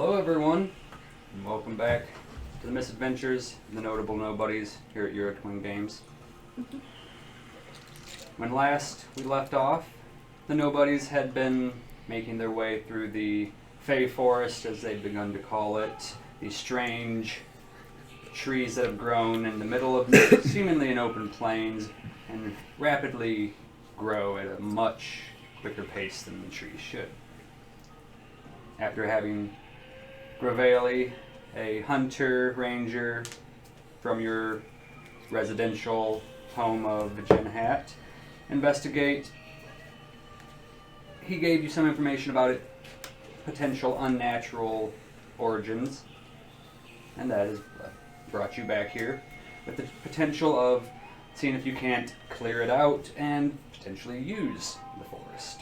Hello everyone, and welcome back to the Misadventures and the Notable Nobodies here at Eurotwin Games. When last we left off, the Nobodies had been making their way through the Fey Forest, as they'd begun to call it, these strange trees that have grown in the middle of seemingly an open plains and rapidly grow at a much quicker pace than the trees should. After having Graveli, a hunter ranger from your residential home of Ginhat, investigate, he gave you some information about it, potential unnatural origins, and that has brought you back here with the potential of seeing if you can't clear it out and potentially use the forest.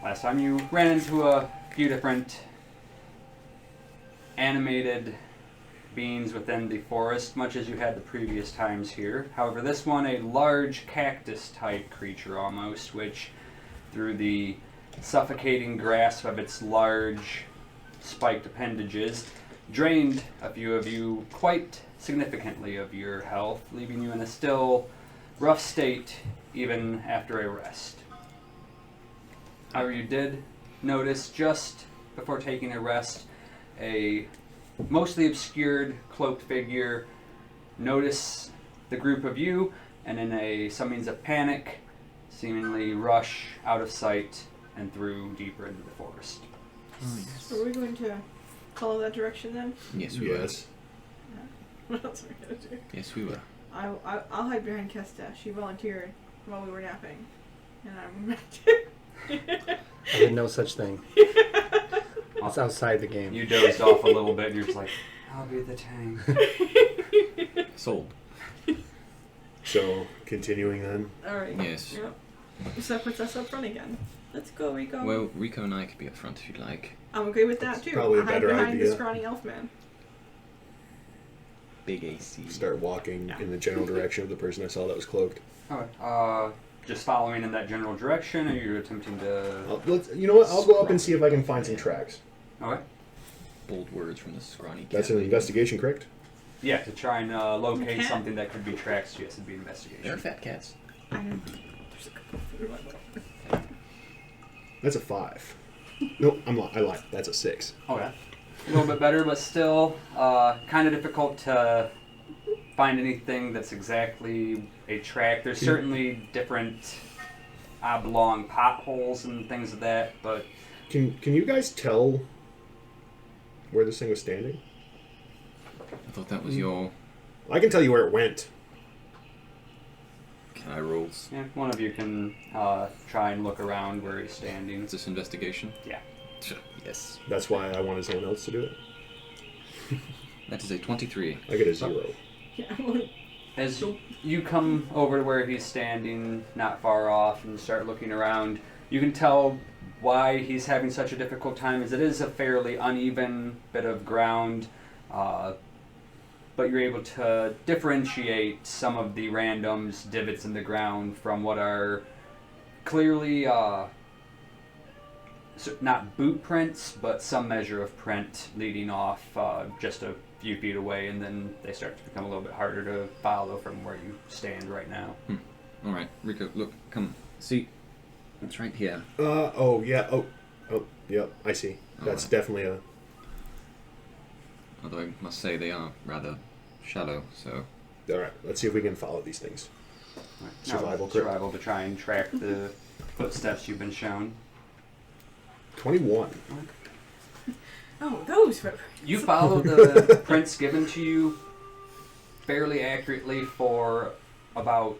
Last time you ran into a few different animated beings within the forest, much as you had the previous times here. However, this one, a large cactus-type creature almost, which through the suffocating grasp of its large spiked appendages, drained a few of you quite significantly of your health, leaving you in a still rough state even after a rest. However, you did notice just before taking a rest a mostly obscured cloaked figure notice the group of you and in some means of panic seemingly rush out of sight and through deeper into the forest. Yes. Are we going to follow that direction then? Yes, we will. Yeah. What else are we going to do? Yes, we will. I'll hide behind Kesta. She volunteered while we were napping. And I'm romantic. I did no such thing. It's outside the game. You dozed off a little bit and you're just like, I'll be the tank. Sold. So, continuing then? Alright. Yes. Yep. So that puts us up front again. Let's go, Rico. Well, Rico and I could be up front if you'd like. I'm okay with that too. Probably a I'll hide better behind idea. the scrawny elf man. Big AC. Start walking in the general direction of the person I saw that was cloaked. Okay. Just following in that general direction, or you're attempting to... You know what? I'll go up and see if I can find some tracks. Okay. Bold words from the scrawny cat. That's an investigation, correct? Yeah, to try and locate Okay. something that could be tracks, yes, it'd be an investigation. There are fat cats. I don't know. There's a couple of food. That's a 5. No, I lied. That's a 6. Okay. A little bit better, but still kind of difficult to find anything that's exactly a track. There's certainly different oblong potholes and things of that, but... Can you guys tell where this thing was standing? I thought that was your... I can tell you where it went. Can I rolls? Yeah, one of you can try and look around where he's standing. Is this investigation? Yeah. Yes. That's why I wanted someone else to do it. That is a 23. I get a 0. Yeah, well, As you come over to where he's standing, not far off, and start looking around, you can tell why he's having such a difficult time, as it is a fairly uneven bit of ground, but you're able to differentiate some of the randoms, divots in the ground, from what are clearly not boot prints, but some measure of print leading off just a few feet away, and then they start to become a little bit harder to follow from where you stand right now. Alright, Rico, look, come. See? It's right here. Oh, yeah. Oh, yep, I see. That's Alright. definitely a... Although I must say they are rather shallow, so... Alright, let's see if we can follow these things. Right. Survival, Now, correct? survival to try and track the footsteps you've been shown. 21. oh, those footprints. You follow the prints given to you fairly accurately for about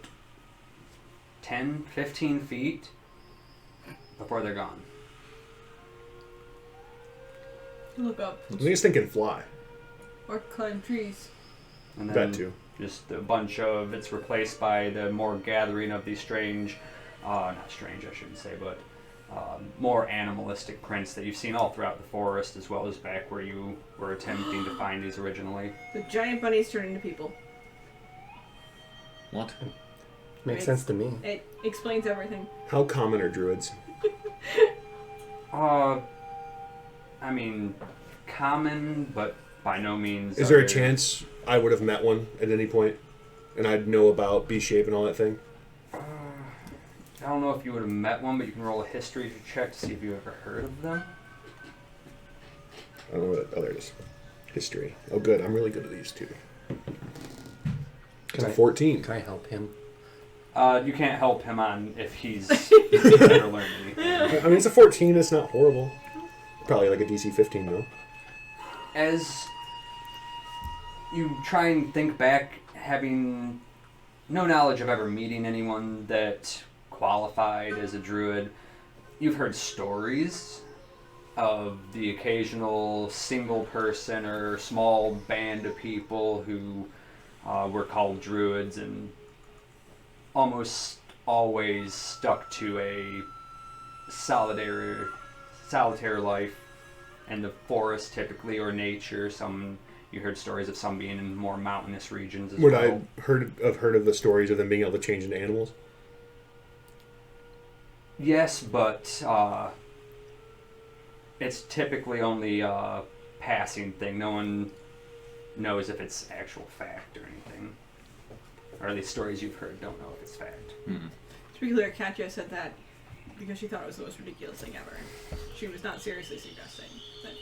10, 15 feet before they're gone. Look up. I think this thing can fly. Or climb trees. And That then too. just a bunch of, it's replaced by the more gathering of these strange, not strange I shouldn't say, but more animalistic prints that you've seen all throughout the forest, as well as back where you were attempting to find these originally. The giant bunnies turn into people. What? Makes sense to me. It explains everything. How common are druids? I mean, common, but by no means. Is there a chance I would have met one at any point, and I'd know about B shape and all that thing? I don't know if you would have met one, but you can roll a history check to see if you ever heard of them. I don't know what. Oh, there it is. History. Oh, good. I'm really good at these two. It's a 14. Can I help him? You can't help him on if he's never learned anything. I mean, it's a 14. It's not horrible. Probably like a DC 15, though. As you try and think back, having no knowledge of ever meeting anyone that qualified as a druid, you've heard stories of the occasional single person or small band of people who were called druids and almost always stuck to a solitary life in the forest typically, or nature. You heard stories of some being in more mountainous regions as Would well. I heard of the stories of them being able to change into animals? Yes, but it's typically only a passing thing. No one knows if it's actual fact or anything. Or at least stories you've heard don't know if it's fact. Mm-hmm. To be clear, Katya said that because she thought it was the most ridiculous thing ever. She was not seriously suggesting that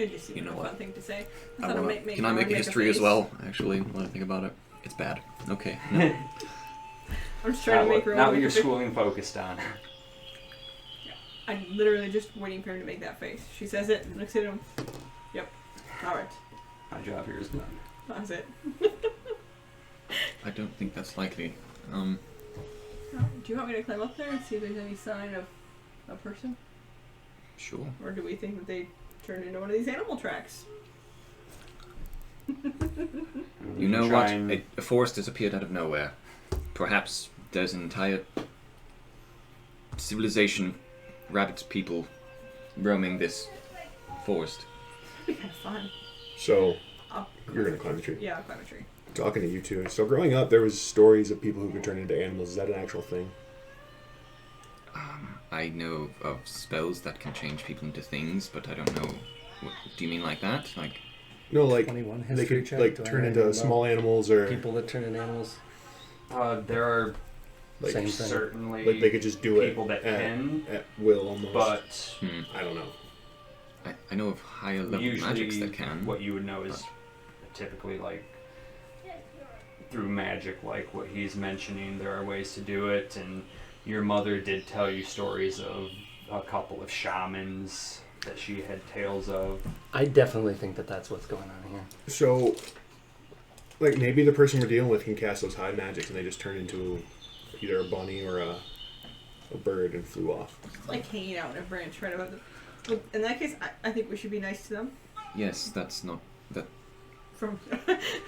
it just seemed You know like a what? fun thing to say. Can I make a history as well? Actually, when I think about it, it's bad. Okay. No. I'm just trying to make her Not own what your make a schooling focused on. I'm literally just waiting for him to make that face. She says it, looks at him. Yep. Alright. My job here is done. That's it. I don't think that's likely. Do you want me to climb up there and see if there's any sign of a person? Sure. Or do we think that they turned into one of these animal tracks? You know Try what? and- A forest has appeared out of nowhere. Perhaps there's an entire civilization, rabbits, people, roaming this forest. That'd be kind of fun. So, Up. you're going to climb a tree. Yeah, I'll climb a tree. Talking to you two. So, growing up, there was stories of people who could turn into animals. Is that an actual thing? I know of spells that can change people into things, but I don't know. What, do you mean like that? Like, No, like 21 they history could check. like Do I turn know into anything small animals, or about people that turn into animals. There are like, Same thing. certainly like they could just do it people that at, can, at will almost. but I don't know. I know of higher level usually magics that can. what you would know is typically like through magic, like what he's mentioning. There are ways to do it, and your mother did tell you stories of a couple of shamans that she had tales of. I definitely think that that's what's going on here. So, like maybe the person we're dealing with can cast those high magics, and they just turn into either a bunny or a bird and flew off. It's like hanging out in a branch right above the... Well, in that case, I think we should be nice to them. Yes, that's not that. From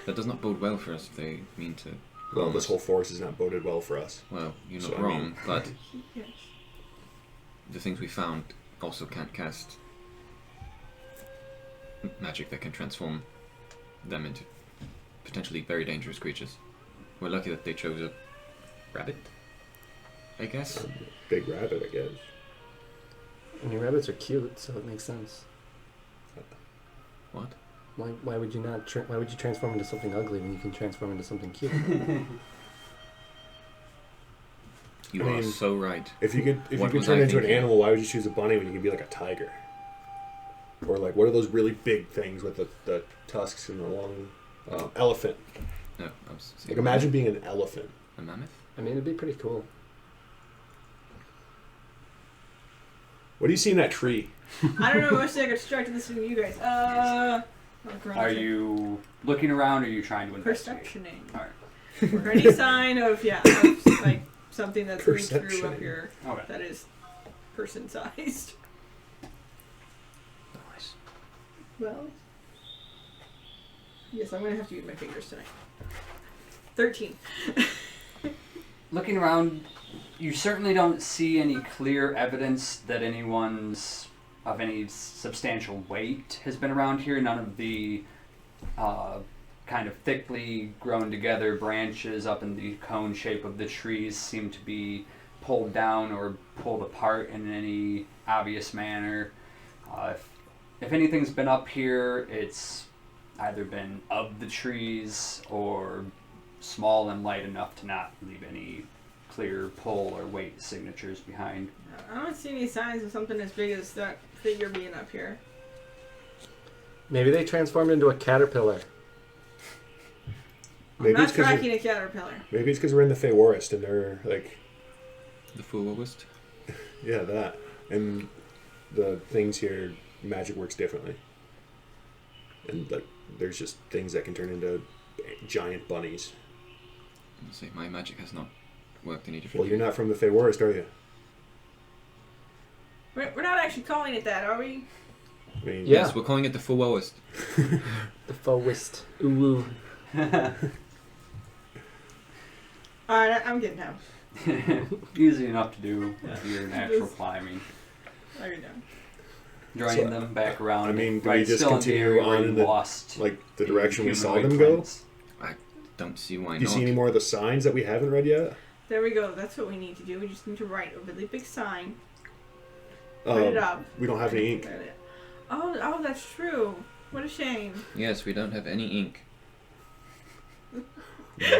That does not bode well for us if they mean to. Well, harm this us. whole forest has not boded well for us. Well, you're not So, I wrong, mean- but yes. the things we found also can't cast magic that can transform them into potentially very dangerous creatures. We're lucky that they chose a rabbit, I guess. Big rabbit, I guess. I mean, rabbits are cute, so it makes sense. What? Why would you not? Why would you transform into something ugly when you can transform into something cute? You I are mean, so right. If you could What was turn I into an thinking? animal, why would you choose a bunny when you could be like a tiger? Or like, what are those really big things with the tusks and the long elephant? No, I was saying Like, imagine being an elephant. a mammoth. I mean, it'd be pretty cool. What do you see in that tree? I don't know. Mostly I got distracted listening to you guys. Are you looking around, or are you trying to investigate? Perceptioning? Alright. Or any sign of of, like something that's moving through up Perceptioning. here Okay. that is person-sized. Nice. Well, yes, I'm gonna have to use my fingers tonight. 13. Looking around, you certainly don't see any clear evidence that anyone's of any substantial weight has been around here. None of the kind of thickly grown together branches up in the cone shape of the trees seem to be pulled down or pulled apart in any obvious manner. if anything's been up here, it's either been of the trees or small and light enough to not leave any clear pull or weight signatures behind. I don't see any signs of something as big as that figure being up here. Maybe they transformed into a caterpillar. I'm not tracking a caterpillar. Maybe it's because we're in the Feyforest and they're like, The fullest. yeah, that. And the things here, magic works differently. And like, there's just things that can turn into giant bunnies. See, my magic has not worked any Well, differently. you're not from the Feyforest, are you? We're not actually calling it that, are we? I mean, Yeah. Yes, we're calling it the fullest. The faux-wist. Ooh. Alright, I'm getting down. Easy enough to do with your natural climbing. I get down. Joining So, them back around. I mean, do right, we just still in the continue area on where in you the, lost like, the direction we saw humanoid them go? prints. Don't see why Do you not. see any more of the signs that we haven't read yet? There we go. That's what we need to do. We just need to write a really big sign. Put it up. We don't have any ink. Oh, that's true. What a shame. Yes, we don't have any ink.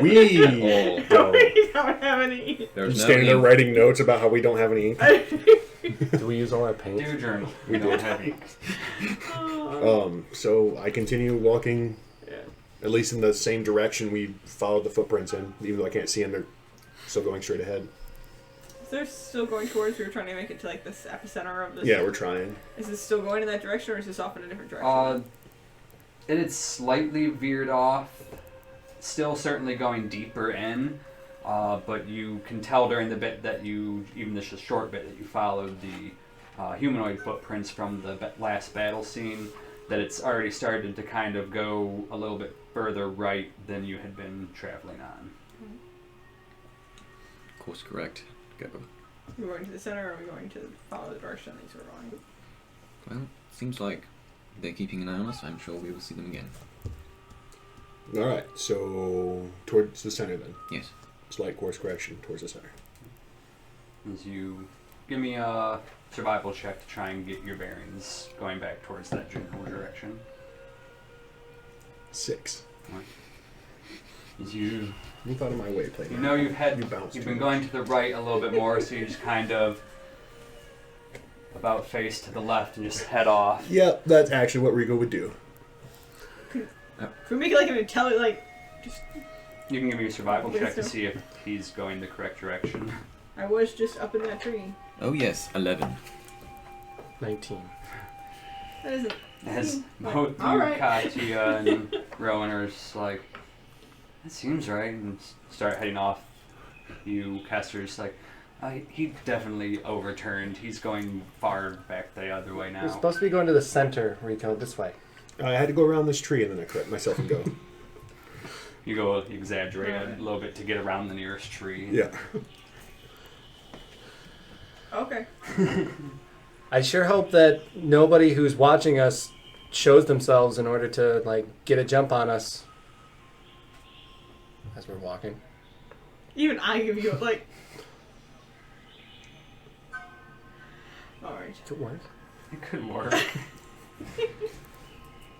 We Oh. don't. We don't have any. There's no Standing there ink. writing notes about how we don't have any ink. Do we use all our paint? Do journal. We don't did. have ink. So I continue walking, Yeah. at least in the same direction we followed the footprints in, even though I can't see them. They're still going straight ahead. So they're still going towards. We were trying to make it to like this epicenter of this. Yeah, we're trying. Is this still going in that direction, or is this off in a different direction? It had slightly veered off, still certainly going deeper in, but you can tell during the bit that you, even this short bit that you followed the humanoid footprints from the last battle scene, that it's already started to kind of go a little bit further right than you had been traveling on. Course correct. Go. Are we going to the center, or are we going to follow the direction these were going? Well, seems like they're keeping an eye on us. I'm sure we will see them again. All right, so towards the center then. Yes. Slight course correction towards the center. As you give me a survival check to try and get your bearings going back towards that general direction. 6. As you Move out of my way, play. You know you've bounced you've too been much. going to the right a little bit more, so you just kind of about face to the left and just head off. Yep, that's actually what Rico would do. Can we make it like an intelligent, like, just... You can give me a survival check to Wisdom. see if he's going the correct direction. I was just up in that tree. Oh yes, 11. 19. That isn't... As Like, both you, alright. Katya, and Rowan are just like, that seems right, and start heading off. You, Castor, just like, he definitely overturned. He's going far back the other way now. We're supposed to be going to the center, Rico, this way. I had to go around this tree and then I correct myself and go. You go exaggerate a little bit to get around the nearest tree. Yeah. Okay. I sure hope that nobody who's watching us shows themselves in order to, like, get a jump on us as we're walking. Even I give you, like... Alright. Could work. It could work.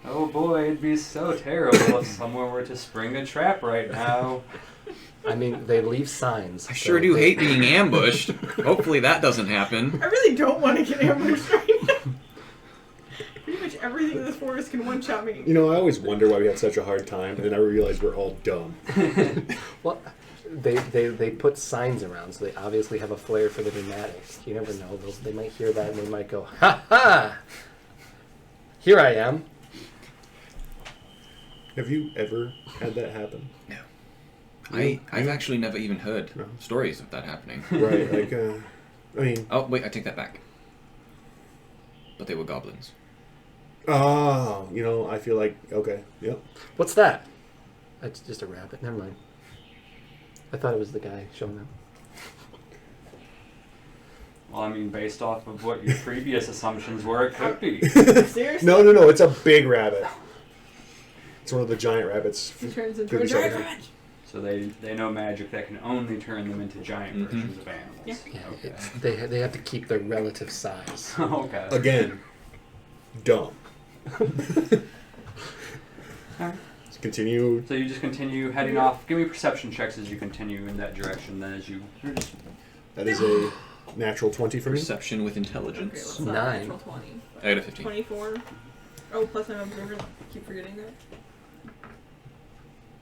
Oh boy, it'd be so terrible if someone were to spring a trap right now. I mean, they leave signs. I sure do hate being ambushed. Hopefully that doesn't happen. I really don't want to get ambushed right now. Pretty much everything in this forest can one-shot me. You know, I always wonder why we have such a hard time, and then I realize we're all dumb. Well, they put signs around, so they obviously have a flair for the dramatics. You never know. They might hear that and they might go, ha ha! Here I am. Have you ever had that happen? No. I've actually never even heard No. stories of that happening. Right, like, I mean... Oh, wait, I take that back. But they were goblins. Oh, you know, I feel like, okay, yep. What's that? It's just a rabbit. Never mind. I thought it was the guy showing them. Well, I mean, based off of what your previous assumptions were, it could be. Seriously? No, it's a big rabbit. It's one of the giant rabbits. He turns into a Could be giant something. rat. So they know magic that can only turn them into giant Mhm. versions of animals. Yeah. Yeah, Okay. they have to keep their relative size. Okay. Again, dumb. Let's continue. So you just continue heading off. Give me perception checks as you continue in that direction. Then as you That is a natural 20 for me. Perception with Okay, intelligence. what's that? 9. Natural 20. I got a 15. 24. Oh, plus an observer. Keep forgetting that.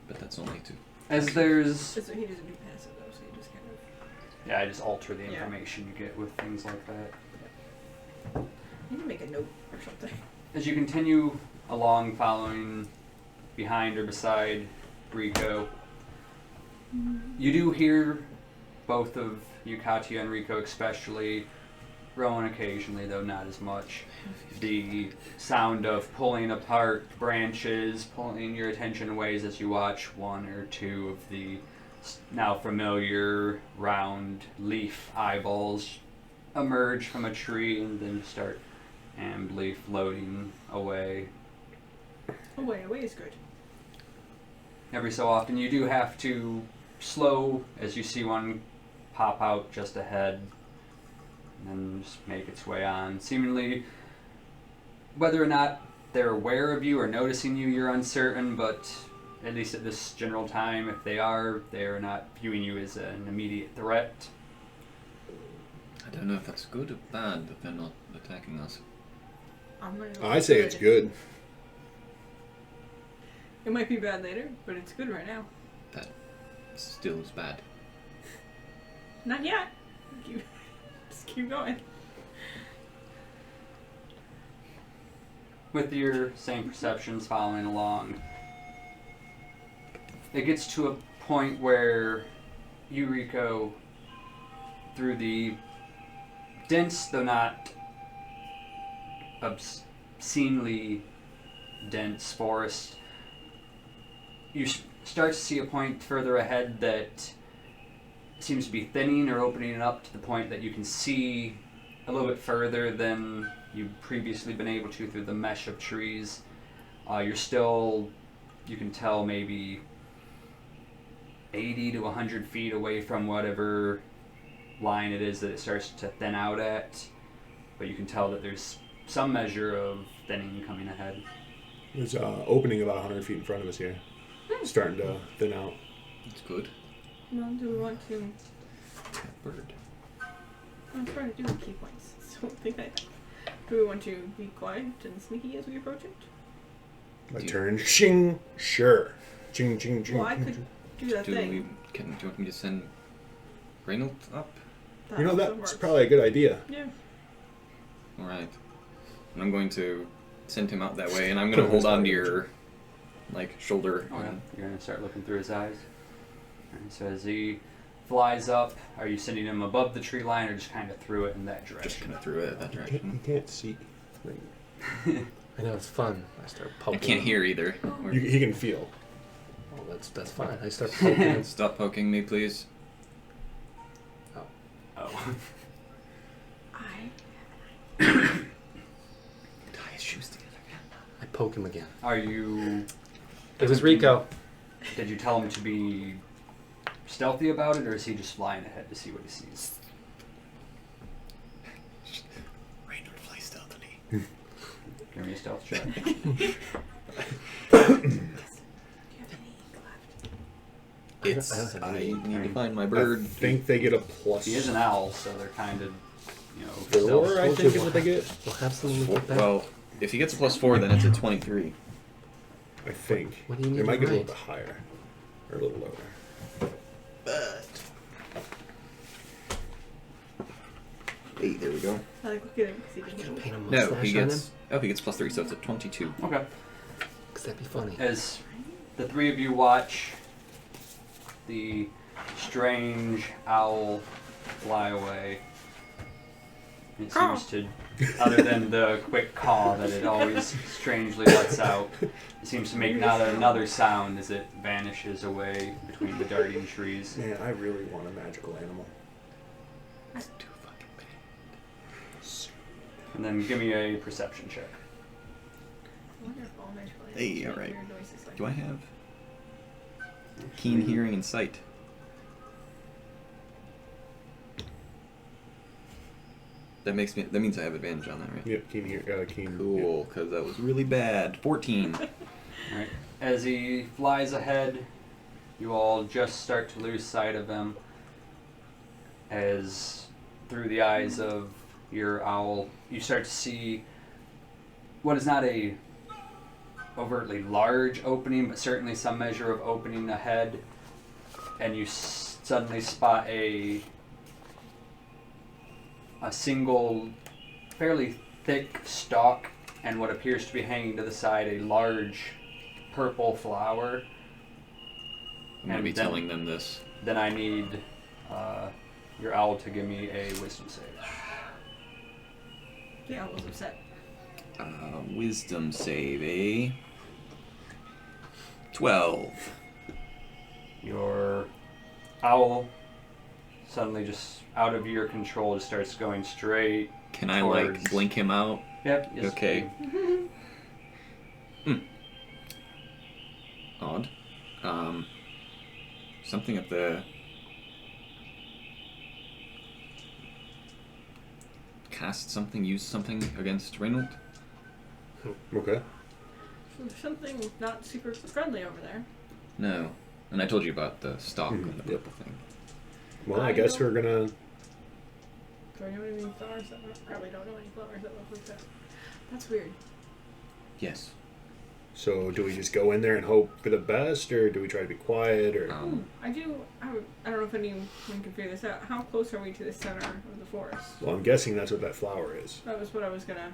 But that's only 2. as there's He doesn't do passive though, so he just kind of. yeah, I just alter the Yeah. information you get with things like that. You can make a note or something. As you continue along, following behind or beside Rico, you do hear both of you, Katya and Rico especially, Rowan occasionally, though not as much, the sound of pulling apart branches, pulling your attention away as you watch one or two of the now familiar round leaf eyeballs emerge from a tree and then start ambly floating away. Away is good. Every so often you do have to slow as you see one pop out just ahead and then just make its way on. Seemingly, whether or not they're aware of you or noticing you, you're uncertain, but at least at this general time, if they are not viewing you as an immediate threat. I don't know if that's good or bad that they're not attacking us. I say it's good. It might be bad later, but it's good right now. That still is bad. Not yet. Just keep going. With your same perceptions following along, it gets to a point where you, Rico, through the dense, though not obscenely dense forest, you start to see a point further ahead that seems to be thinning or opening up to the point that you can see a little bit further than you've previously been able to through the mesh of trees. You can tell maybe 80 to 100 feet away from whatever line it is that it starts to thin out at, but you can tell that there's some measure of thinning coming ahead. There's an opening about 100 feet in front of us here. Starting to thin out. It's good. Well, do we want to... Bird. I'm trying to do key points. So I think do we want to be quiet and sneaky as we approach it? My Do you- turn. Shing. Sure. Ching, ching, ching. Well, I could do that Do thing. you want me to send Reynold up? That You know, also that's works. probably a good idea. Yeah. Alright. And I'm going to send him out that way, and I'm going to hold on to your, shoulder. Okay. and- You're going to start looking through his eyes. And so as he flies up, are you sending him above the tree line or just kind of through it in that Just direction? kind of threw it that He direction. can't see. I know, it's fun. I start I poking. can't hear either. He can feel. Well, that's fine. I start poking. him. Stop poking me, please. Oh. Tie his shoes together. I poke him again. Are you... It was Rico. Did you tell him to be stealthy about it, or is he just flying ahead to see what he sees? Reynold, fly stealthily. Give me a stealth check. Do you have any ink left? It's. I don't have I any. need to find my I bird. think they get a plus. He is an owl, so they're kind of, 4, stealth. I think, is what they get. We'll have something to get back. Well, if he gets a +4, then it's a 23. I think. What do you need It might to get a write? little bit higher. Or a little lower. But. Hey, there we go. I look at him because he can hear me. Paint a No, mustache he on gets. him? Oh, he gets +3, so it's a 22. Okay. Because that'd be funny. As the three of you watch the strange owl fly away, it seems to, other than the quick caw that it always strangely lets out, it seems to make another sound as it vanishes away between the darting trees. Man, I really want a magical animal. It's too fucking bad. And then give me a perception check. I wonder if all magical animals Hey, make alright. weird noises like Do I that. have keen hearing and sight? That means I have advantage on that, right? Yeah, keen. Cool, because that was really bad. 14. Alright. As he flies ahead, you all just start to lose sight of him as through the eyes of your owl, you start to see what is not a overtly large opening, but certainly some measure of opening ahead, and you suddenly spot a single, fairly thick stalk, and what appears to be hanging to the side a large purple flower. I'm going to be telling them this. Then I need your owl to give me a wisdom save. The owl was upset. Wisdom save, eh? 12. Your owl suddenly just out of your control just starts going straight. Can I, towards- blink him out? Yep. Yes, Okay. Odd. Something at the... Cast something, use something against Reynold? Okay. There's something not super friendly over there. No. And I told you about the stalk Mhm, and the yep. purple thing. Well, I I guess don't- we're gonna. Do I know any flowers that look? Probably don't know any flowers that look like that. That's weird. Yes. So, do we just go in there and hope for the best, or do we try to be quiet, or? I don't know if anyone can figure this out. How close are we to the center of the forest? Well, I'm guessing that's what that flower is. That was what I was gonna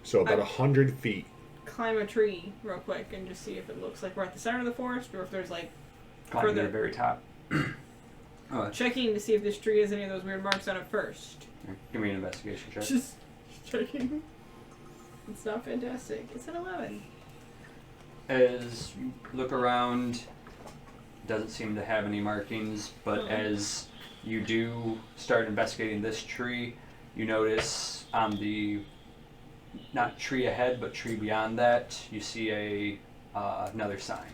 So about 100 feet. climb a tree real quick and just see if it looks like we're at the center of the forest or if there's like Climbing to further- the very top. checking to see if this tree has any of those weird marks on it first. Give me an investigation check. Just checking. It's not fantastic. It's an 11. As you look around, doesn't seem to have any markings, but Oh. as you do start investigating this tree, you notice on the, not tree ahead, but tree beyond that, you see another sign.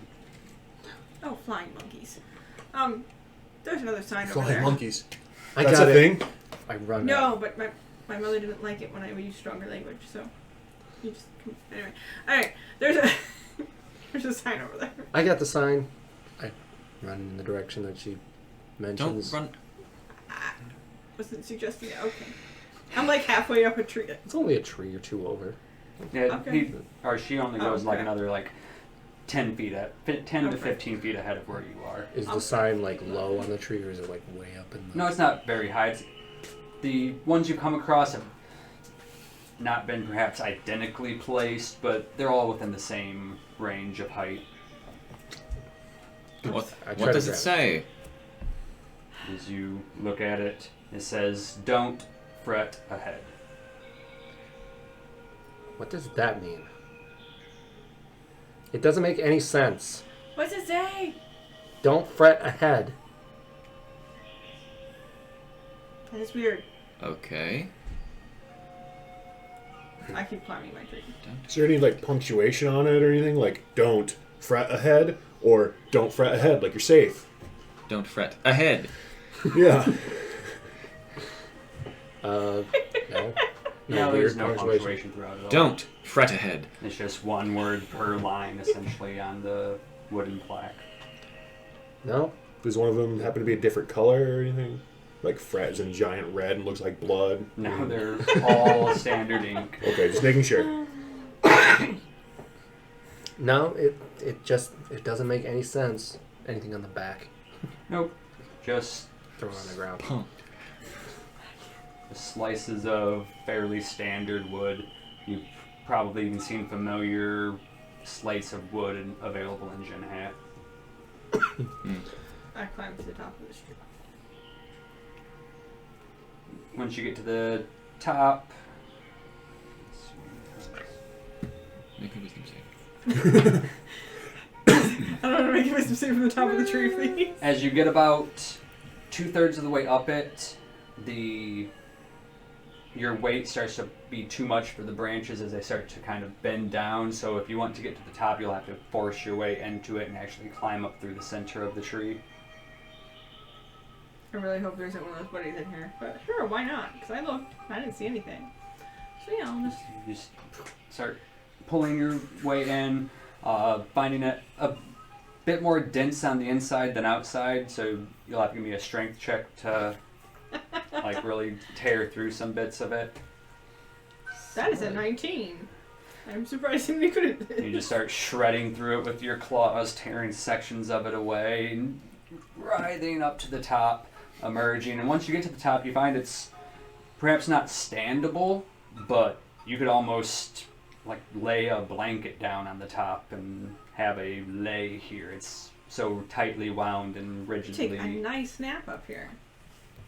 Oh, flying monkeys. There's another sign over Flying there. monkeys. I That's got a it. thing? I run. No, but my mother didn't like it when I used stronger language, so you just anyway. All right, there's a there's a sign over there. I got the sign. I run in the direction that she Don't mentions. run. Wasn't suggesting it. Okay, I'm like halfway up a tree. It's only a tree or two over. Yeah, Okay. she only Oh, goes like okay. another 10 feet, 10 to Okay. 15 feet ahead of where you are. Is the Okay. sign like low on the tree, or is it like way up in the? No, it's not very high. The ones you come across have not been perhaps identically placed, but they're all within the same range of height. What, I try what to does it grab it. say? As you look at it, it says, "Don't fret ahead." What does that mean? It doesn't make any sense. What's it say? Don't fret ahead. That is weird. Okay. I keep climbing my tree. Is there any punctuation on it or anything? Like, don't fret ahead, or don't fret ahead, like you're safe. Don't fret ahead. Yeah. No. No, weird there's no punctuation throughout it all. Don't fret ahead. It's just one word per line, essentially, on the wooden plaque. No. Does one of them happen to be a different color or anything? Like fret is in giant red and looks like blood? No, they're all standard ink. Okay, just making sure. No. It doesn't make any sense. Anything on the back? Nope. Just Throw it on the ground. Punk. slices of fairly standard wood. You've probably even seen familiar slates of wood available in Ginhat. I climb to the top of the tree. Once you get to the top, Make a wisdom save. I don't want to make a wisdom save from the top of the tree, please. as you get about 2/3 of the way up it, your weight starts to be too much for the branches as they start to kind of bend down. So if you want to get to the top, you'll have to force your way into it and actually climb up through the center of the tree. I really hope there isn't one of those buddies in here. But sure, why not? Because I looked. I didn't see anything. So yeah, I'll just... You just start pulling your way in, finding it a bit more dense on the inside than outside, so you'll have to give me a strength check to like really tear through some bits of it. That is a 19. I'm surprised we couldn't. You just start shredding through it with your claws, tearing sections of it away, and writhing up to the top, emerging. And once you get to the top, you find it's perhaps not standable, but you could almost like lay a blanket down on the top and have a lay here. It's so tightly wound and rigidly. Take a nice nap up here.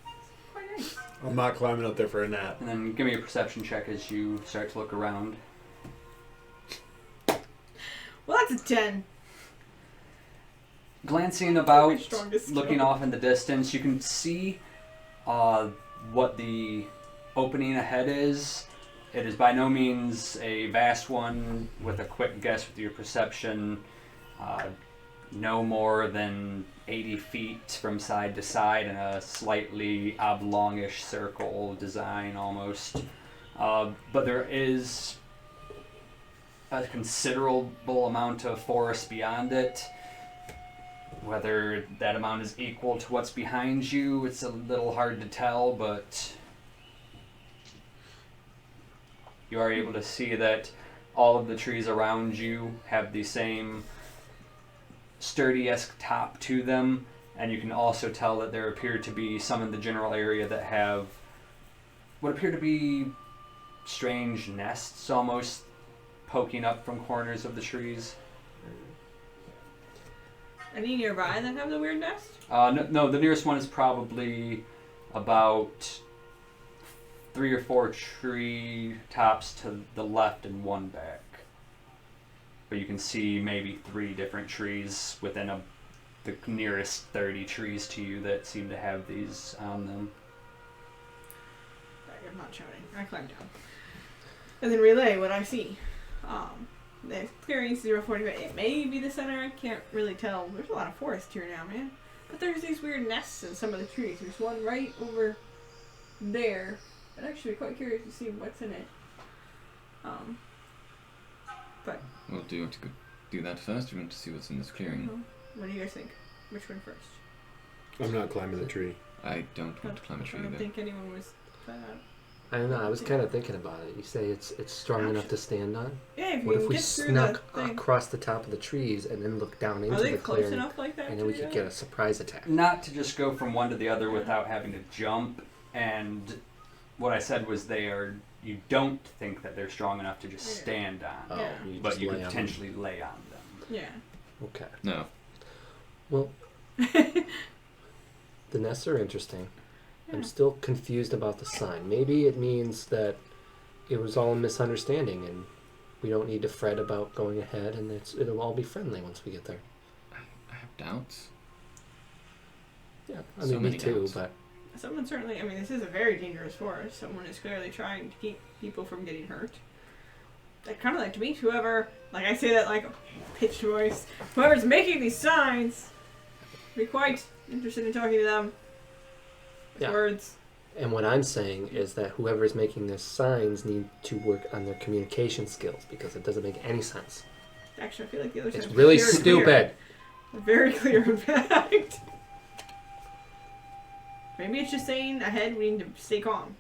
It's quite nice. I'm not climbing up there for a nap. And then give me a perception check as you start to look around. Well, that's a 10. Glancing My about, strongest skill. looking off in the distance, you can see what the opening ahead is. It is by no means a vast one. With a quick guess with your perception, no more than 80 feet from side to side in a slightly oblongish circle design almost. But there is a considerable amount of forest beyond it. Whether that amount is equal to what's behind you, it's a little hard to tell, but you are able to see that all of the trees around you have the same sturdy-esque top to them, and you can also tell that there appear to be some in the general area that have what appear to be strange nests almost poking up from corners of the trees. Any nearby that have the weird nest? No, the nearest one is probably about 3 or 4 tree tops to the left and one back. But you can see maybe 3 different trees within the nearest 30 trees to you that seem to have these on them. I'm not shouting. I climb down. And then relay what I see. The clearing 045. It may be the center. I can't really tell. There's a lot of forest here now, man. But there's these weird nests in some of the trees. There's one right over there. I'd actually be quite curious to see what's in it. But Well, do you want to go do that first, or do you want to see what's in this clearing? what do you guys think? Which one first? I'm not climbing the tree. I don't want to climb a tree I don't either. think anyone was. I don't know. I was kind of thinking about it. You say it's strong enough to stand on. Yeah, if What you if can we get through snuck the thing. across the top of the trees and then look down into Are they the close clearing, enough like that? and then we to could do get that? a surprise attack? Not to just go from one to the other without having to jump, and what I said was you don't think that they're strong enough to just Yeah. stand on, Yeah. just but you lay could on potentially lay on them. Yeah. them. Okay. No. Well, the nests are interesting. I'm Yeah. still confused about the sign. Maybe it means that it was all a misunderstanding and we don't need to fret about going ahead, and it'll all be friendly once we get there. I have doubts. Yeah, I So mean, me many too, doubts. but Someone certainly, I mean, this is a very dangerous forest. Someone is clearly trying to keep people from getting hurt. I kind of like to meet whoever, like I say that like a pitched voice, whoever's making these signs. Be quite interested in talking to them. With Yeah. words. and what I'm saying is that whoever's making these signs need to work on their communication skills, because it doesn't make any sense. Actually, I feel like the other It's side's really very stupid. Clear. Very clear, in fact. Maybe it's just saying ahead we need to stay calm.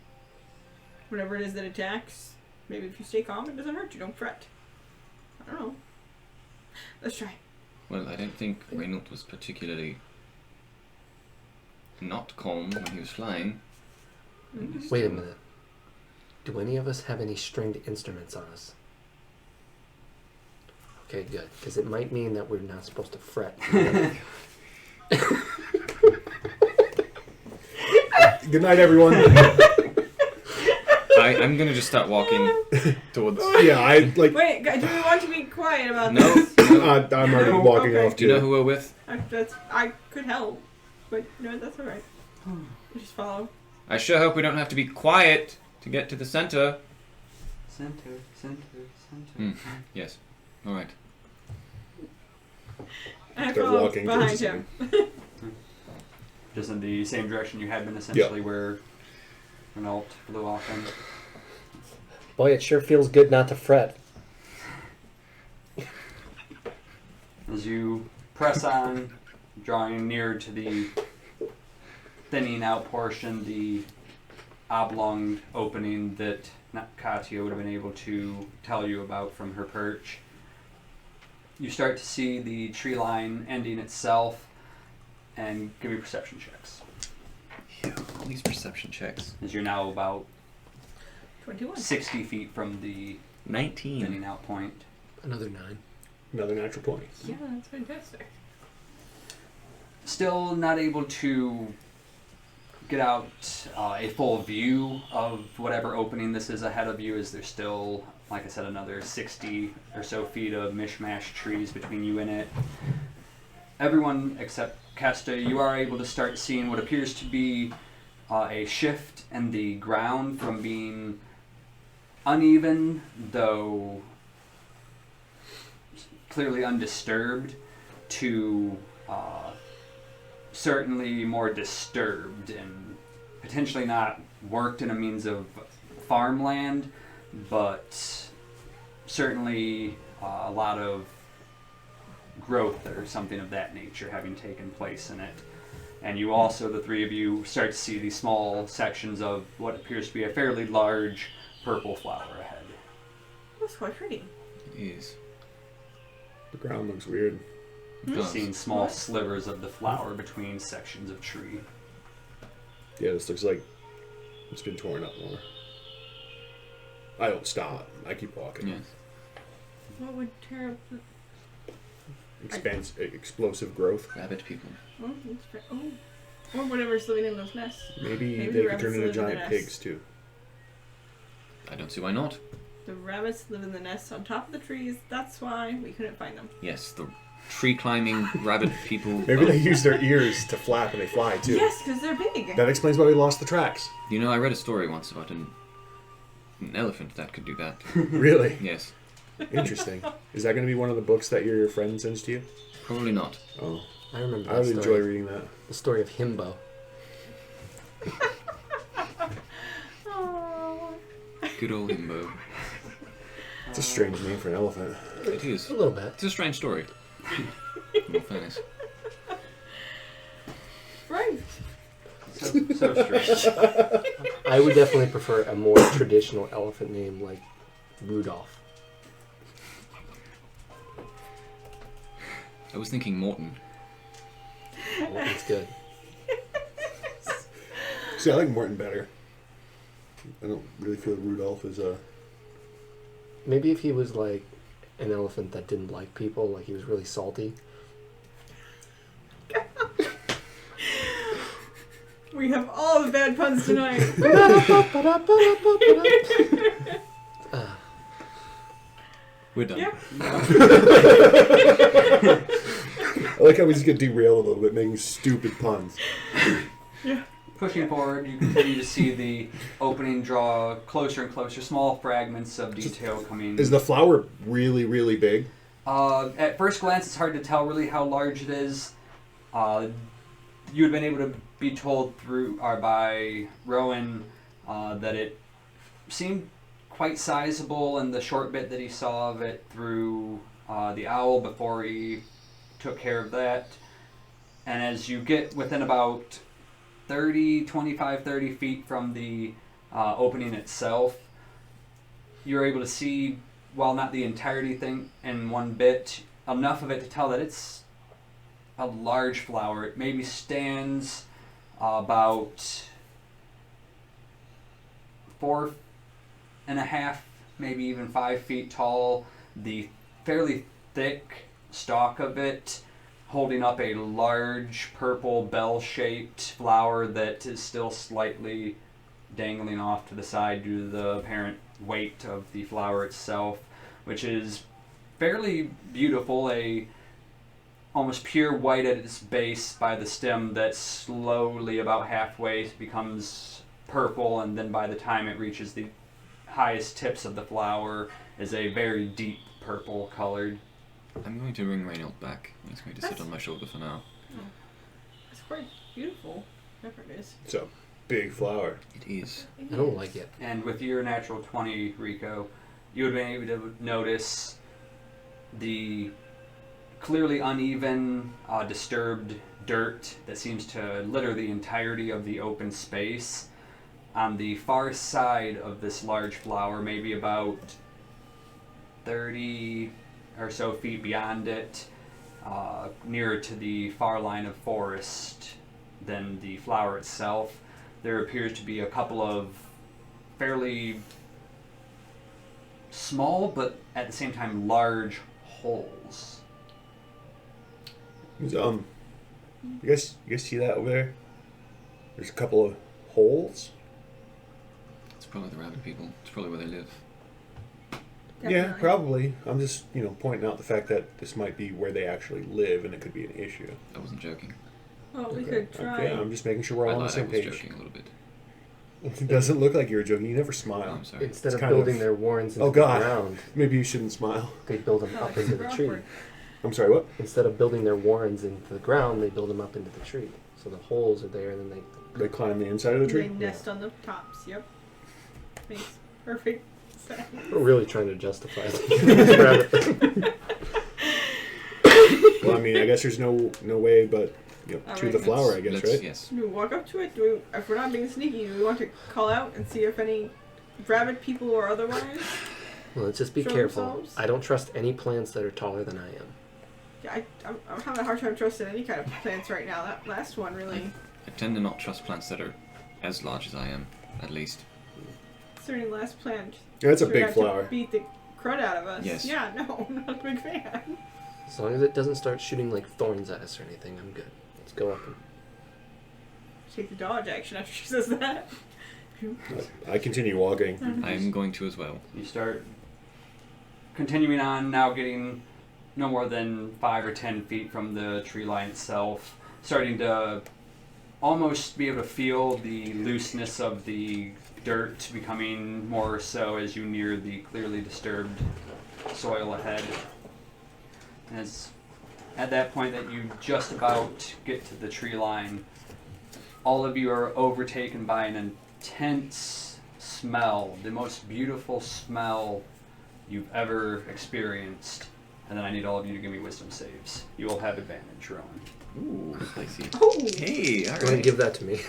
Whatever it is that attacks, maybe if you stay calm, it doesn't hurt you. Don't fret. I don't know. Let's try. Well, I don't think Reynolds was particularly not calm when he was flying. Wait a minute. Do any of us have any stringed instruments on us? Okay, good. Because it might mean that we're not supposed to fret. Good night, everyone. I'm gonna just start walking towards. Yeah, I like. Wait, do we want to be quiet about No, this? I'm already walking Okay. off. Do you know too. who we're with? I could help, but no, that's all right. Just follow. I sure hope we don't have to be quiet to get to the center. Center. Hmm. Yes. All right. I They're follow walking behind towards him. just in the same direction you had been, essentially, where Renault flew off in. Boy, it sure feels good not to fret. As you press on, drawing nearer to the thinning out portion, the oblong opening that Katya would have been able to tell you about from her perch, you start to see the tree line ending itself, and give me perception checks. Yeah, all these perception checks. As you're now about 21. 60 feet from the 19. thinning out point. Another 9. Another natural 20. Yeah, that's fantastic. Still not able to get out a full view of whatever opening this is ahead of you, as there's still, like I said, another 60 or so feet of mishmash trees between you and it. Everyone except Kesta, you are able to start seeing what appears to be a shift in the ground from being uneven, though clearly undisturbed, to certainly more disturbed and potentially not worked in a means of farmland, but certainly a lot of growth or something of that nature having taken place in it. And you also, the three of you, start to see these small sections of what appears to be a fairly large purple flower ahead. That's quite pretty. It is. The ground looks weird. It does. Seeing small What? slivers of the flower between sections of tree. Yeah, this looks like it's been torn up more. I don't stop. I keep walking. Yes. What would tear up the... Explosive growth. Rabbit people. Oh, that's fair. Oh. Or whatever's living in those nests. Maybe Maybe they the could turn rabbits into live in giant the pigs nest. too. I don't see why not. The rabbits live in the nests on top of the trees. That's why we couldn't find them. Yes, the tree climbing rabbit people. Maybe they use their ears to flap and they fly too. Yes, because they're big. That explains why we lost the tracks. You know, I read a story once about an elephant that could do that. Really? Yes. Interesting. Is that going to be one of the books that your friend sends to you? Probably not. Oh, I remember I that would story. enjoy reading that. The story of Himbo. Oh. Good old himbo. It's a strange name for an elephant. It is. A little bit. It's a strange story. In all fairness. Right. So strange. I would definitely prefer a more traditional elephant name like Rudolph. I was thinking Morton. That's good. See, I like Morton better. I don't really feel Rudolph is a... Maybe if he was like an elephant that didn't like people, like he was really salty. We have all the bad puns tonight. We're done. Yep. I like how we just get derailed a little bit, making stupid puns. Yeah. Pushing forward, you continue to see the opening draw closer and closer, small fragments of detail coming. Is the flower really, really big? At first glance, it's hard to tell really how large it is. You had been able to be told through by Rowan that it seemed quite sizable in the short bit that he saw of it through the owl before he took care of that. And as you get within about 25, 30 feet from the opening itself, you're able to see, while not the entirety thing in one bit, enough of it to tell that it's a large flower. It maybe stands about 4.5, maybe even 5 feet tall. The fairly thick stalk of it holding up a large purple bell-shaped flower that is still slightly dangling off to the side due to the apparent weight of the flower itself, which is fairly beautiful, a almost pure white at its base by the stem that slowly about halfway becomes purple, and then by the time it reaches the highest tips of the flower is a very deep purple colored. I'm going to bring Reynold back. He's going to sit on my shoulder for now. It's quite beautiful. Whatever it is. It's a big flower. It is. I don't like it. And with your natural 20, Rico, you would be able to notice the clearly uneven, disturbed dirt that seems to litter the entirety of the open space. On the far side of this large flower, maybe about 30 or so feet beyond it, nearer to the far line of forest than the flower itself, there appears to be a couple of fairly small but at the same time large holes. You guys see that over there? There's a couple of holes. It's probably the rabbit people. It's probably where they live. Yeah, Definitely. probably. I'm just, pointing out the fact that this might be where they actually live, and it could be an issue. I wasn't joking. Well, we Okay. could try. Okay, I'm just making sure we're all on the I same was page. joking a little bit. It doesn't look like you're joking. You never Oh, smile. I'm sorry. Instead It's of kind building of- their warrens into Oh, God. the ground, Maybe you shouldn't smile. they build them Oh, up into the super tree. awkward. I'm sorry, what? Instead of building their warrens into the ground, they build them up into the tree. So the holes are there, and then They climb the inside of the They tree? nest on the tops. Yep. Makes perfect sense. we're really trying to justify this rabbit. Well, I mean, I guess there's no way but to Alright, the flower, I guess, Let's- right? Yes. Do we walk up to it? Do we, if we're not being sneaky, do we want to call out and see if any rabbit people or otherwise? Well, let's just be Show careful. themselves? I don't trust any plants that are taller than I am. Yeah, I'm having a hard time trusting any kind of plants right now. That last one really. I tend to not trust plants that are as large as I am, at least. Concerning the last plant. Yeah, it's a sure big got to flower. Beat the crud out of us. Yes. Yeah, no, I'm not a big fan. As long as it doesn't start shooting like thorns at us or anything, I'm good. Let's go up and Take the dodge action after she says that. I continue walking. I'm going to as well. You start continuing on, now getting no more than 5 or 10 feet from the tree line itself, starting to almost be able to feel the looseness of the dirt becoming more so as you near the clearly disturbed soil ahead. And it's at that point that you just about get to the tree line, all of you are overtaken by an intense smell, the most beautiful smell you've ever experienced. And then I need all of you to give me wisdom saves. You will have advantage, Rowan. Ooh, spicy. Oh! Hey, go ahead and alright. give that to me.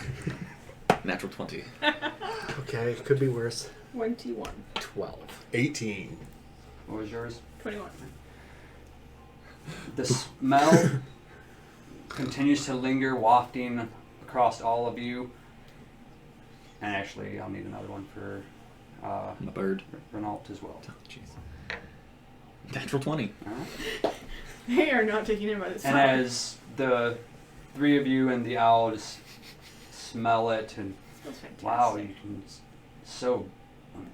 Natural 20. Okay, could be worse. 21. 12. 18. What was yours? 21. The smell continues to linger, wafting across all of you. And actually, I'll need another one for The bird. Renault as well. Oh, jeez. Natural 20. Alright. They are not taking him by the And side. as the three of you and the owl just smell it and Smells fantastic. wow, you can, so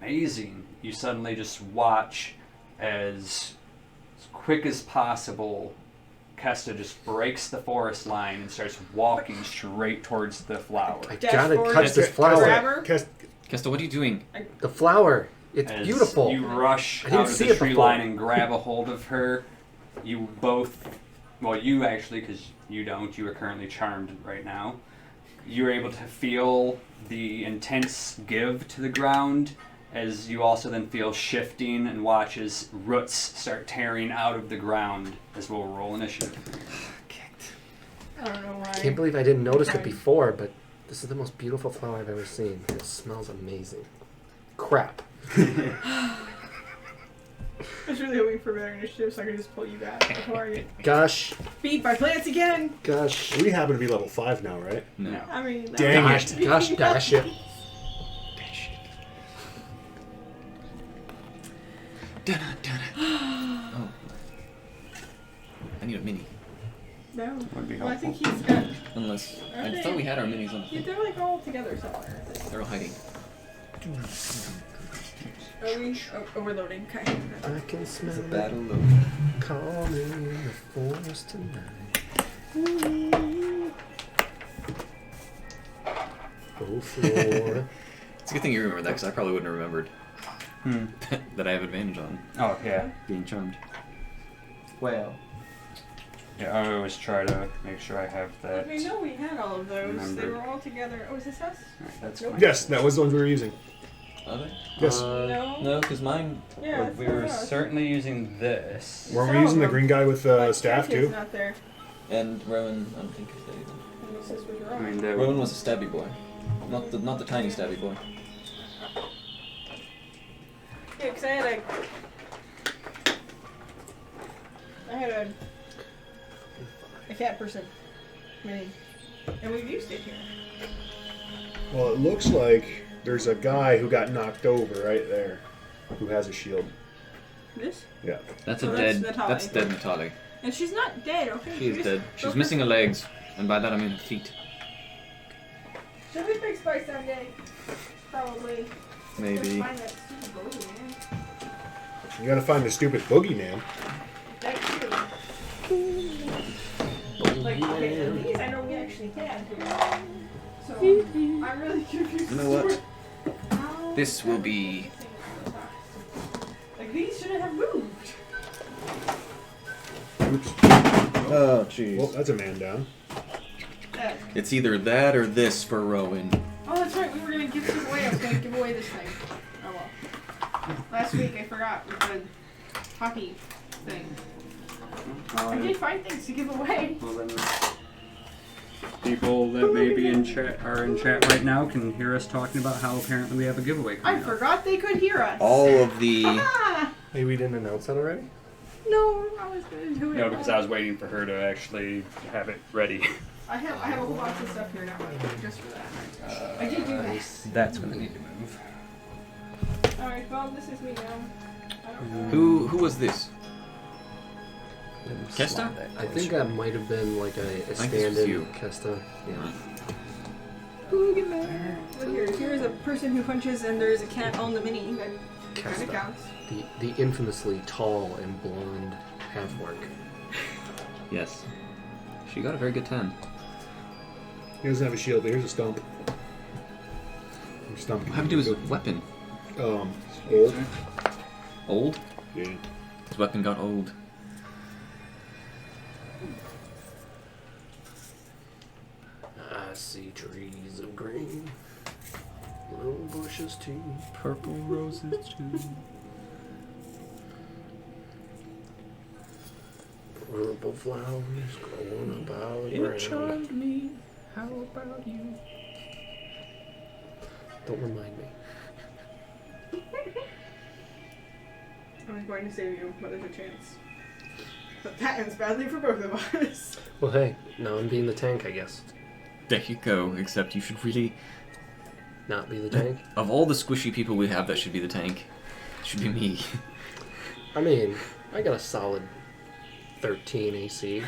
amazing. You suddenly just watch as quick as possible, Kesta just breaks the forest line and starts walking straight towards the flower. I Dash gotta forward, touch this Kesta- flower. grab her. Kesta, what are you doing? The flower. It's As beautiful. You rush I didn't out of see the it tree before. line and grab a hold of her. You both, well, you actually, because you don't, you are currently charmed right now. You're able to feel the intense give to the ground as you also then feel shifting and watch as roots start tearing out of the ground as we'll roll initiative. I don't know why. I can't believe I didn't notice it before, but this is the most beautiful flower I've ever seen. It smells amazing. Crap. I was really hoping for better initiative so I could just pull you back before I get Gosh. beat by plants again. Gosh. We happen to be level 5 now, right? No. I mean, that Dang would Gosh, it. be gosh, dash it. Dun, dun, oh. I need a mini. No. Would be Well, I think helpful. he's got. Unless. Are I they- thought we had our minis on. Yeah, they're like all together somewhere. They're all hiding. Are we overloading? Okay. I can smell It's a it battle of. coming in the forest tonight. Oh, Flora. It's a good thing you remember that because I probably wouldn't have remembered that I have advantage on Oh, yeah. being charmed. Well. Yeah, I always try to make sure I have that. I know we had all of those. They Remembered. were all together. Oh, is this us? Alright, that's Nope. fine. Yes, that was the ones we were using. Are they? Yes. No. No, because mine. Yeah, We were certainly using this. Weren't we Some using the of green guy with My staff cat is too? not there. And Rowan, I don't think is there either. And this is with I Rowan. mean, Rowan was a stabby boy. Not the tiny stabby boy. Yeah, because I had a cat person mini, and we've used it here. Well, it looks like there's a guy who got knocked over right there, who has a shield. This? Yeah. That's Oh, a that's dead. Natalie. That's dead Natalie. And she's not dead, okay? She is just dead. She's broke missing her- her legs, and by that I mean her feet. She'll be fixed by someday. Probably. Maybe. Just find that stupid bogey, man. You gotta find the stupid boogeyman. That too. Like, okay, so these I know we actually had here. So, I'm really confused. You know what? How- This will be. Like, these shouldn't have moved. Oops. Oh jeez. Well, that's a man down. That. It's either that or this for Rowan. Oh, that's right. We were gonna give this away. I was gonna give away this thing. Oh well. Last week I forgot with the hockey thing. I did find things to give away. Well, then, people that may be in chat are in chat right now can hear us talking about how apparently we have a giveaway I coming up. forgot they could hear us. All of the. Ah! Hey, we didn't announce that already? No, I was gonna do it. No, because I was waiting for her to actually have it ready. I have a whole box of stuff here now, just for that. I did do that. That's when I need to move. All right, well, this is me now. I don't know. Who was this? Kesta? Slide that I think closer. that might have been like a think this was stand-in you. Kesta. Yeah. Look here. Here's a person who punches, and there's a cat on the mini. That kind of Kesta. counts. The infamously tall and blonde half-orc. Yes. She got a very good 10. He doesn't have a shield, but here's a stump. Stump. What happened to his weapon? Old. Old? Yeah. His weapon got old. I see trees of green, little bushes too. Purple roses too. Purple flowers growing about the ground. me. How about you? Don't remind me. I was going to save you, but there's a chance. But that ends badly for both of us. Well, hey, now I'm being the tank, I guess. There you go, except you should really... Not be the tank. Of all the squishy people we have, that should be the tank. It should be me. I mean, I got a solid 13 AC.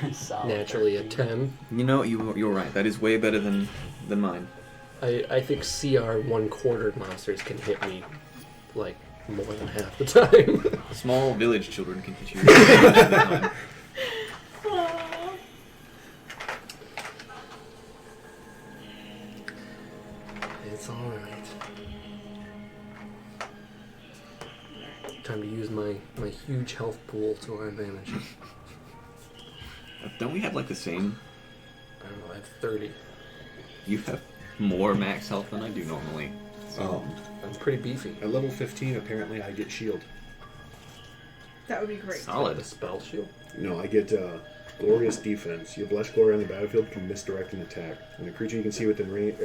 Naturally a 10. You know, you're right. That is way better than mine. I think CR 1/4 monsters can hit me like more than half the time. Small village children can hit you. It's alright. Time to use my huge health pool to our advantage. Don't we have like the same? I don't know, I have 30. You have more max health than I do normally. I'm pretty beefy. At level 15, apparently, I get shield. That would be great. Solid. The spell shield. No, I get glorious defense. Your blush glory on the battlefield can misdirect an attack. When a creature you can see within range,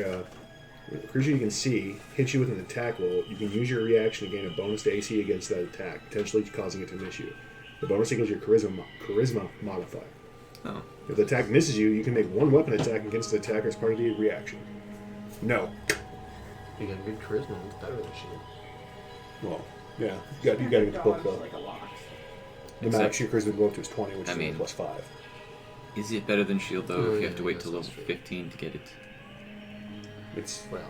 hits you with an attack roll, you can use your reaction to gain a bonus to AC against that attack, potentially causing it to miss you. The bonus equals your charisma modifier. Oh. If the attack misses you, you can make one weapon attack against the attacker as part of the reaction. No. You got good charisma, it's better than shield. Well, yeah. You got to get the book, though. Like a lot. The max your charisma go up to is 20, which I is mean- plus 5. Is it better than shield though? Oh, if you yeah, have to wait that's till level true. 15 to get it. It's Well,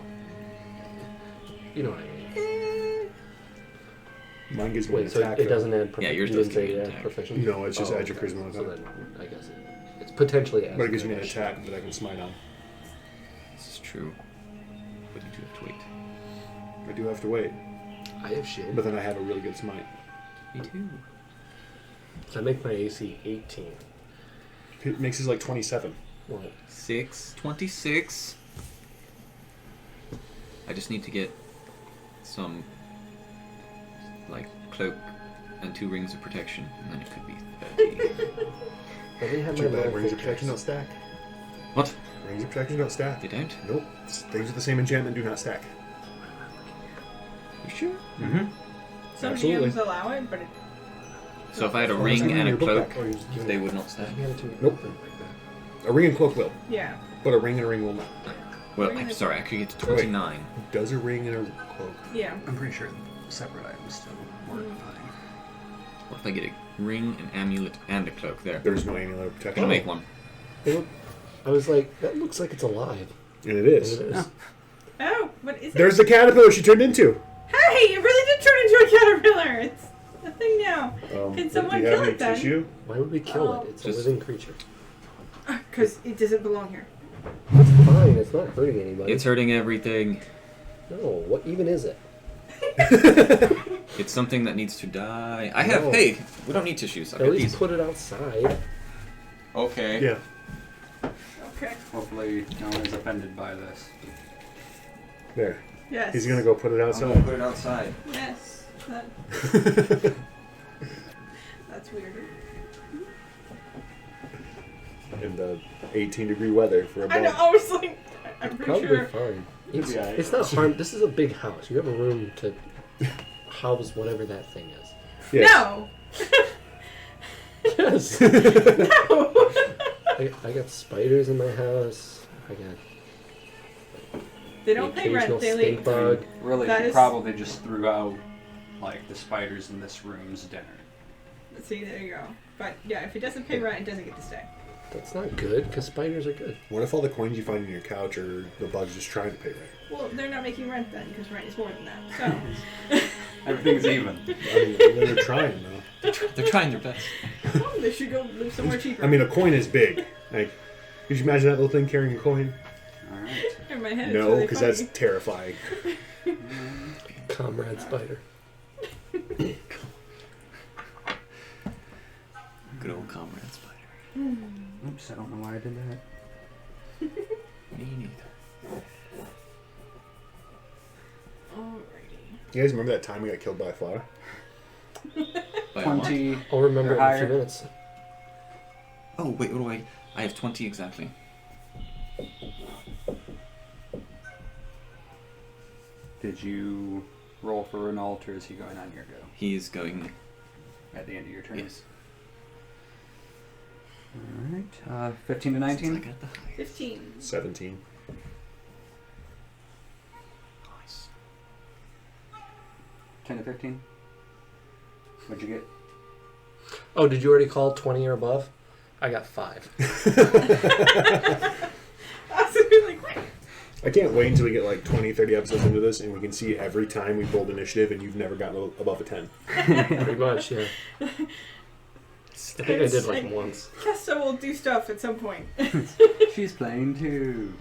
you know what I mean. mine gives me Wait, an so attack. it doesn't add Yeah, yours you does didn't say give you it an adds attack. proficiency? No, it's just add your okay. charisma So modifier. then, I guess it's potentially adds But it gives me an advantage. attack that I can smite on. This is true. But you do have to wait. I do have to wait, I have shield. but then I have a really good smite. Me too. So I make my AC 18. It makes it like 27. What? 26. I just need to get some, like, cloak and 2 rings of protection, and then it could be 30. I didn't have Too my bad. roll Rings for of protection don't checks. stack. What? Rings of protection don't stack. They don't? Nope. Things with the same enchantment do not stack. You sure? Mm-hmm. Some Absolutely. DMs allow it, but it, So if I had a Oh, ring it's and a your book cloak, back, or you just give they it- would not stack. Hand it to me. Nope. Like that. A ring and cloak will, yeah. but a ring and a ring will not. Well, Ring I'm is- sorry, I could get to 29. Does a ring and a cloak? Yeah. I'm pretty sure separate items still work Mm. fine. What if I get a ring, an amulet, and a cloak there? There's no amulet of I'm protection. gonna make one. It look- I was like, that looks like it's alive. And it And is. it is. Oh, what is it? There's the caterpillar she turned into. Hey, it really did turn into a caterpillar. It's a thing now. Can Do someone you have kill any it then? tissue? Why would we kill Oh. it? It's Just- a living creature. Because it doesn't belong here. It's fine. It's not hurting anybody. It's hurting everything. No, what even is it? It's something that needs to die. I have. No. Hey, we don't need tissues. I'll At get least these. put it outside. Okay. Yeah. Okay. Hopefully no one is offended by this. There. Yes. He's gonna go put it I'm outside. gonna put it outside. Yes. That's weird. In the 18-degree weather for a I know. bug. I was like, I'm pretty Probably sure. fine. It's, Yeah, it's not harm. This is a big house. You have a room to house whatever that thing is. Yes. No. Yes. No. I got spiders in my house. I got They the don't pay occasional rent. They stink leave. bug. Really, That she is- probably just threw out like the spiders in this room's dinner. See, there you go. But yeah, if it doesn't pay rent, it doesn't get to stay. That's not good because spiders are good. What if all the coins you find in your couch are the bugs just trying to pay rent? Well, they're not making rent then, because rent is more than that. So, Everything's even. I mean, they're trying though. They're trying their best. oh, they should go live somewhere cheaper. I mean, a coin is big. Like, could you imagine that little thing carrying a coin? Alright. in my head, it's No, really because funny. that's terrifying. Comrade spider. Good old comrade spider. Oops, I don't know why I did that. Me neither. Alrighty. You guys remember that time we got killed by a flower? By a what? 20. I'll remember it in a Higher. few minutes. Oh wait, what do I? I have 20 exactly. Did you roll for an altar? Is he going on your go He is going. at the end of your turn? Yes. Alright. 15 to 19? Since I got the highest. 15. 17. Nice. 10 to 15? What'd you get? Oh, did you already call 20 or above? I got 5. I was like, wait. I can't wait until we get like 20, 30 episodes into this and we can see every time we rolled initiative and you've never gotten above a 10. Pretty much, yeah. I think I did like once. Kesta will do stuff at some point. She's playing too.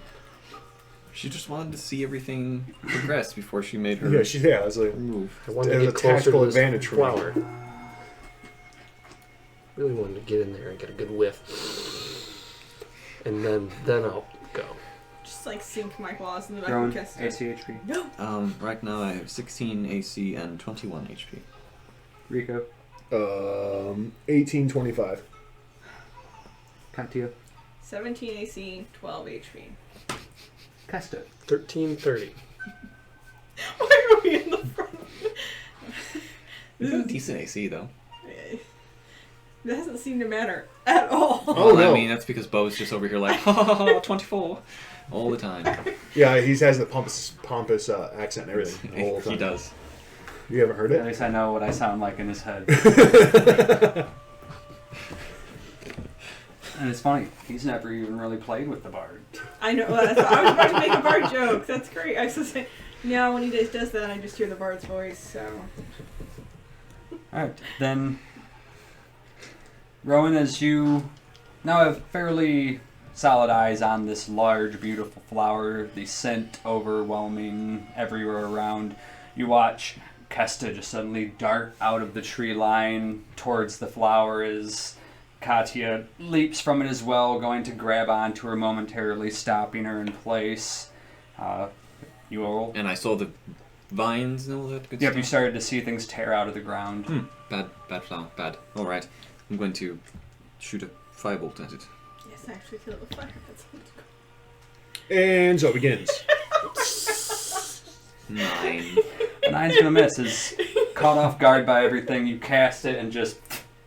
She just wanted to see everything progress before she made her Yeah, I was like, move. I wanted It to was get a closer tactical to this advantage for me. flower. Really wanted to get in there and get a good whiff. And then I'll go. Just like sink my claws in the back Your of own Kesta. AC HP. No. Right now I have 16 AC and 21 HP. Rico. 1825. Katya. 17 AC, 12 HP. Kesta. 1330. Why are we in the front? You've got a decent AC though. It doesn't seem to matter at all. Oh, Well, no. I mean that's because Bo's just over here like ha ha ha 24 all the time. Yeah, he has the pompous accent and everything the whole time. He does. You haven't heard At it? least I know what I sound like in his head. And it's funny, he's never even really played with the bard. I know. I was about to make a bard joke. That's great. I was just saying, now when he does that, I just hear the bard's voice. So Alright, then Rowan, as you now have fairly solid eyes on this large, beautiful flower, the scent overwhelming everywhere around, you watch Kesta just suddenly dart out of the tree line towards the flower as Katya leaps from it as well, going to grab onto her momentarily, stopping her in place. You will. And I saw the vines and all that good Yep, stuff. you started to see things tear out of the ground. Bad flower, bad. Alright, I'm going to shoot a firebolt at it. Yes, actually kill the fire. That sounds And so it begins. 9. The 9's gonna miss. Is caught off guard by everything. You cast it and just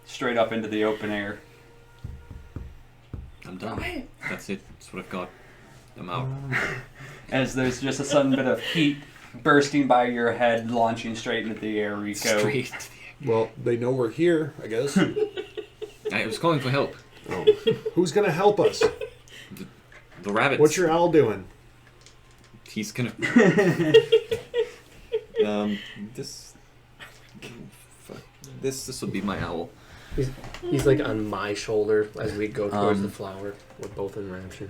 straight up into the open air. I'm done. That's it. That's what I've got. I'm out. As there's just a sudden bit of heat bursting by your head, launching straight into the air, Rico. Straight. Well, they know we're here, I guess. I was calling for help. Oh. Who's gonna help us? The rabbits. What's your owl doing? He's gonna. This. Fuck. This will be my owl. He's like on my shoulder as we go towards the flower. We're both in rapture.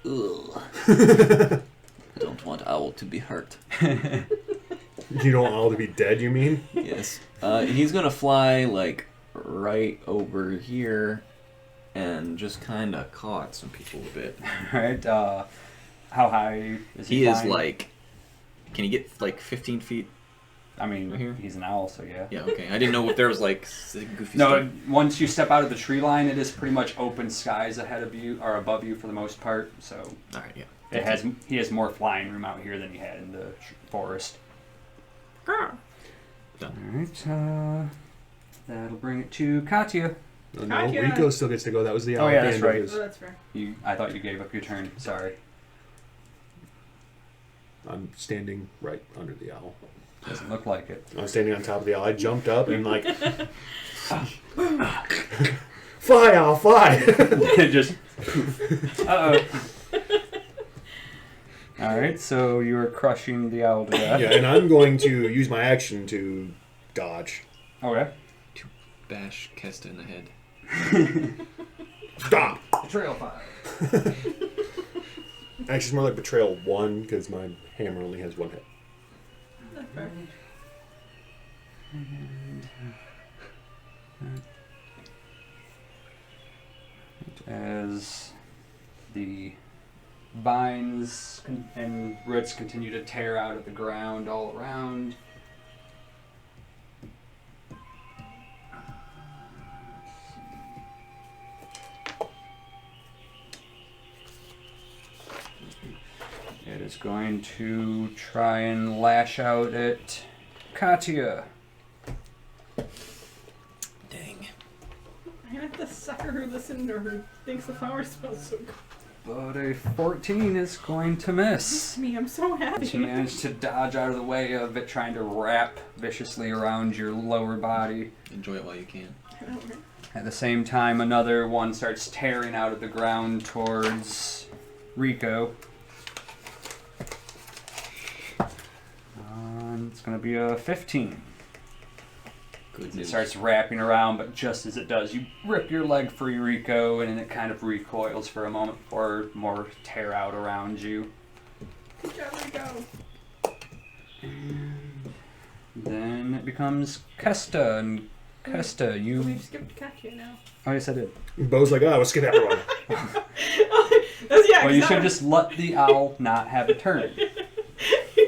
Ugh. I don't want Owl to be hurt. You don't want owl to be dead, you mean? Yes. He's gonna fly like right over here and just kind of caught some people a bit. Right? How high is he? He is flying? like, can he get like 15 feet? I mean, right here? he's an owl, so yeah. Yeah, okay. I didn't know if there was like goofy No, stuff. once you step out of the tree line, it is pretty much open skies ahead of you or above you for the most part. So All right, yeah. he has more flying room out here than he had in the forest. Done. All right, that'll bring it to Katya. Oh, no, Katya. Rico still gets to go. That was the owl. Oh, yeah, at the that's end of right. his- Oh, that's fair. I thought you gave up your turn. Sorry. I'm standing right under the owl. Doesn't look like it. I'm standing on top of the owl. I jumped up and like, fly, owl, fly. Just. Uh oh. All right, so you are crushing the owl to death. Yeah, and I'm going to use my action to dodge. Okay. Bash Kesta in the head. Stop. Betrayal 5. Actually, it's more like betrayal 1 because my hammer only has 1 hit. That's fair. As the vines and roots continue to tear out of the ground all around. It is going to try and lash out at Katya. Dang. I have the sucker who listened or who thinks the flower smells so good. But a 14 is going to miss. Me, I'm so happy. She managed to dodge out of the way of it trying to wrap viciously around your lower body. Enjoy it while you can. I know, right? At the same time, another one starts tearing out of the ground towards Rico. It's going to be a 15. Good It news. starts wrapping around, but just as it does, you rip your leg free, Rico, and it kind of recoils for a moment before more tear out around you. Good job, Rico. Then it becomes Kesta, and Kesta, We've you... skipped Katya now. Oh, yes, I did. Bo's like, oh, let's skip everyone. That's, yeah, Well, you that should one- just let the owl not have a turn.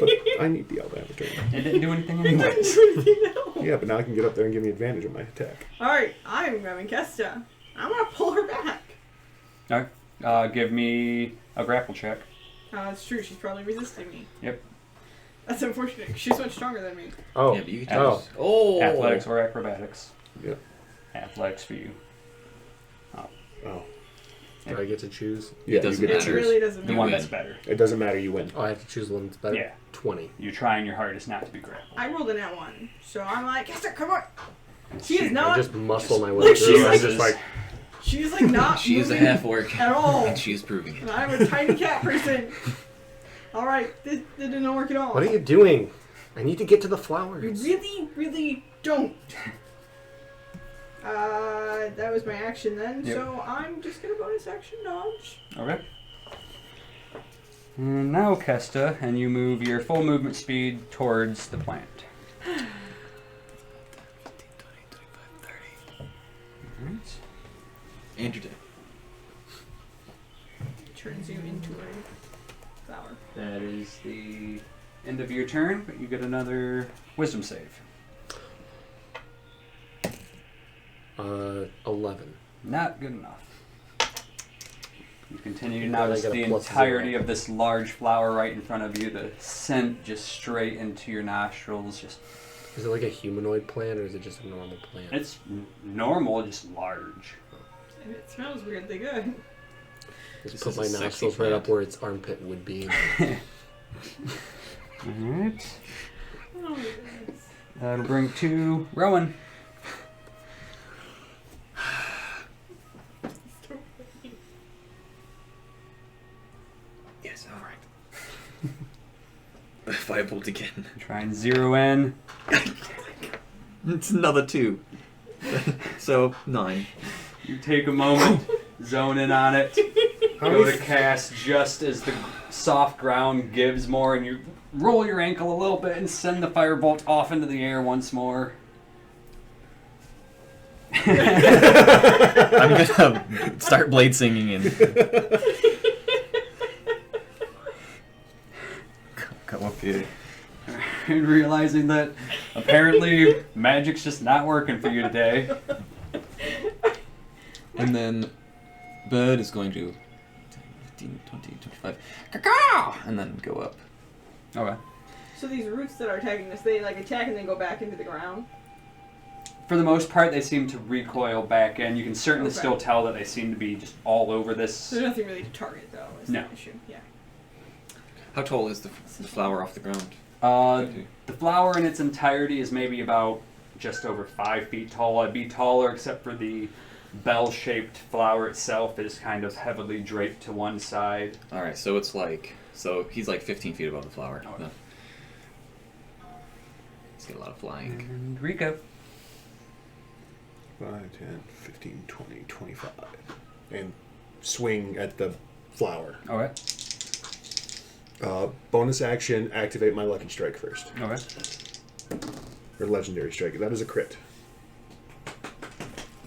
But I need the owl to have a turn. It didn't do anything It anyways. doesn't do anything now. Yeah, but now I can get up there and give me advantage on my attack. Alright, I'm grabbing Kesta. I'm gonna pull her back. Alright, give me a grapple check. It's true, she's probably resisting me. Yep. That's unfortunate, 'cause she's much stronger than me. Oh, Yeah, but you can oh. just. Oh! Athletics or acrobatics. Yep. Athletics for you. Oh. Do I get to choose? Yeah, doesn't you get It to matter. choose. really doesn't The matter. one that's better. It doesn't matter, you win. Oh, I have to choose one that's better? Yeah. 20. You're trying your hardest not to be grappled. I rolled a nat 1, so I'm like, Kesta, come on! She is I not. just muscle my way Like, through. she's I'm like- just like, She's like not She is a moving half orc. at all. And she is proving it. And I'm a tiny cat person. Alright, this didn't work at all. what are you doing? I need to get to the You flowers. really, really don't. That was my action then, Yep. so I'm just gonna bonus action dodge. Okay. And now, Kesta, and you move your full movement speed towards the plant. And your day. Turns you into a flower. That is the end of your turn, but you get another wisdom save. 11. Not good enough. You continue to Glad I notice got a the plus entirety 0. of this large flower right in front of you. The scent just straight into your nostrils. Just Is it like a humanoid plant, or is it just a normal plant? it's normal, just large. And it smells weirdly good. Just This put is a my sexy nostrils right plant. up where its armpit would be. Alright. Oh, goodness. That'll bring to Rowan. Yes, alright. Firebolt again. Try and zero in. It's another 2. So, 9. You take a moment, zone in on it, go to cast just as the soft ground gives more, and you roll your ankle a little bit and send the firebolt off into the air once more. I'm gonna start blade singing and come up here. And realizing that apparently magic's just not working for you today. And then Bird is going to 10, 15, 20, 25, caw, and then go up. Okay. So these roots that are attacking us, they like attack and then go back into the ground. For the most part, they seem to recoil back in. You can certainly Okay. still tell that they seem to be just all over this. There's nothing really to target though. Is No. the issue. Yeah. How tall is the flower off the ground? The flower in its entirety is maybe about just over 5 feet tall. It'd be taller except for the bell-shaped flower itself is kind of heavily draped to one side. Alright, so it's like... So he's like 15 feet above the flower. Oh. No. He's got a lot of flying. And Rico. 5, 10, 15, 20, 25. And swing at the flower. Okay. Bonus action, activate my Lucky Strike first. Okay. Or Legendary Strike. That is a crit.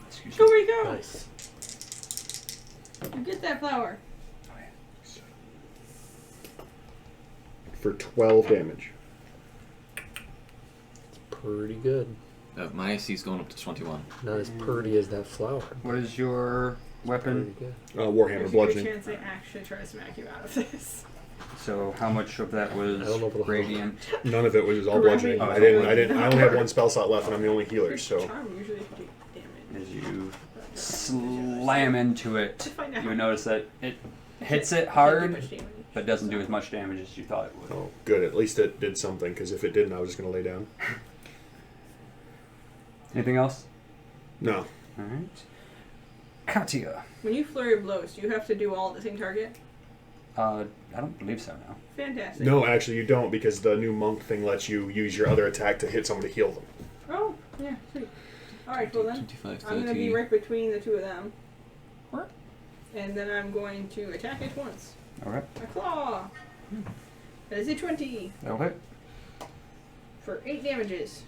Excuse Go me. Rico! Nice. You get that flower. For 12 damage. Pretty good. My AC is going up to 21. Not as pretty as that flower. What is your weapon? Pretty good. Warhammer There's a good Bludgeoning. chance they actually try to smack you out of this. So how much of that was I don't know if it'll help. radiant? None of it was all Correct bludgeoning. me. I only have one spell slot left and I'm the only healer, so. Charm usually take damage. As you slam into it, To find out. you notice that it hits it Can't do hard, much damage. but doesn't do as much damage as you thought it would. Oh, good. At least it did something, because if it didn't, I was just going to lay down. Anything else? No. Alright. Katya. When you flurry of blows, do you have to do all at the same target? I don't believe so now. Fantastic. No, actually, you don't, because the new monk thing lets you use your other attack to hit someone to heal them. Oh, yeah, sweet. Alright, well then, 25, 30. I'm going to be right between the two of them. And then I'm going to attack it once. Okay. A claw! That is a 20 That'll hit. for 8 damages.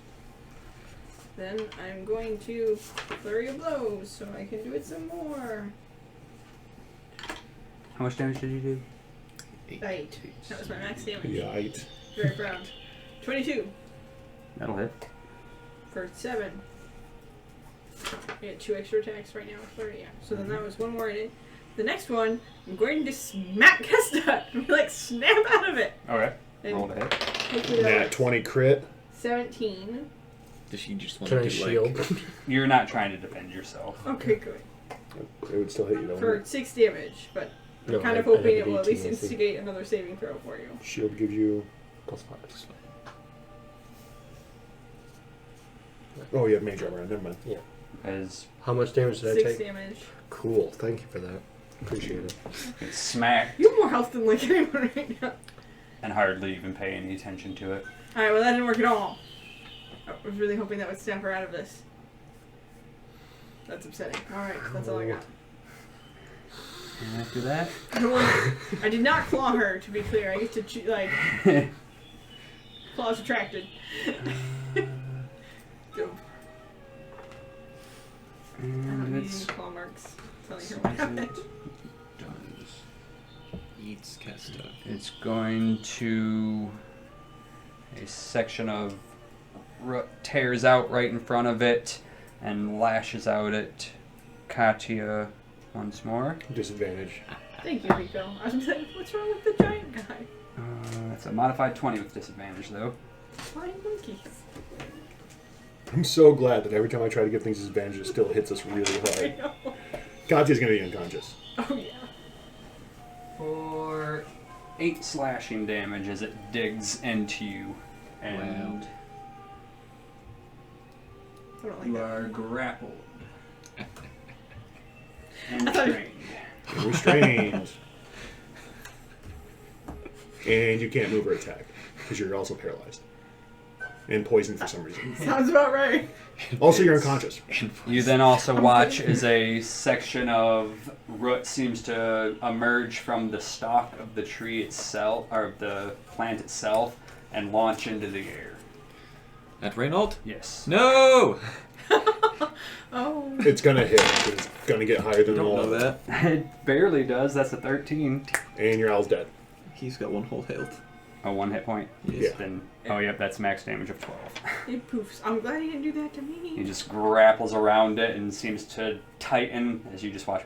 Then I'm going to flurry of blows so I can do it some more. How much damage did you do? 8. That was my max damage. Yite. Very proud. 22 That'll hit. for 7. I get 2 extra attacks right now with flurry, yeah. So then that was one more in it. The next one, I'm going to smack Kesta and like snap out of it. Okay. And Roll to hit. hopefully that Nat works. 20 crit. 17. Does she just want Can to I do shield? like... You're not trying to defend yourself. Okay, good. It would still hit you, though. For wouldn't 6 damage, but I'm No, kind of I have hoping an it will at 18 least AC. instigate another saving throw for you. it? Shield gives you... +5. Oh, you have mage armor on. Never mind. As How much damage did I 6 take? damage. Cool. Thank you for that. Appreciate it. it's smacked You have more health than like anyone right now. and hardly even pay any attention to it. Alright, well that didn't work at all. I was really hoping that would snap her out of this. That's upsetting. Alright, that's all I got. And after that, I did not claw her, to be clear. I get to, like, claws attracted. Dope. I don't and need it's any claw marks. telling her what happened. Eats Kesta. It's going to. A section of tears out right in front of it and lashes out at Katya once more. Disadvantage. Thank you, Rico. I was like, what's wrong with the giant guy? That's a modified 20 with disadvantage, though. Flying monkeys. I'm so glad that every time I try to give things disadvantage, it still hits us really I hard. know. Katya's going to be unconscious. Oh, yeah. For 8 slashing damage as it digs into you. And I don't like you that. are grappled. I And thought- restrained. You're restrained. And you can't move or attack because you're also paralyzed. And poisoned for some reason. Sounds about right. Also, you're unconscious. You then also watch as a section of root seems to emerge from the stalk of the tree itself, or the plant itself, and launch into the air. At Reynold? Yes. No! Oh. It's going to hit. It's going to get higher than Don't normal. know that. It barely does. That's a 13. And your owl's dead. He's got 1 whole health. A 1 hit point. Yeah. Then, oh, yep, that's max damage of 12. It poofs. I'm glad he didn't do that to He me. just grapples around it and seems to tighten as you just watch.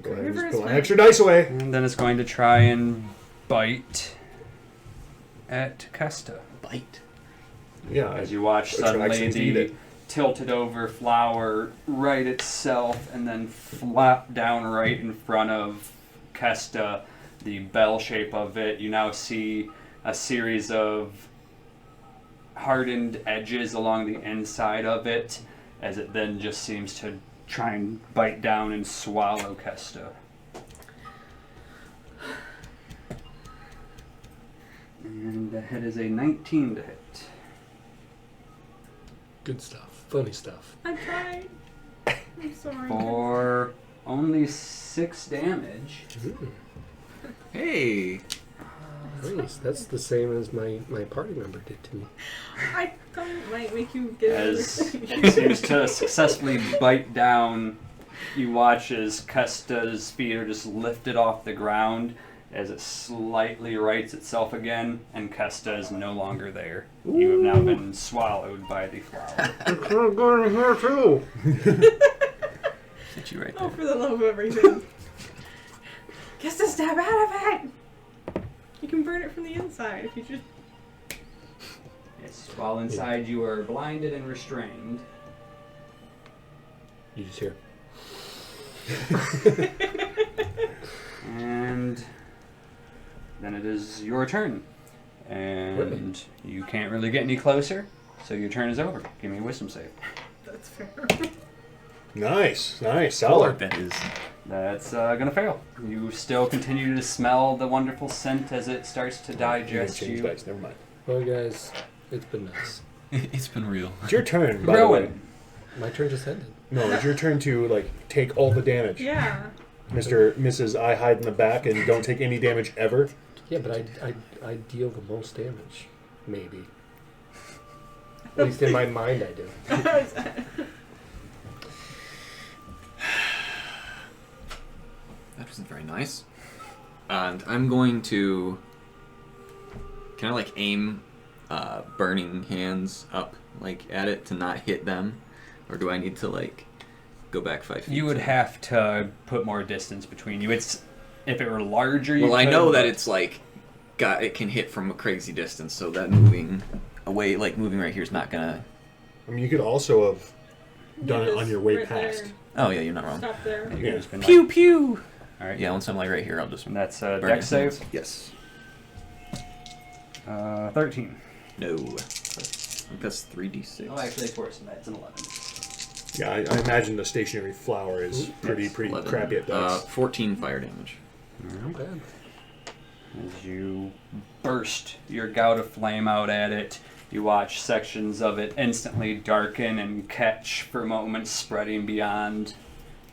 Go ahead and River just is pull an fine. extra dice away. And then it's going to try and bite at Kesta. Bite. Yeah. As you watch Extra suddenly actions to eat the it. tilted over flower right itself and then flap down right in front of Kesta, the bell shape of it. You now see a series of hardened edges along the inside of it as it then just seems to try and bite down and swallow Kesta. And the hit is a 19 to hit. Good stuff. Funny stuff. I tried. I'm sorry. For only 6 damage. Hey! Nice. That's the same as my party member did to me. I thought it might make you get As another thing. it seems to successfully bite down, you watch as Kesta's feet are just lifted off the ground as it slightly rights itself again, and Kesta is no longer there. You have now been swallowed by the flower. It's not going in here too. Hit you right Oh, there. for the love of everything. Get the stab out of it! You can burn it from the inside if you just... Yes, while inside you are blinded and restrained. You just hear. And then it is your turn. And you can't really get any closer, so your turn is over. Give me a wisdom save. That's fair. Nice. Nice. Or Solid. that is. That's gonna fail. You still continue to smell the wonderful scent as it starts to digest Change you. dice. Never mind. Well, guys, it's been nice. It's been real. It's your turn, by the way. Rowan, My turn just ended. No, it's your turn to like take all the damage. Yeah. Mrs. I hide in the back and don't take any damage ever. Yeah, but I deal the most damage. Maybe. At least in my mind, I do. That wasn't very nice. And I'm going to... Can I, like, aim burning hands up, like, at it to not hit them? Or do I need to, like, go back 5 feet? you would have to put more distance between you. It's if it were larger. You Well, I could, know that but- it's, like, it can hit from a crazy distance, so that moving away, like, moving right here is not gonna... I mean, you could also have done it on your way Right past. there. Oh, yeah, you're not wrong. Stop there. You could Yeah. just been Pew, like, pew! all right. Yeah, once I'm, like, right here, I'll just... And that's a burn dex save. hands. Yes. 13. No. I think that's 3d6. Oh, actually, it's worse than that. It's an 11. Yeah, I imagine the stationary flower is pretty 11. crappy at dice. 14 fire damage. Not bad. As you burst your gout of flame out at it, you watch sections of it instantly darken and catch for moments, spreading beyond,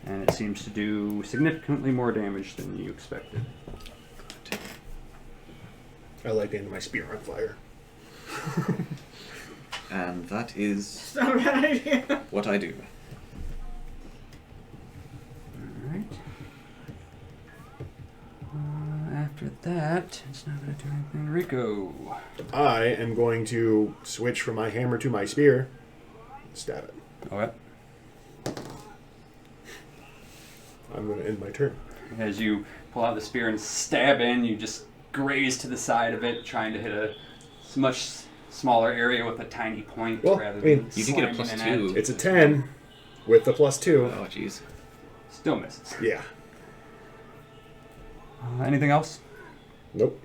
and it seems to do significantly more damage than you expected. I like the end of my spear on fire. And that is It's not a bad idea. what I do. Alright. After that, it's not going to do anything. Rico. I am going to switch from my hammer to my spear. Stab it. Okay. I'm going to end my turn. As you pull out the spear and stab in, you just graze to the side of it, trying to hit a much smaller area with a tiny point Well, rather I mean, than You did get a slamming plus in 2. It's a 10 with the plus 2. Oh, jeez. Still misses. Yeah. Anything else? Nope.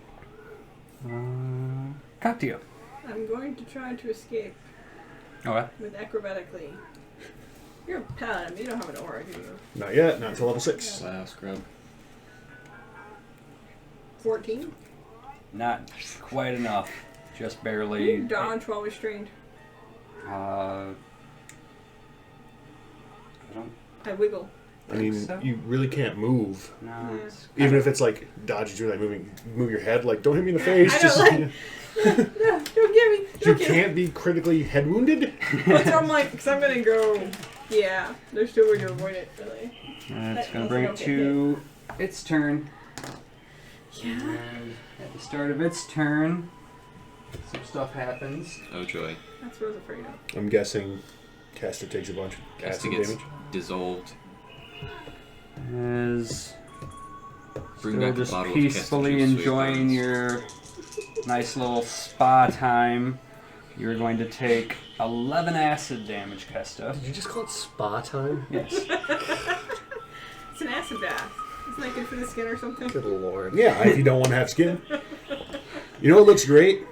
Katya. I'm going to try to escape Okay. with acrobatically. You're a paladin, but you don't have an aura, do you? Not yet. Not until level 6. Wow, scrub. 14? Not quite enough. Just Can barely. you dodge while restrained? I don't I wiggle. I mean, so. you really can't move. know. Yeah. It's Even if it's like dodging through, like move your head. Like, don't hit me in the face. I Just, don't like- No, don't get me. you Don't get me. can't be critically head wounded. That's why I'm like, because I'm going to go. Yeah, there's still a way to avoid it, really. It's going to bring it to its turn. Yeah. And at the start of its turn, some stuff happens. Oh, joy. That's what I was afraid of. I'm guessing Caster takes a bunch of Caster acid gets damage. dissolved. As Bring still back the just bottle of peacefully Caster juice, enjoying sweet your nice little spa time, you're going to take 11 acid damage, Kesta. Did you just call it spa time? Yes. It's an acid bath. Isn't that good for the skin or something? Good lord. Yeah, if you don't want to have skin. You know what looks great?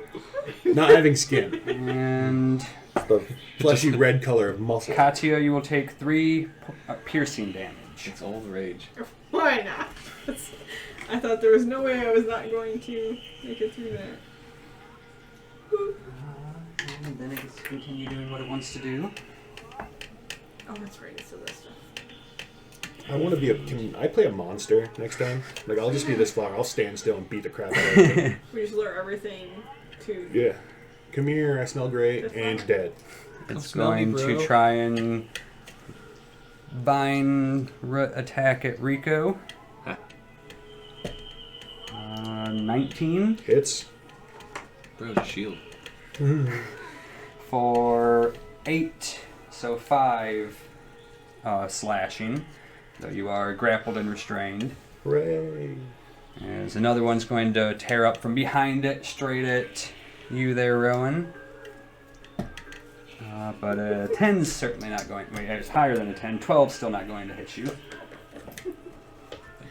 Not having skin. And The fleshy red color of muscle. Katya, you will take 3 piercing damage. It's all the rage. Why not? I thought there was no way I was not going to make it through that. And then it gets to continue doing what it wants to do. Oh, that's right. It's this stuff. I want to be can I play a monster next time? Like, I'll just be this flower. I'll stand still and beat the crap out of everything. We just lure everything to. Yeah. Come here, I smell great, and you're dead. It's smell me, going to bro. try and vine attack at Rico. Huh. 19 Hits. Bro, just shield. for 8, so 5 slashing. Though you are grappled and restrained. Hooray. As another one's going to tear up from behind it, straight at you there, Rowan. But a 10's certainly not going. Wait, it's higher than a 10. 12's still not going to hit you. A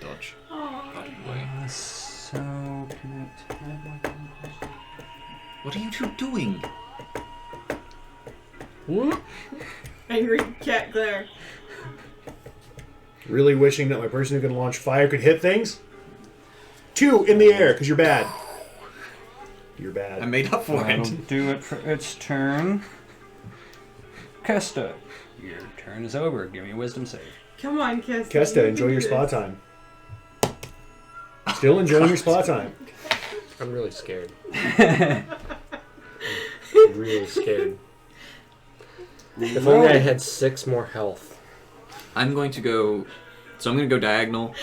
dodge. Aw. Dodge away. So can it? What are you two doing? Angry cat glare. Really wishing that my person who can launch fire could hit things? 2 in the air, because you're bad. You're bad. I made up for That'll it. do it for its turn. Kesta, your turn is over. Give me a wisdom save. Come on, Kesta. Kesta, you enjoy can your do spa this. time. Still enjoying your spa time. I'm really scared. I'm really scared. If only I had 6 more health. I'm going to go. So I'm going to go diagonal,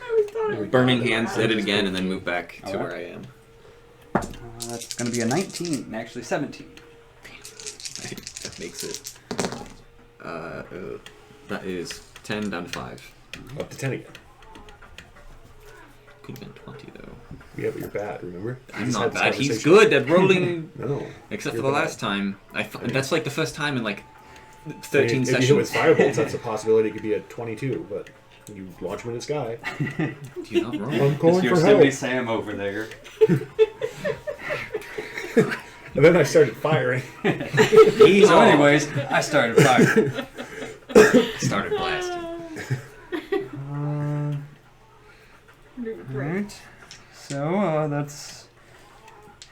I was thought it was burning all hands, bad. hit it again, and then move back to Alright. where I am. That's going to be a 19, actually 17. That makes it. That is 10 down to 5. Up to 10 again. Could have been 20 though. Yeah, but you're bad, remember? We I'm just not had this bad. He's conversation. good at rolling. No. Except for You're the bad. last time. That's like the first time in like I mean, 13 if you hit with sessions. firebolts, that's a possibility. It could be a 22, but you launch them in the sky. You're not wrong. I'm calling for Yosemite help. Sam over there. And then I started firing. He's So on. anyways, I started firing. Started blasting. Right. Alright. So, that's...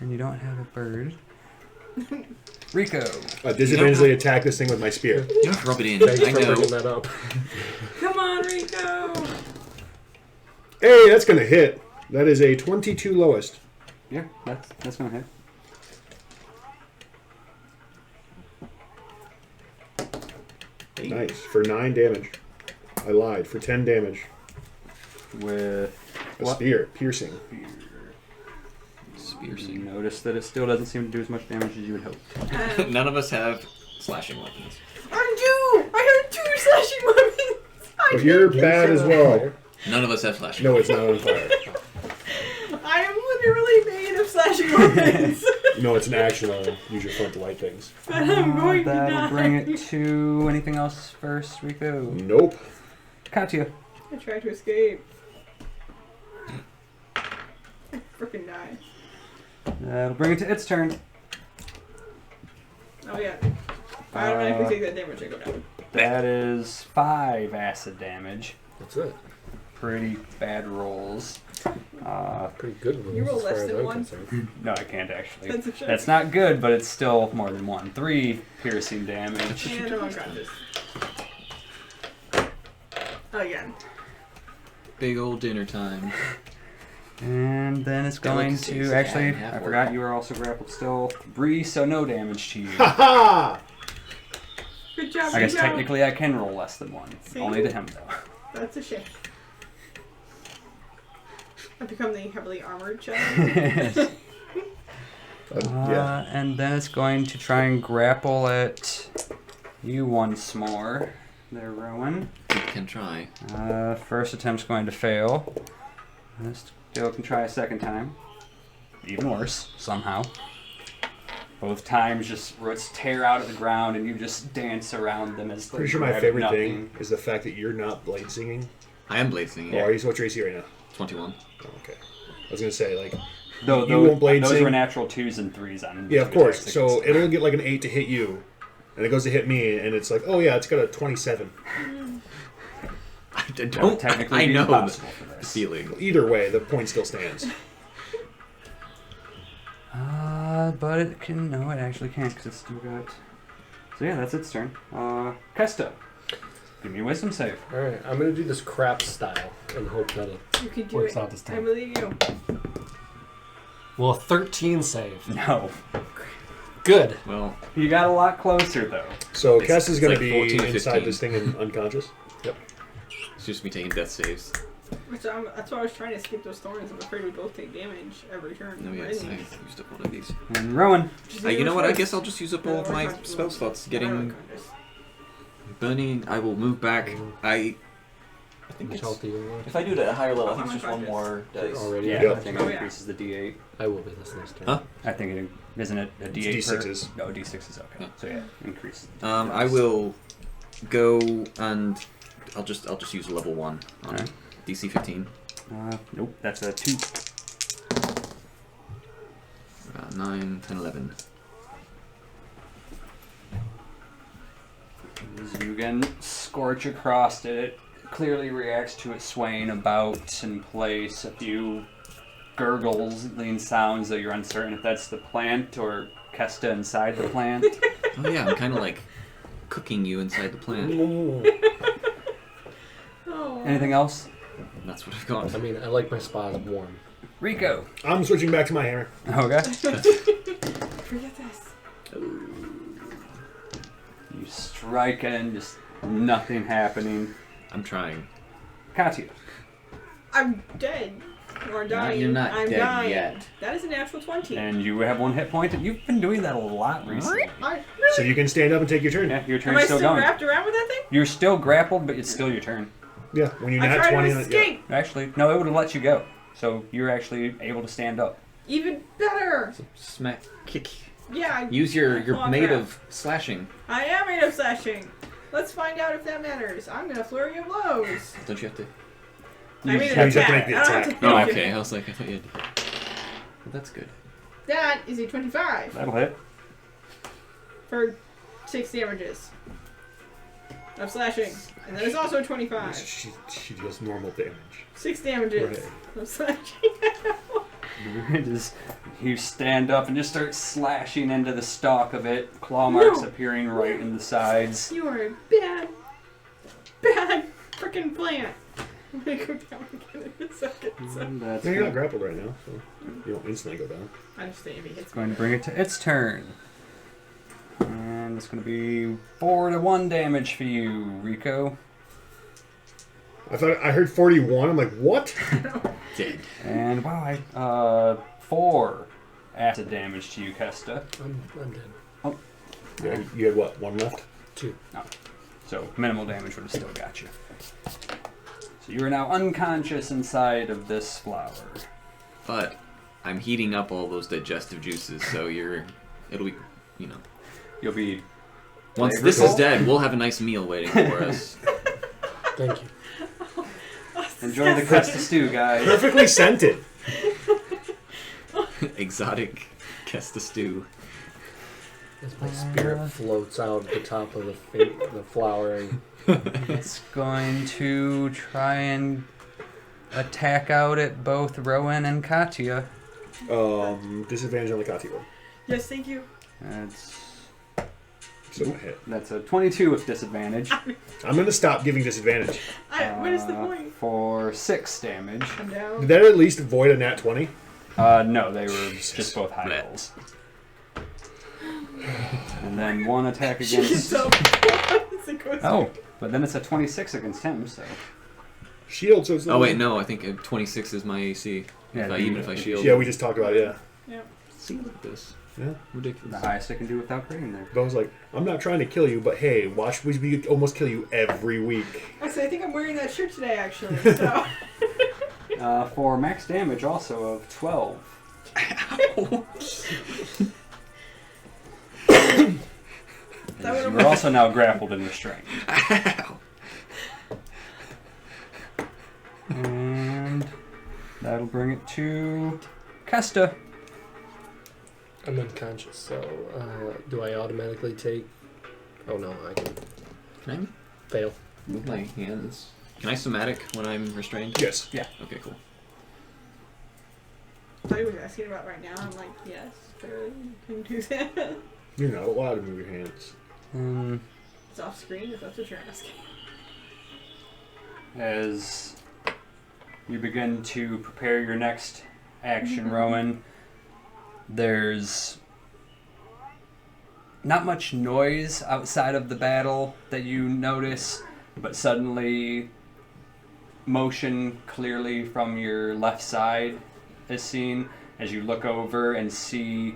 And you don't have a bird. Rico. Disadvantagedly attack this thing with my spear. You don't have to rub it in. Thanks I for know. bringing that up. Come on, Rico. Hey, that's going to hit. That is a 22 lowest. Yeah, that's gonna hit. 8. Nice. For 9 damage. I lied. For 10 damage. With A what? spear. Piercing. Spear You scene. notice that it still doesn't seem to do as much damage as you would hope. None of us have slashing weapons. I do! I have 2 slashing weapons! But you're bad as well. None of us have slashing No, it's not on fire. I am literally made of slashing weapons! No, it's an action. I'll use your front to light things. But I'm going to That'll die. bring it to anything else first, Rico? Nope. Katya. I tried to escape. I frickin' died. That'll bring it to its turn. Oh yeah. If I automatically take that damage, I go down. That is 5 acid damage. That's it. Pretty bad rolls. Pretty good rules You roll as far less as than I'm one? concerned. No, I can't actually. That's a shame. That's not good, but it's still more than 1. 3 piercing damage. And I'm unconscious. Again. Big old dinner time. And then it's going Delicacies to actually. and half I forgot you were also grappled still. 3, so no damage to you. Ha ha! Good job, I guess Rico. technically I can roll less than 1. See? Only to him though. That's a shame. I become the heavily armored child. Yeah. And then it's going to try and grapple at you once more. There, Rowan. We can try. First attempt's going to fail. Still can try a second time. Even worse, somehow. Both times just roots tear out of the ground and you just dance around them as Pretty sure my grab favorite nothing. thing is the fact that you're not blade singing. I am blade singing. Oh, are you what's your AC right now? 21. Oh, okay. I was gonna say like. Though, You won't blade those sing? were natural 2s and 3s on. Yeah, of the course. attacks So against- it'll get like an 8 to hit you, and it goes to hit me, and it's like, oh yeah, it's got a 27. I That don't. would technically I be know impossible for the this. feeling. Either way, the point still stands. But it can. No, it actually can't because it's still got. So yeah, that's its turn. Kesta, give me a wisdom save. Alright, I'm gonna do this crap style and hope that it You can do works it. out this I time. believe you. Well, 13 save. No, Good. Well, you got a lot closer though. So It's- Kess is it's gonna like be 14 to inside 15. this thing and unconscious. it's just me taking death saves. That's why I was trying to escape those thorns. I'm afraid we both take damage every turn. No, yes, I used up one of these. And Rowan, You know what? I guess I'll just use up all of my spell slots. Getting burning. I will move back. I think Much it's. health do you want? If I do it at a higher level, I think Oh, it's just one my more dice. Already? yeah, Yeah. I think Oh, it yeah. increases the D8. I will be this next turn. Huh? I think it isn't it a D8 It's per? D6s. No, D6 is okay. Yeah. So yeah, increase. I will go and I'll just use a level 1 on Alright. DC 15. Nope, that's a 2. 9, 10, 11. As you again scorch across it, it clearly reacts to it swaying about in place. A few gurgling sounds, though you're uncertain if that's the plant or Kesta inside the plant. Oh yeah, I'm kind of like cooking you inside the plant. Oh. Anything else? That's what I've got. I mean, I like my spas warm. Rico. I'm switching back to my hammer. Okay. Forget this. You strike it and just nothing happening. I'm trying. Katya. I'm dead. Or dying. you're not I'm dead dying. yet. That is a natural 20. And you have 1 hit point, and you've been doing that a lot recently. So you can stand up and take your turn. Yeah, your Am turn's I still still going. wrapped around with that thing? You're still grappled, but it's still your turn. Yeah, when you I nat tried 20 to on it. escape. Actually, no, it would have let you go. So you're actually able to stand up. Even better. Smack, kick. Yeah. Use your Claw made crap. of slashing. I am made of slashing. Let's find out if that matters. I'm gonna flurry of blows. Don't you have to? I mean, just an have to attack. make the I don't have attack. to Oh, make it. okay. I was like, I thought you had. Well, that's good. That is a 25 That'll hit. for 6 damages of slashing. And that is also 25. She deals normal damage. 6 damages Right. of slashing. You stand up and just start slashing into the stalk of it. Claw marks No. appearing right in the sides. You are a bad freaking plant. I'm gonna go down again in a second. So. That's No, you're not going grappled right now, so you don't instantly go down. I just think if he hits to bring it to its turn. And it's going to be 4-1 damage for you, Rico. I thought I heard 41. I'm like, what? Dead. And wow, 4 acid damage to you, Kesta. I'm dead. Yeah, you had what? 1 left? 2. No. So minimal damage would have still got you. So you are now unconscious inside of this flower. But I'm heating up all those digestive juices, so it'll be, You'll be once flavorful. this is dead, we'll have a nice meal waiting for us. Thank you. Enjoy the Kesta stew, guys. Perfectly scented. Exotic Kesta stew. As my spirit floats out the top of the flower and It's going to try and attack out at both Rowan and Katya. Disadvantage on the Kati roll. Yes, thank you. So a hit. That's a 22 with disadvantage. I'm going to stop giving disadvantage. What is the point? For 6 damage. I'm down. Did that at least avoid a nat 20? No, they were Jesus. just both high Bleh. rolls. And then 1 attack She's against... so it goes Oh, but then it's a 26 against him, so... Shield, so it's Oh wait, no, I think 26 is my AC. Yeah, Even if I shield. Yeah, we just talked about it, yeah. Yep. See, look at this. Yeah. Ridiculous. The highest I can do without critting there. But I was like, I'm not trying to kill you, but hey, watch we almost kill you every week. Actually, I think I'm wearing that shirt today, actually. So. For max damage also of 12. You're also now grappled and restrained. And that'll bring it to Kesta. I'm unconscious, so do I automatically take... Oh no, I can Can fail. I move my hands? Can I somatic when I'm restrained? Yes. Okay, cool. I thought he was asking about right now. I'm like, yes, clearly you can do that. You're not allowed to move your hands. It's off screen if that's what you're asking. As you begin to prepare your next action, Rowan, there's not much noise outside of the battle that you notice, but suddenly motion clearly from your left side is seen as you look over and see,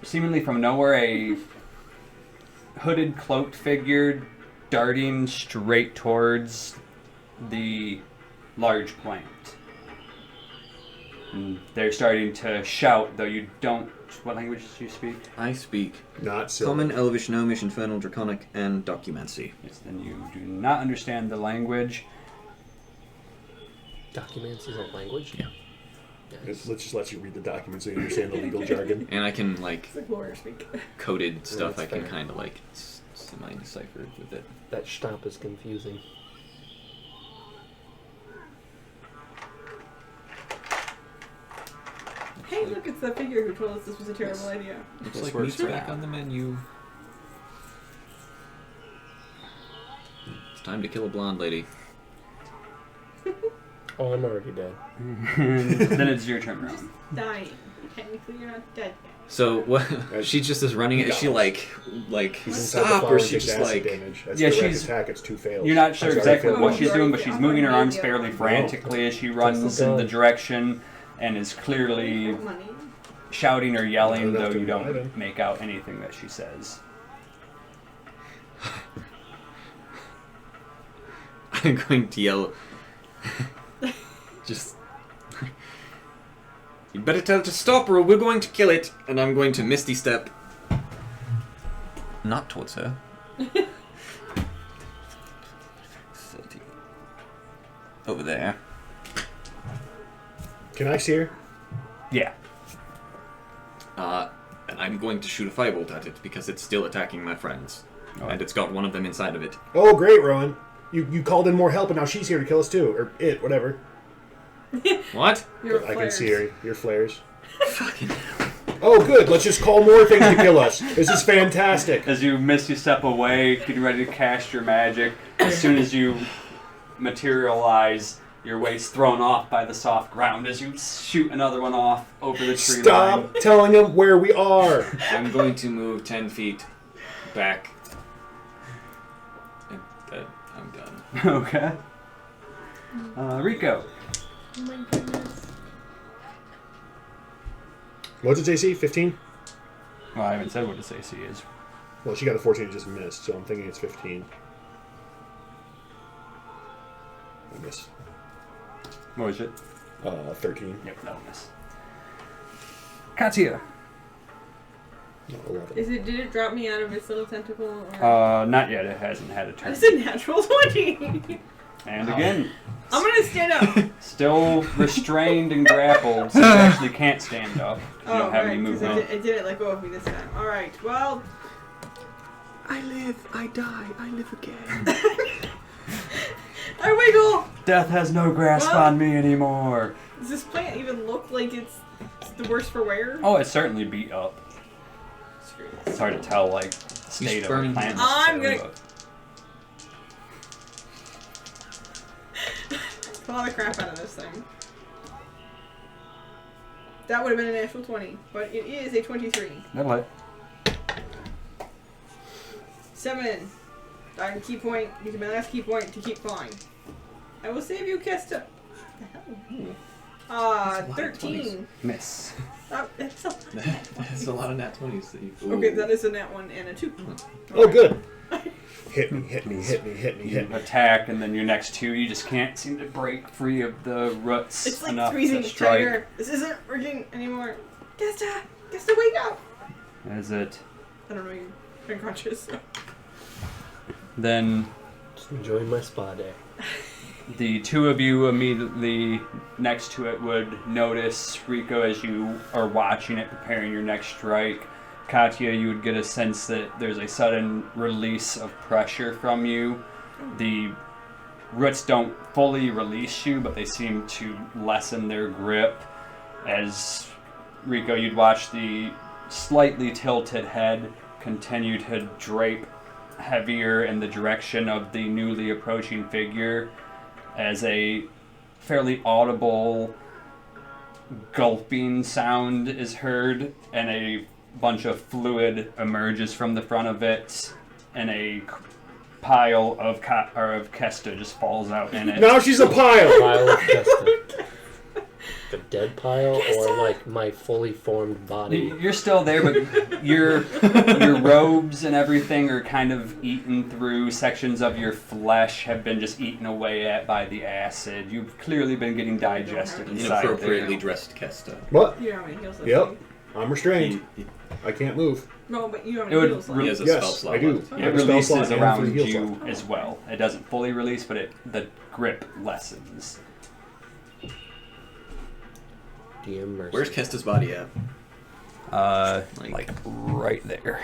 seemingly from nowhere, a hooded, cloaked figure darting straight towards the large plant. And they're starting to shout, though you don't... What language do you speak? I speak Not silly. Common, Elvish, Gnomish, Infernal, Draconic, and Documancy. Yes, then you do not understand the language. Documents is a language? Yeah. Yes. Let's just let you read the document so you understand the legal jargon. And I can, like, It's like lawyer speak. coded stuff, that's I can fair. kind of, like, semi-decipher with it. That stop is confusing. Hey, look, it's that figure who told us this was a terrible idea. Looks This like works meat's for back now. on the menu. It's time to kill a blonde lady. Oh, I'm already dead. Then it's your turn, Rowan. Dying. Technically, you're not dead yet. So what? She just is running it. Is she like He's inside the stop, flower or and she takes just acid like? damage. That's Yeah, direct she's- attack. It's 2 fails. You're not sure Sorry, exactly failed what one. she's doing, but she's moving her arms fairly No. frantically as she runs in the direction and is clearly Money. shouting or yelling, Not though enough you to ride don't him. make out anything that she says. I'm going to yell. Just. You better tell it to stop, or we're going to kill it. And I'm going to Misty Step. Not towards her. 30. Over there. Can I see her? Yeah. And I'm going to shoot a firebolt at it because it's still attacking my friends. Oh. And it's got one of them inside of it. Oh, great, Rowan. You called in more help, and now she's here to kill us too, or it, whatever. What? Your I can see her. Your flares. Fucking. Oh, good. Let's just call more things to kill us. This is fantastic. As you misty step away, getting ready to cast your magic, as soon as you materialize, your weight's thrown off by the soft ground as you shoot another one off over the tree line. Stop telling them where we are. I'm going to move 10 feet back. And I'm done. Okay. Rico. Oh my goodness. What's its AC? 15? Well, I haven't said what its AC is. Well, she got a 14 and just missed, so I'm thinking it's 15. I miss. What was it? 13. Yep, that'll miss. Katya. No, 11. Did it drop me out of its little tentacle? Or... Not yet. It hasn't had a turn. That's a natural 20. And again, I'm gonna stand up. still restrained and grappled, so you actually can't stand up. You don't have any 'cause movement. it didn't let go of me this time. Alright, well, I live, I die, I live again. I wiggle! Death has no grasp Well- on me anymore. Does this plant even look like it's the worse for wear? Oh, it's certainly beat up. Screw It's this. hard to tell, like, the state of the burning plant. I'm necessarily, gonna- Claw the crap out of this thing. That would have been a natural 20, but it is a 23. That'll hit. 7. I can key point. Use my last key point to keep flying. I will save you, Kesta. What the hell? That's a lot of 13. Miss. That's a lot. That's a lot of nat 20s that you. Okay, that is a nat 1 and a 2. Oh, good. Hit me, hit me, hit me, hit me, You hit me. attack, and then your next two, you just can't seem to break free of the roots It's like enough squeezing to a strike. tiger. This isn't working anymore. Kesta! Kesta, wake up! Is it? I don't know, you're unconscious. Then Just enjoying my spa day. the two of you immediately next to it would notice Rico as you are watching it, preparing your next strike. Katya, you would get a sense that there's a sudden release of pressure from you. The roots don't fully release you, but they seem to lessen their grip. As Rico, you'd watch the slightly tilted head continue to drape heavier in the direction of the newly approaching figure, as a fairly audible gulping sound is heard, and a bunch of fluid emerges from the front of it, and a pile of Kesta just falls out in it. Now she's a pile! Pile of Kesta. A dead pile or like my fully formed body? You're still there, but your robes and everything are kind of eaten through. Sections of your flesh have been just eaten away at by the acid. You've clearly been getting digested inside Inappropriately there. dressed Kesta. What? You know how many heals left? Yep. I'm restrained. He I can't move. No, but you know how It many would heals has left? a Yes, spell slot I do. left. I It have a spell slot releases and around three heal you slots. as well. It doesn't fully release, but the grip lessens. DM mercy. Where's Kesta's body at? Like right there.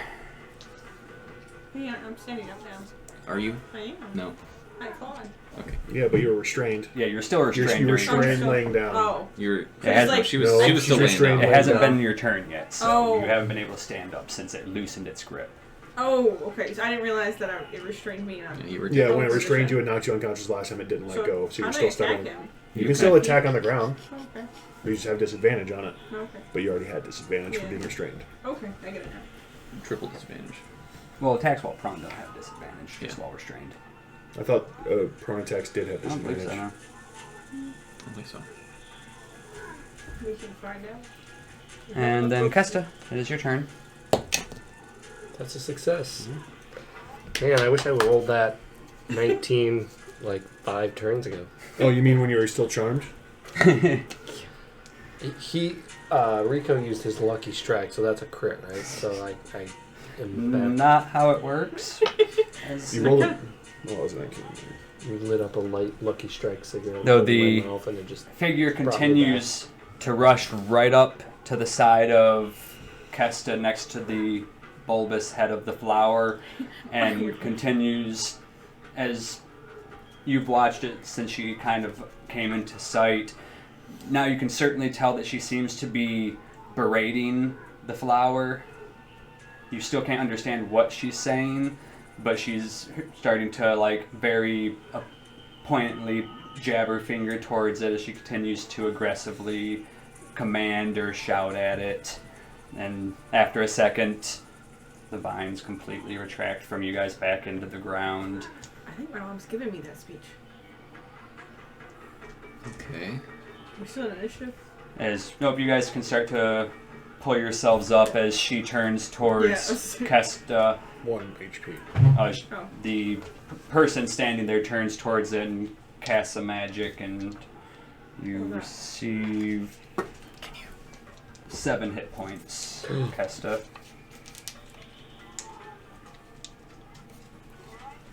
Yeah, I'm standing up now. Are you? I am. No. I clawed. Okay. Yeah, but you're restrained. Yeah, you're still You're restrained. you're during- restrained laying down. Oh. You're. has- no, she was. No, she was she's still laying restrained. down. It hasn't Oh. been your turn yet, so Oh. you haven't been able to stand up since it loosened its grip. Oh, okay. So I didn't realize that it restrained me. Yeah, you were. Yeah, when it Oh, restrained position. you and knocked you unconscious last time, it didn't let go, so I you're may still stuck attack on. him. You can still attack on the ground, Okay. but you just have disadvantage on it. Okay. But you already had disadvantage for Yeah. being restrained. Okay. I get it now. Triple disadvantage. Well, attacks while prone don't have disadvantage, just Yeah. while restrained. I thought prone attacks did have I don't believe disadvantage. so, no. I don't think so. We can find out. And then Kesta, it is your turn. That's a success. Man, I wish I would rolled that 19 like 5 turns ago. Oh, you mean when you were still charmed? Rico used his lucky strike, so that's a crit, right? So I am back. Not how it works. As- You rolled. Oh, it was 19. We lit up a light lucky strike cigarette. No, in the- my mouth and it just figure Brought me continues to rush right up to the side of Kesta next to the bulbous head of the flower, and continues, as you've watched it since she kind of came into sight. Now you can certainly tell that she seems to be berating the flower. You still can't understand what she's saying, but she's starting to like very poignantly jab her finger towards it as she continues to aggressively command or shout at it. And after a second, the vines completely retract from you guys back into the ground. I think my mom's giving me that speech. Okay. We're still in initiative? Nope, you guys can start to pull yourselves up as she turns towards Yeah. Kesta. 1 HP. Oh. The person standing there turns towards it and casts a magic, and you Okay. receive 7 hit points, Kesta.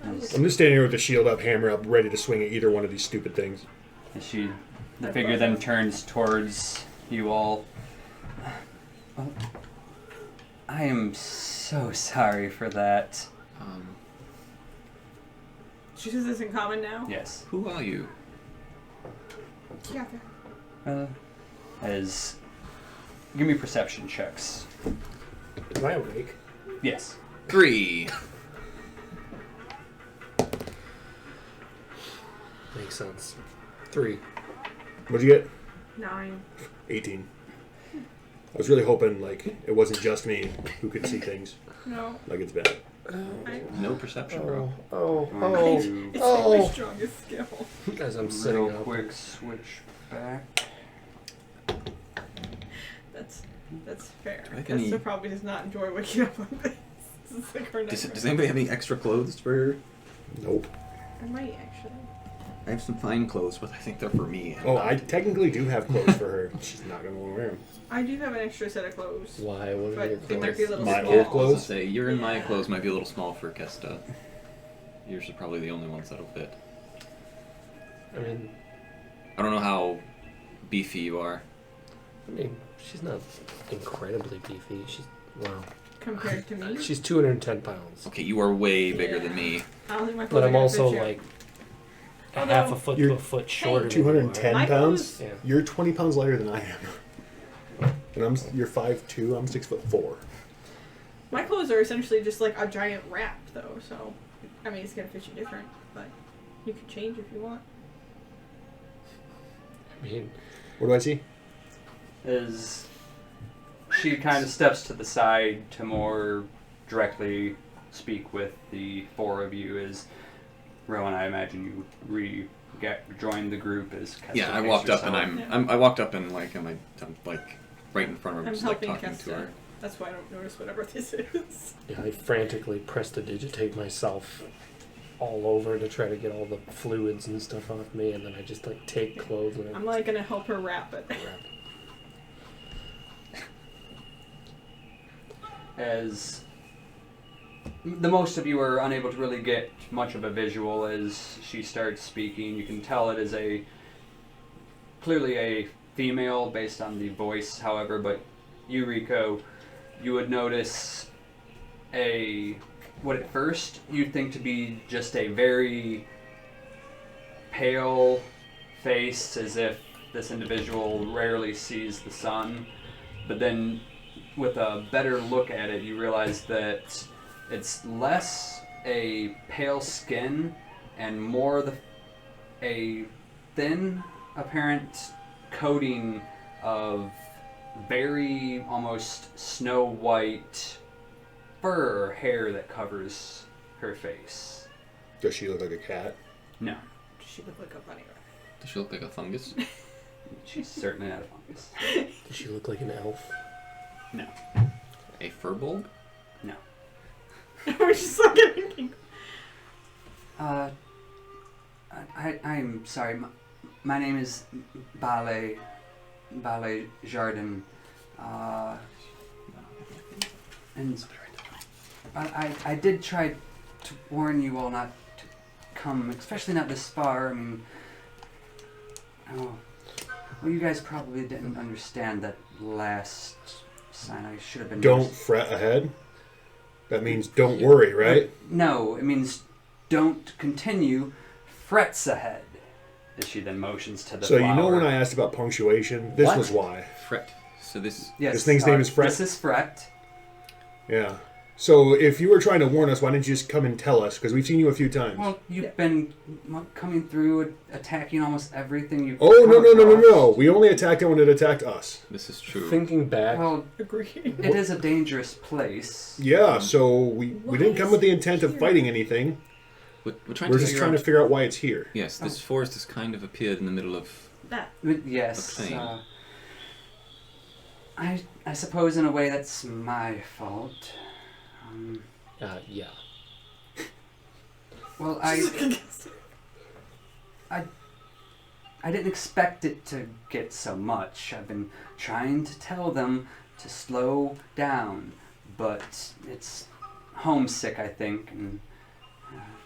I'm just standing here with the shield up, hammer up, ready to swing at either one of these stupid things. And the figure then turns towards you all. Well, I am so sorry for that. She says this in common now? Yes. Who are you? Yeah. Give me perception checks. Am I awake? Yes. 3. Makes sense. 3. What'd you get? 9. 18. I was really hoping, like, it wasn't just me who could see things. No. Like it's bad. No perception, bro. It's like my strongest skill. As I'm sitting Real up. quick switch back. That's fair. I can Esther eat. probably does not enjoy waking up like this. This is like her Does nightmare. anybody have any extra clothes for her? Nope. I might actually. I have some fine clothes, but I think they're for me. and Oh, not- I technically do have clothes for her. She's not going to want to wear them. I do have an extra set of clothes. Why? What are But your they might be a clothes? little My small. old I was clothes? gonna say, your and my Yeah. clothes might be a little small for Kesta. Yours are probably the only ones that'll fit. I mean, I don't know how beefy you are. she's not incredibly beefy. Compared to me. She's 210 pounds. Okay, you are way bigger than me. I don't think my But clothes are I'm gonna also fit you. like a Although- half a foot to You're a foot shorter than you 210 My pounds? clothes- Yeah. You're 20 pounds lighter than I am. And you're 5'2", I'm 6'4". My clothes are essentially just like a giant wrap, though. So, I mean, it's gonna fit you different, but you can change if you want. I mean, What do I see? She kind of steps to the side to more directly speak with the 4 of you. As Rowan, I imagine you rejoined the group as Kesta Yeah, I takes walked up and yourself. I walked up and like I'm like right in front of her, I'm just like helping talking to Kesta. her. That's why I don't notice whatever this is. yeah, I frantically prestidigitate myself all over to try to get all the fluids and stuff off me, and then I just like take clothes and I'm like gonna help her wrap it. wrap. As the most of you are unable to really get much of a visual as she starts speaking. You can tell it is clearly a female based on the voice, however, but you, Rico, you would notice what at first you'd think to be just a very pale face, as if this individual rarely sees the sun, but then with a better look at it, you realize that it's less a pale skin and more a thin, apparent coating of very almost snow white fur or hair that covers her face. Does she look like a cat? No, Does she look like a bunny rabbit? Does she look like a fungus? she's certainly not a fungus. Does she look like an elf? No. A furbolg? No. We're just like thinking. I'm sorry. My name is Ballet Jardin. And I did try to warn you all not to come, especially not this far. I mean, well, you guys probably didn't understand that last sign. I should have been. Don't fret ahead? That means don't worry, right? No, it means don't continue. Frets ahead. As she then motions to the So flower. you know when I asked about punctuation? This What? was why. Fret. So this. Yes, This thing's name is Fret? This is Fret. Yeah. So if you were trying to warn us, why didn't you just come and tell us? Because we've seen you a few times. Well, you've been coming through, attacking almost everything you've Oh, come no. across. We only attacked it when it attacked us. This is true. Thinking back, Well, Agree. it is a dangerous place. Yeah, so we didn't come with the intent of fighting anything. We're trying We're to just figure trying out. to figure out why it's here. Yes, this forest has kind of appeared in the middle of. That. Yes. Okay. I suppose in a way that's my fault. yeah. Well, I didn't expect it to get so much. I've been trying to tell them to slow down, but it's homesick, I think, and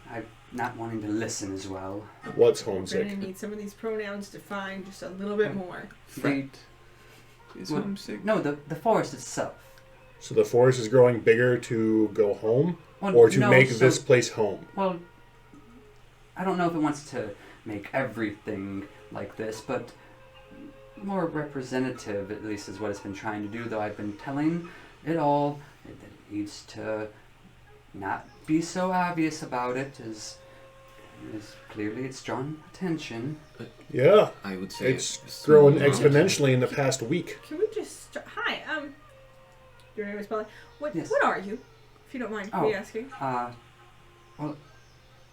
I'm not wanting to listen as well. What's We're homesick? gonna need some of these pronouns defined just a little bit more. Friend. Is Well, homesick. No, the forest itself. So the forest is growing bigger to go home, Well, or to no, make so- this place home? Well, I don't know if it wants to make everything like this, but more representative, at least, is what it's been trying to do, though I've been telling it all that it needs to not be so obvious about it, as clearly it's drawn attention. Yeah, I would say it's growing small. exponentially in the past week. Can we just hi? Your name is Polly. What? Yes. What are you? If you don't mind me asking. Well,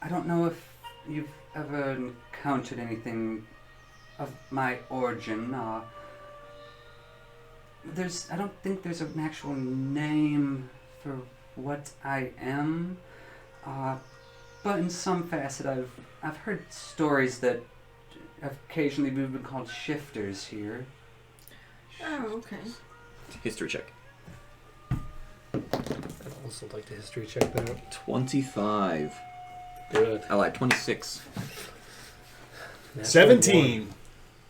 I don't know if you've ever encountered anything of my origin. I don't think there's an actual name for what I am. But in some facet, I've heard stories that occasionally we've been called shifters here. Oh, okay. History check. I'd also like to history check that. 25. Good. I lied. 26. Natural 17.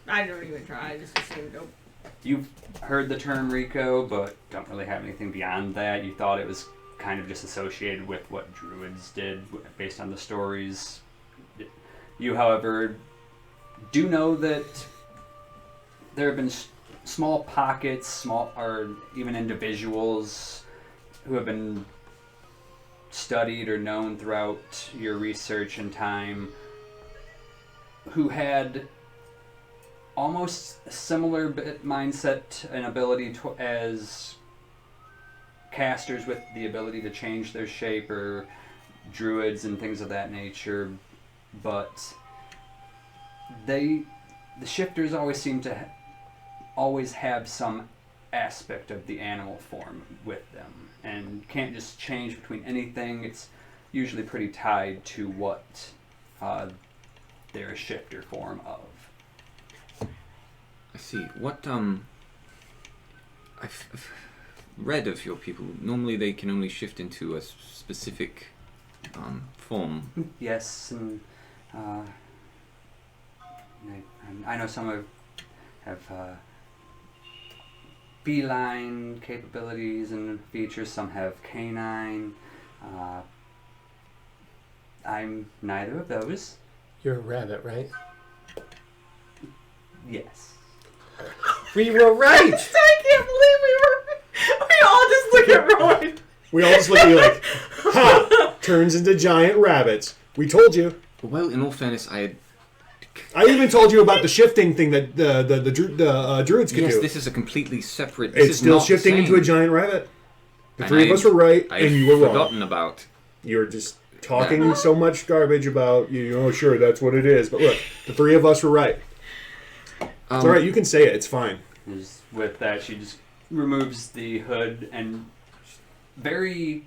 I don't even try. I just assumed nope. You've heard the term Rico, but don't really have anything beyond that. You thought it was kind of just associated with what druids did based on the stories. You, however, do know that there have been small pockets, or even individuals who have been studied or known throughout your research and time who had almost a similar mindset and ability as casters, with the ability to change their shape, or druids and things of that nature, but the shifters always seem to always have some aspect of the animal form with them, and can't just change between anything. It's usually pretty tied to what they're a shifter form of. I see. What I've read of your people. Normally, they can only shift into a specific form. Yes, and I know some have feline capabilities and features. Some have canine. I'm neither of those. You're a rabbit, right? Yes. We were right! I can't believe we all just look at Roy. We all just look at you like, ha! Turns into giant rabbits. We told you. Well, in all fairness, I even told you about the shifting thing that the druids could yes, do. this is a completely separate. This It's is still not shifting the into a same. giant rabbit. The And three of us were right, I've and you were wrong. forgotten about. You're just talking so much garbage about, sure, that's what it is. But look, the three of us were right. It's all right, you can say it. It's fine. Just with that, she just removes the hood, and very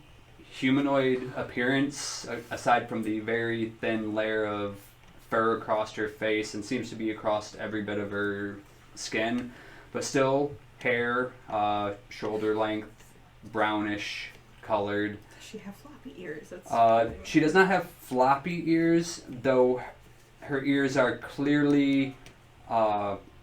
humanoid appearance, aside from the very thin layer of fur across her face, and seems to be across every bit of her skin, but still hair, shoulder length, brownish colored. Does she have floppy ears? That's She does not have floppy ears, though her ears are clearly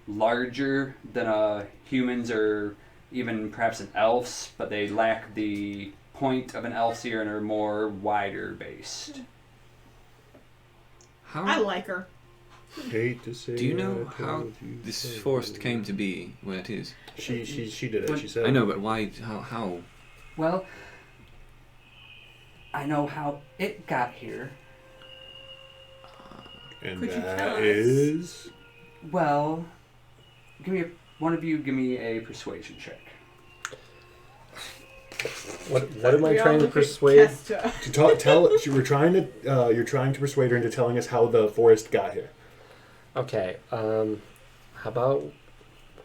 larger than a human's, or even perhaps an elf's, but they lack the point of an elf's ear and are more wider based. How I like her. Hate to say do you I know told how you this so. forest came to be where it is? She did it. She said. I know, but why? How? Well, I know how it got here. And Could you tell that us? is. Well, one of you give me a persuasion check. What am I We all trying to look at persuade? Kesta. You're trying to persuade her into telling us how the forest got here. Okay, how about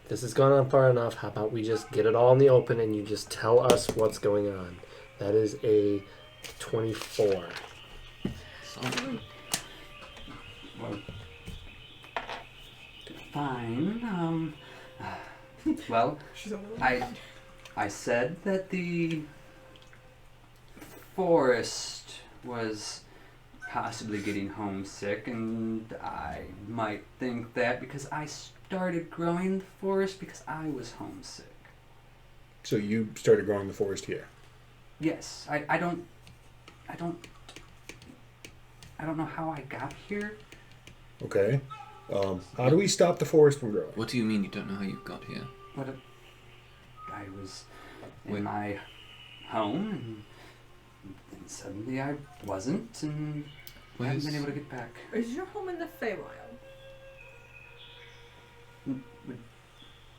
this has gone on far enough? How about we just get it all in the open and you just tell us what's going on? That is a 24. Well, fine. Well, She's a little I said that the forest was possibly getting homesick, and I might think that because I started growing the forest because I was homesick. So you started growing the forest here. Yes, I don't know how I got here. Okay. How do we stop the forest from growing? What do you mean you don't know how you got here? What a, I was in Wait. my home, and suddenly I wasn't, and I haven't been able to get back. Is your home in the Feywild?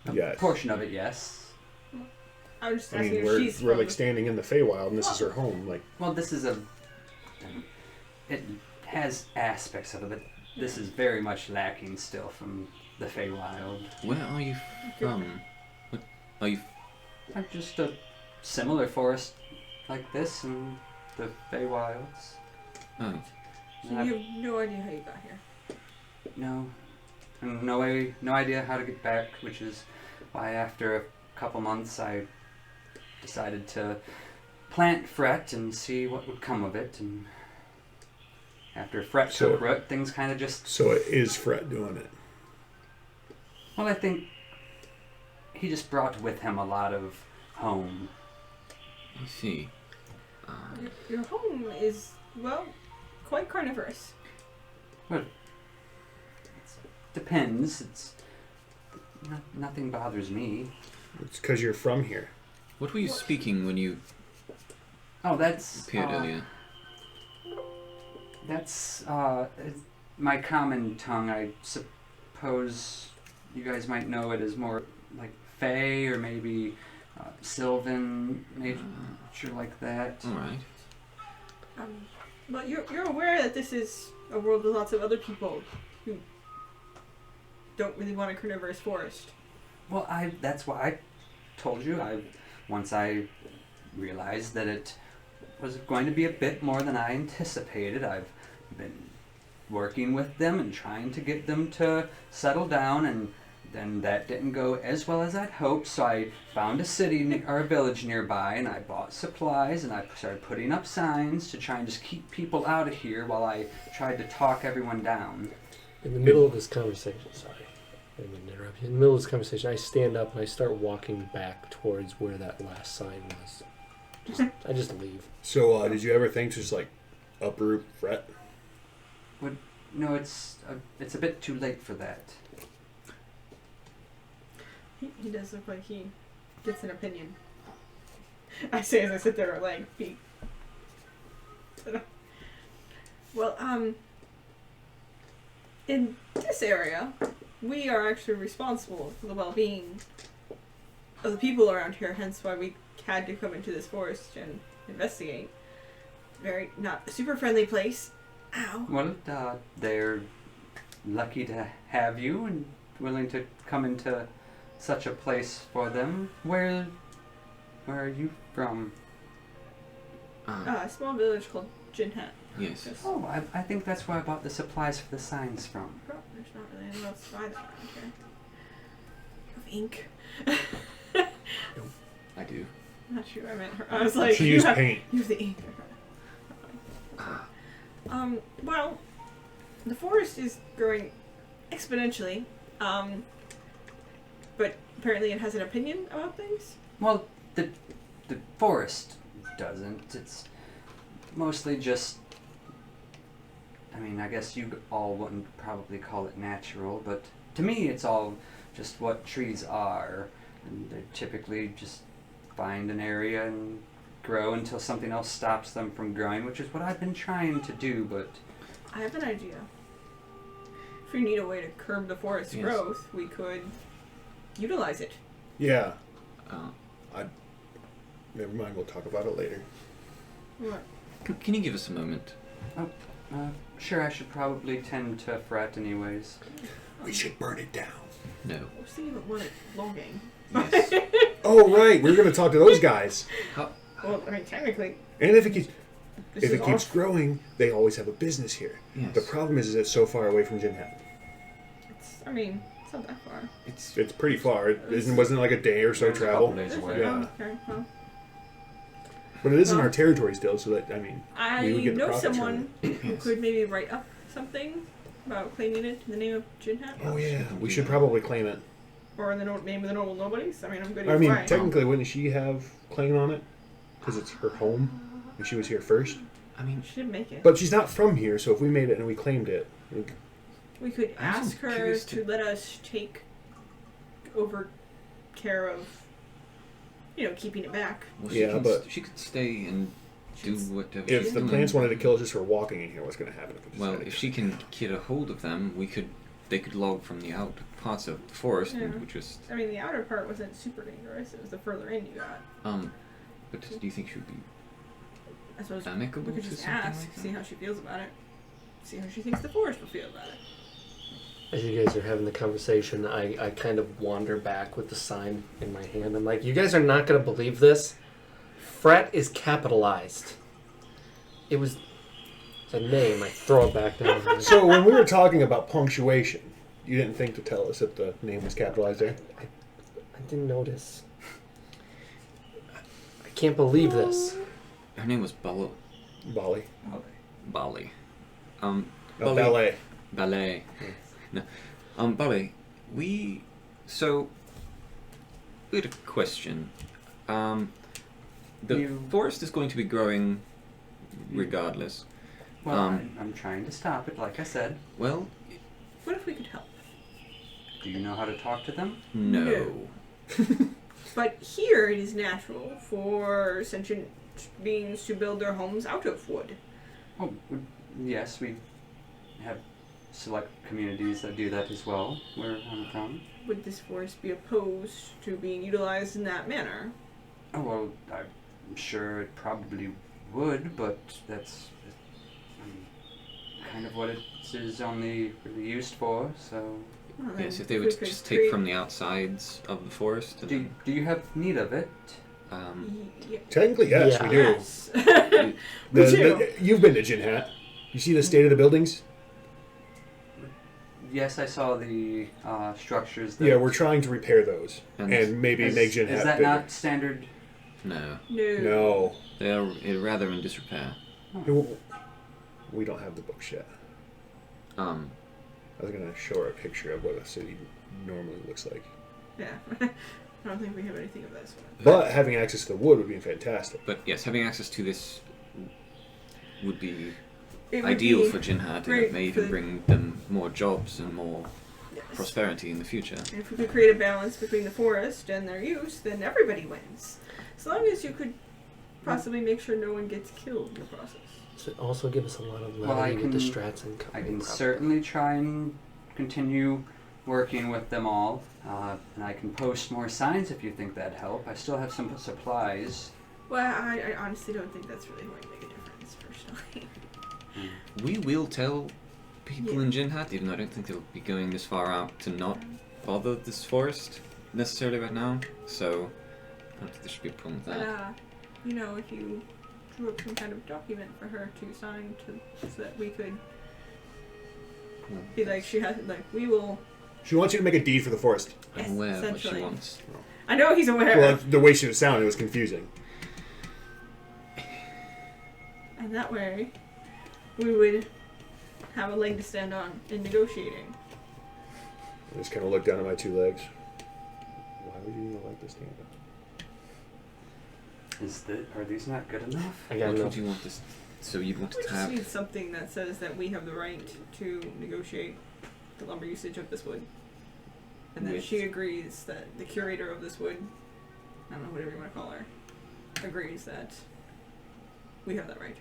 A Yes. portion of it, yes. I was just I asking mean, if we're she's like from the- standing in the Feywild, and this is her home. Like, Well, this is it has aspects of it, but this is very much lacking still from the Feywild. Where are you from? What are you? I'm just a similar forest like this in the Feywilds. Oh, So you have no idea how you got here. No, and no idea how to get back, which is why after a couple months I decided to plant Fret and see what would come of it. And after Fret So- took root, things kind of just. so it is Fred doing it. Well, I think he just brought with him a lot of home. I see. Your home is, well, quite carnivorous. Depends. Nothing bothers me. It's because you're from here. What were you speaking when you Oh, that's appeared earlier? That's my common tongue. I suppose you guys might know it as more like Fey or maybe Sylvan, nature like that. All right. But you're aware that this is a world with lots of other people who don't really want a carnivorous forest. Well, that's why I told you. Once I realized that it was going to be a bit more than I anticipated, I've been working with them and trying to get them to settle down, and then that didn't go as well as I'd hoped, so I found a city or a village nearby, and I bought supplies, and I started putting up signs to try and just keep people out of here while I tried to talk everyone down. In the middle of this conversation, sorry, I didn't mean to interrupt you. In the middle of this conversation, I stand up and I start walking back towards where that last sign was. I just leave. So did you ever think to just like uproot Fret? No, it's a bit too late for that. He does look like he gets an opinion. I say as I sit there, like, feet. Well, in this area, we are actually responsible for the well-being of the people around here, hence why we had to come into this forest and investigate. Very, not a super friendly place. Ow. Well, they're lucky to have you and willing to come into such a place for them. Where are you from? A small village called Ginhat. Yes. Just, Oh, I think that's where I bought the supplies for the signs from. oh, there's not really anyone else to buy that around here. Of ink. I do. Not sure I meant her. I was like, She used paint. Use the ink. Well, the forest is growing exponentially, but apparently it has an opinion about things. Well, the forest doesn't. It's mostly just. I mean, I guess you all wouldn't probably call it natural, but to me, it's all just what trees are, and they typically just find an area and grow until something else stops them from growing, which is what I've been trying to do, but I have an idea. If we need a way to curb the forest's Yes. growth, we could utilize it. Yeah. Uh, Never mind. We'll talk about it later. What? can you give us a moment? sure, I should probably tend to Fret anyways. We should burn it down. No. I was thinking about logging. Yes. Oh right, we're gonna talk to those guys. Well, I mean, technically, And if it keeps this if is it keeps off. growing, they always have a business here. Yes. The problem is it's so far away from Ginhat. I mean, it's not that far. It's pretty far. Wasn't it like a day or so It was a travel? couple days away. Yeah. Okay, well, But it is in Well- our territory still, so that I we would get the know profits from someone who Yes. could maybe write up something about claiming it in the name of Ginhat. Oh yeah, we should probably claim it. Or in the name of the Notable Nobodies. I mean, I'm good I either mean, way. technically, wouldn't she have claim on it? Because it's her home, and she was here first. I mean, She didn't make it. But she's not from here, so if we made it and we claimed it, We could I'm ask her curious to let us take over care of, keeping it back. well, Yeah, but- she could stay and do She's- whatever if she's the doing. plants wanted to kill us just for walking in here, what's going to happen? If we just Well, had to if kill she her? can get a hold of them, they could log from the out parts of the forest, Yeah. and we just I mean, the outer part wasn't super dangerous. It was the further in you got. But do you think she would be I suppose amicable we could to just something ask, like that? see how she feels about it. See how she thinks the forest will feel about it. As you guys are having the conversation, I kind of wander back with the sign in my hand. I'm like, you guys are not going to believe this. Fret is capitalized. It was a name. I throw it back down. So when we were talking about punctuation, you didn't think to tell us that the name was capitalized there? I didn't notice. I can't believe this. Her name was Bali. Bali. Bali. Ballet. Ballet. No. Bali, we had a question. The You- forest is going to be growing regardless. Well, Um, I'm trying to stop it, like I said. Well, What if we could help? Do you know how to talk to them? no. But here it is natural for sentient beings to build their homes out of wood. Oh, yes, we have select communities that do that as well, where I'm from. Would this forest be opposed to being utilized in that manner? Oh, well, I'm sure it probably would, but that's kind of what it is only really used for, so... Well, Yes, then if they we would could just take from the outsides of the forest. And Do you have need of it? Technically, yes, Yeah. we do. Yes. The- We do. you've been to Ginhat. You see the state of the buildings? Yes, I saw the structures that... Yeah, we're trying to repair those and maybe Is, make Ginhat is that bigger. not standard? No, No. No. they're rather in disrepair. We don't have the books yet. I was going to show her a picture of what a city normally looks like. Yeah. I don't think we have anything of that sort. But having access to the wood would be fantastic. But yes, having access to this would be It would ideal be for Ginhat, and great it may for even bring them more jobs and more yes. prosperity in the future. And if we could create a balance between the forest and their use, then everybody wins. As long as you could possibly make sure no one gets killed in the process. So it also give us a lot of Well, I levity with the can- strats and I company can problem. certainly try and continue working with them all, and I can post more signs if you think that'd help. I still have some supplies. Well, I honestly don't think that's really going to make a difference, personally. We will tell people Yeah. in Ginhat, even though I don't think they'll be going this far out to not bother this forest necessarily right now. So I don't think there should be a problem with But, that. if you drew up some kind of document for her to sign so that we could be like, we will. She wants you to make a deed for the forest. Yes, I'm aware of what she essentially. wants. I know he's aware. Well, the way she was sounding was confusing. And that way, we would have a leg to stand on in negotiating. I just kind of looked down at my two legs. Why would you like to stand up? Are these not good enough? I got What no. would you want this? So you'd want We to just have? need something that says that we have the right to negotiate the lumber usage of this wood. And that With- she agrees that the curator of this wood, I don't know, whatever you want to call her, agrees that We have that right.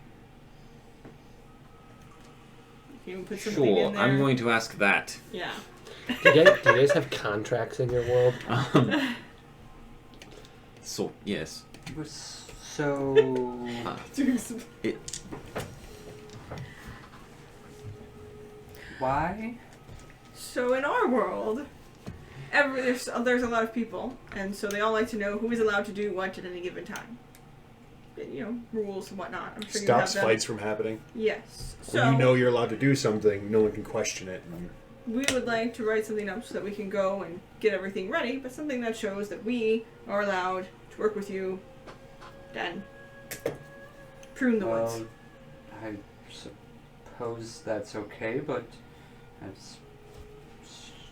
You can put something in Sure, there. I'm going to ask that. Yeah. Do you guys have contracts in your world? So, yes. So why? So in our world, there's a lot of people, and so they all like to know who is allowed to do what at any given time. Rules and whatnot. I'm sure you have Stops them. fights from happening. Yes. So When you know you're allowed to do something, no one can question it. we would like to write something up so that we can go and get everything ready, but something that shows that we are allowed to work with you and prune the woods. Well, I suppose that's okay, but that's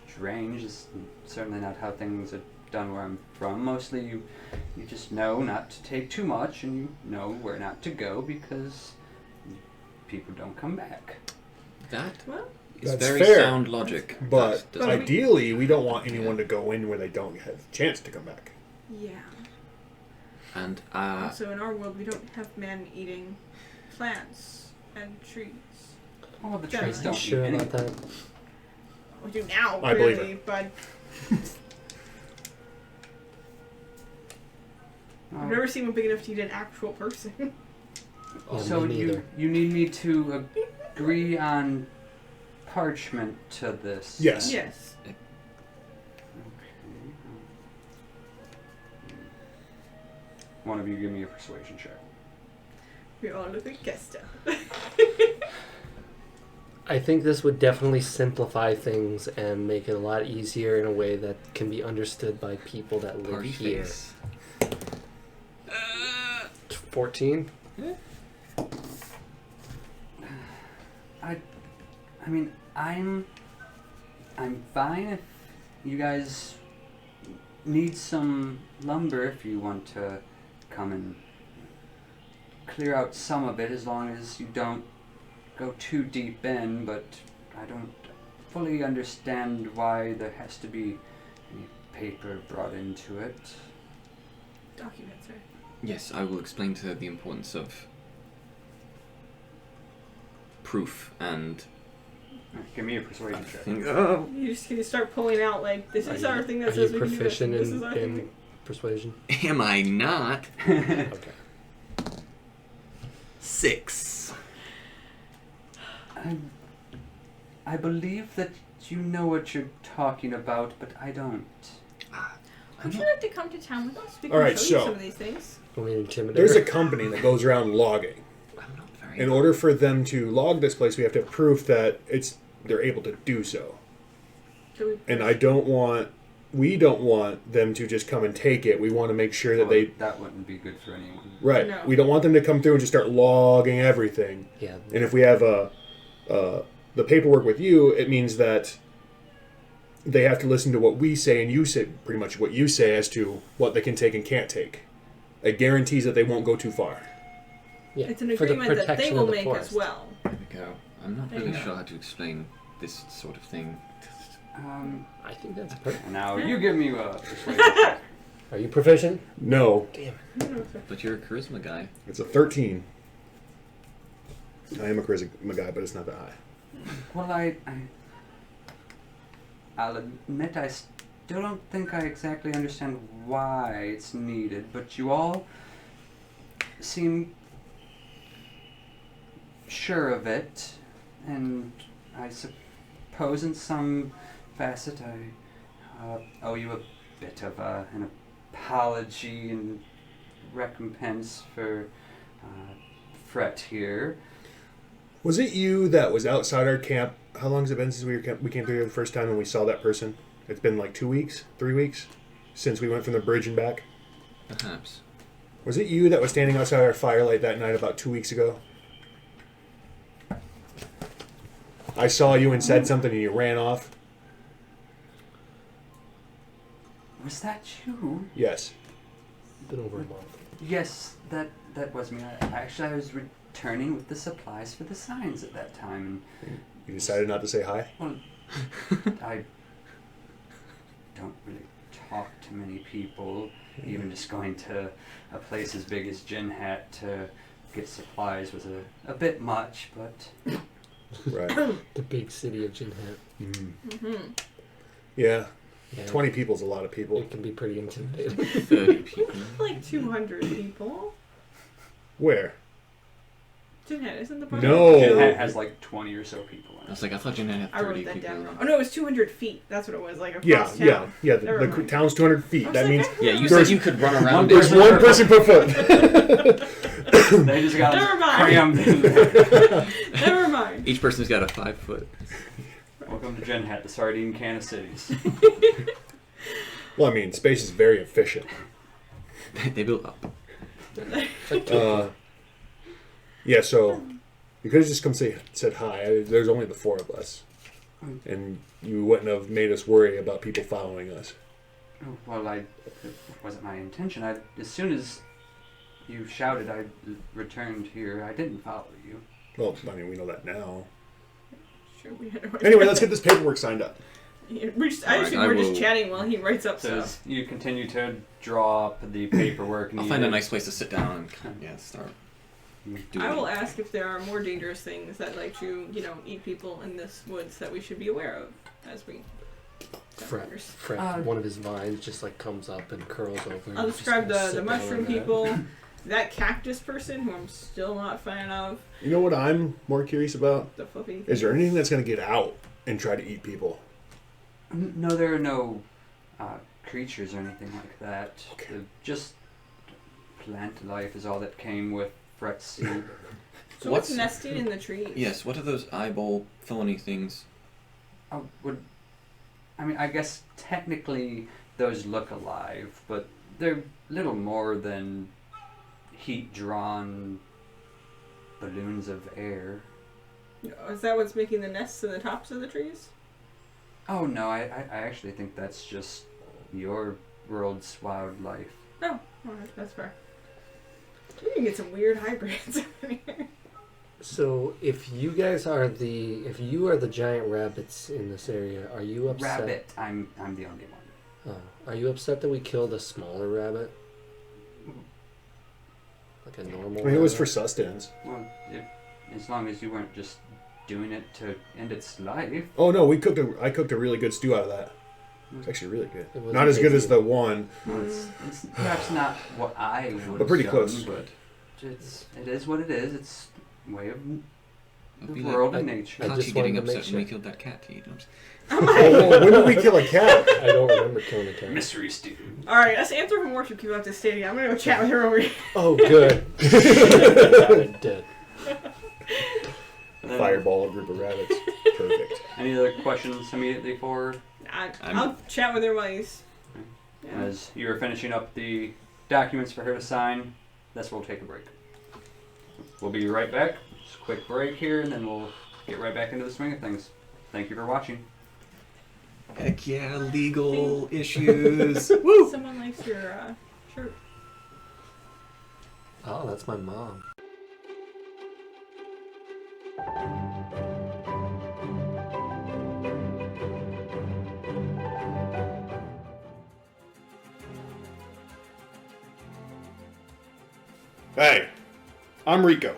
strange. It's certainly not how things are done where I'm from. Mostly you just know not to take too much, and you know where not to go because people don't come back. That Well, is That's very fair. sound logic. But That- ideally, we don't want anyone to go in where they don't have a chance to come back. yeah. and Also, in our world, we don't have man-eating plants and trees. Oh, the Yeah. trees Are you don't sure eat any. about that? We do now, I believe clearly, but I've never seen one big enough to eat an actual person. Yeah, So me neither. you need me to agree on parchment to this? Yes. Yes. Okay. One of you give me a persuasion check. We all look at Kesta. I think this would definitely simplify things and make it a lot easier in a way that can be understood by people that live party here. face. 14? I mean, I'm fine if you guys need some lumber if you want to come and clear out some of it, as long as you don't go too deep in, but I don't fully understand why there has to be any paper brought into it. Documents, right? Yes, I will explain to her the importance of proof and Give me a persuasion I check. think. You just can start pulling out like this is our thing that Are says you we can do this. proficient And this is our in thing. persuasion? Am I not? Okay. 6. I believe that you know what you're talking about, but I don't. Would you like to come to town with us? We can All right, show you so- some of these things. Want me to intimidate There's her? a company that goes around logging. I'm not very. In order for them to log this place, we have to have proof that they're able to do so. So we And we don't want them to just come and take it. We want to make sure that That wouldn't be good for anyone. right. No. We don't want them to come through and just start logging everything. Yeah. And if we have the paperwork with you, it means that they have to listen to what we say, and you say pretty much what you say as to what they can take and can't take. It guarantees that they won't go too far. Yeah. It's an for the agreement that they protection will of the make forest. as well. There we go. I'm not There really you go. sure how to explain this sort of thing. I think that's perfect. And now you give me a persuasion check. Are you proficient? No, Damn. But you're a charisma guy. it's a 13. I am a charisma guy, but it's not that high. Well, I'll admit I still don't think I exactly understand why it's needed, but you all seem sure of it, and I suppose in some facet I owe you a bit of an apology and recompense for Fret here. Was it you that was outside our camp? How long has it been since we came through here the first time and we saw that person? It's been like 2 weeks, 3 weeks since we went from the bridge and back. Perhaps. Was it you that was standing outside our firelight that night about 2 weeks ago? I saw you and said something and you ran off. Was that you? Yes. Been over a month. Yes, that was me. I was returning with the supplies for the signs at that time, You decided not to say hi? and I don't really talk to many people. Even just going to a place as big as Ginhat to get supplies was a bit much, but Right. The big city of Ginhat. Mm-hmm. Yeah. Yeah, 20 people's a lot of people. It can be pretty intimidating. 30 people. Like 200 people. Where? Ginhat isn't the part. No. Ginhat has like 20 or so people in I it. was like, I thought you had I 30 wrote that people. down wrong. Oh no, it was 200 feet. That's what it was. Like Yeah, across yeah, town. yeah. Never The mind. town's 200 feet. I was That like, means I Yeah, you remember- said you could run around there's it. one person per foot. They just got Never mind. crammed in there. Never mind. Each person's got a 5 foot. Welcome to Ginhat, the sardine can of cities. Well, I mean, space is very efficient. They built up. Yeah, so you could have just come said hi. There's only the 4 of us. And you wouldn't have made us worry about people following us. Well, it wasn't my intention. As soon as you shouted, I returned here. I didn't follow you. Well, I mean, we know that now. Sure, we had a- Anyway, let's get this paperwork signed up. I assume I we're just will- chatting while he writes up So stuff. as you continue to draw up the paperwork, I'll find a nice place to sit down and start. doing I will it. ask if there are more dangerous things that like to, eat people in this woods that we should be aware of as we. Fred, one of his vines just like comes up and curls over. I'll and describe just the sit down mushroom on that. people, that cactus person who I'm still not a fan of, You know what I'm more curious about? the fluffy. Is there anything that's going to get out and try to eat people? No, there are no creatures or anything like that. Okay. Just plant life is all that came with Fret's seed. So what's nesting in the trees? Yes, what are those eyeball phony things? I guess technically those look alive, but they're little more than heat-drawn balloons of air. Is that what's making the nests in the tops of the trees? Oh no, I actually think that's just your world's wildlife. Oh, alright, that's fair. We can get some weird hybrids in here. So if you are the giant rabbits in this area, are you upset? Rabbit, I'm the only one. Oh, are you upset that we killed a smaller rabbit? Like a normal. I mean, it was rabbit? for sustenance. Well, as long as you weren't just doing it to end its life. Oh no, I cooked a really good stew out of that. It's actually really good. It was Not as good as amazing. the one. Well, it's perhaps not what I would. But pretty have close. done, but it is what it is. It's way of It'd the be world I- and nature. I Kachi just getting wanted to make upset when we sure. killed that cat to eat him. Oh, when did we kill a cat? I don't remember killing a cat. Mystery stew. Alright, us anthropomorphic people have to stay together. I'm gonna go chat with her over here. Oh, good. Good, dead. Fireball a group of rabbits. Perfect. Any other questions immediately for I'll chat with her while he's. Yeah. as you're finishing up the documents for her to sign? That's where we'll take a break. We'll be right back. Just a quick break here, and then we'll get right back into the swing of things. Thank you for watching. Heck yeah, legal issues. Woo! Someone likes your shirt. Oh, that's my mom. Hey, I'm Rico.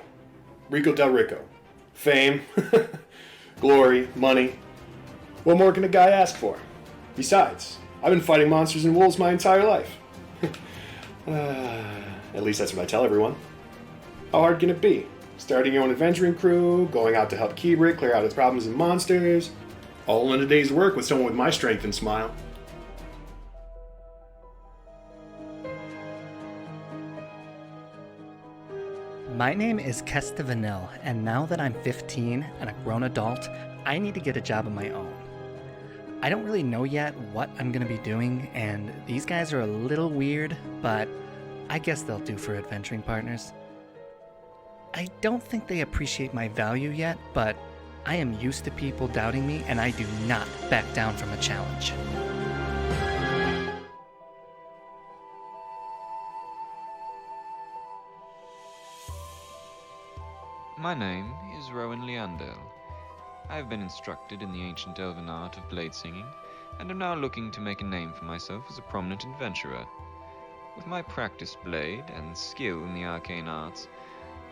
Rico Del Rico. Fame, glory, money. What more can a guy ask for? Besides, I've been fighting monsters and wolves my entire life. At least that's what I tell everyone. How hard can it be? Starting your own adventuring crew, going out to help Keybrit clear out its problems and monsters, all in a day's work with someone with my strength and smile. My name is Kesta Vanille, and now that I'm 15 and a grown adult, I need to get a job of my own. I don't really know yet what I'm going to be doing, and these guys are a little weird, but I guess they'll do for adventuring partners. I don't think they appreciate my value yet, but I am used to people doubting me, and I do not back down from a challenge. My name is Rowan Leandel. I have been instructed in the ancient elven art of blade singing, and am now looking to make a name for myself as a prominent adventurer. With my practiced blade and skill in the arcane arts,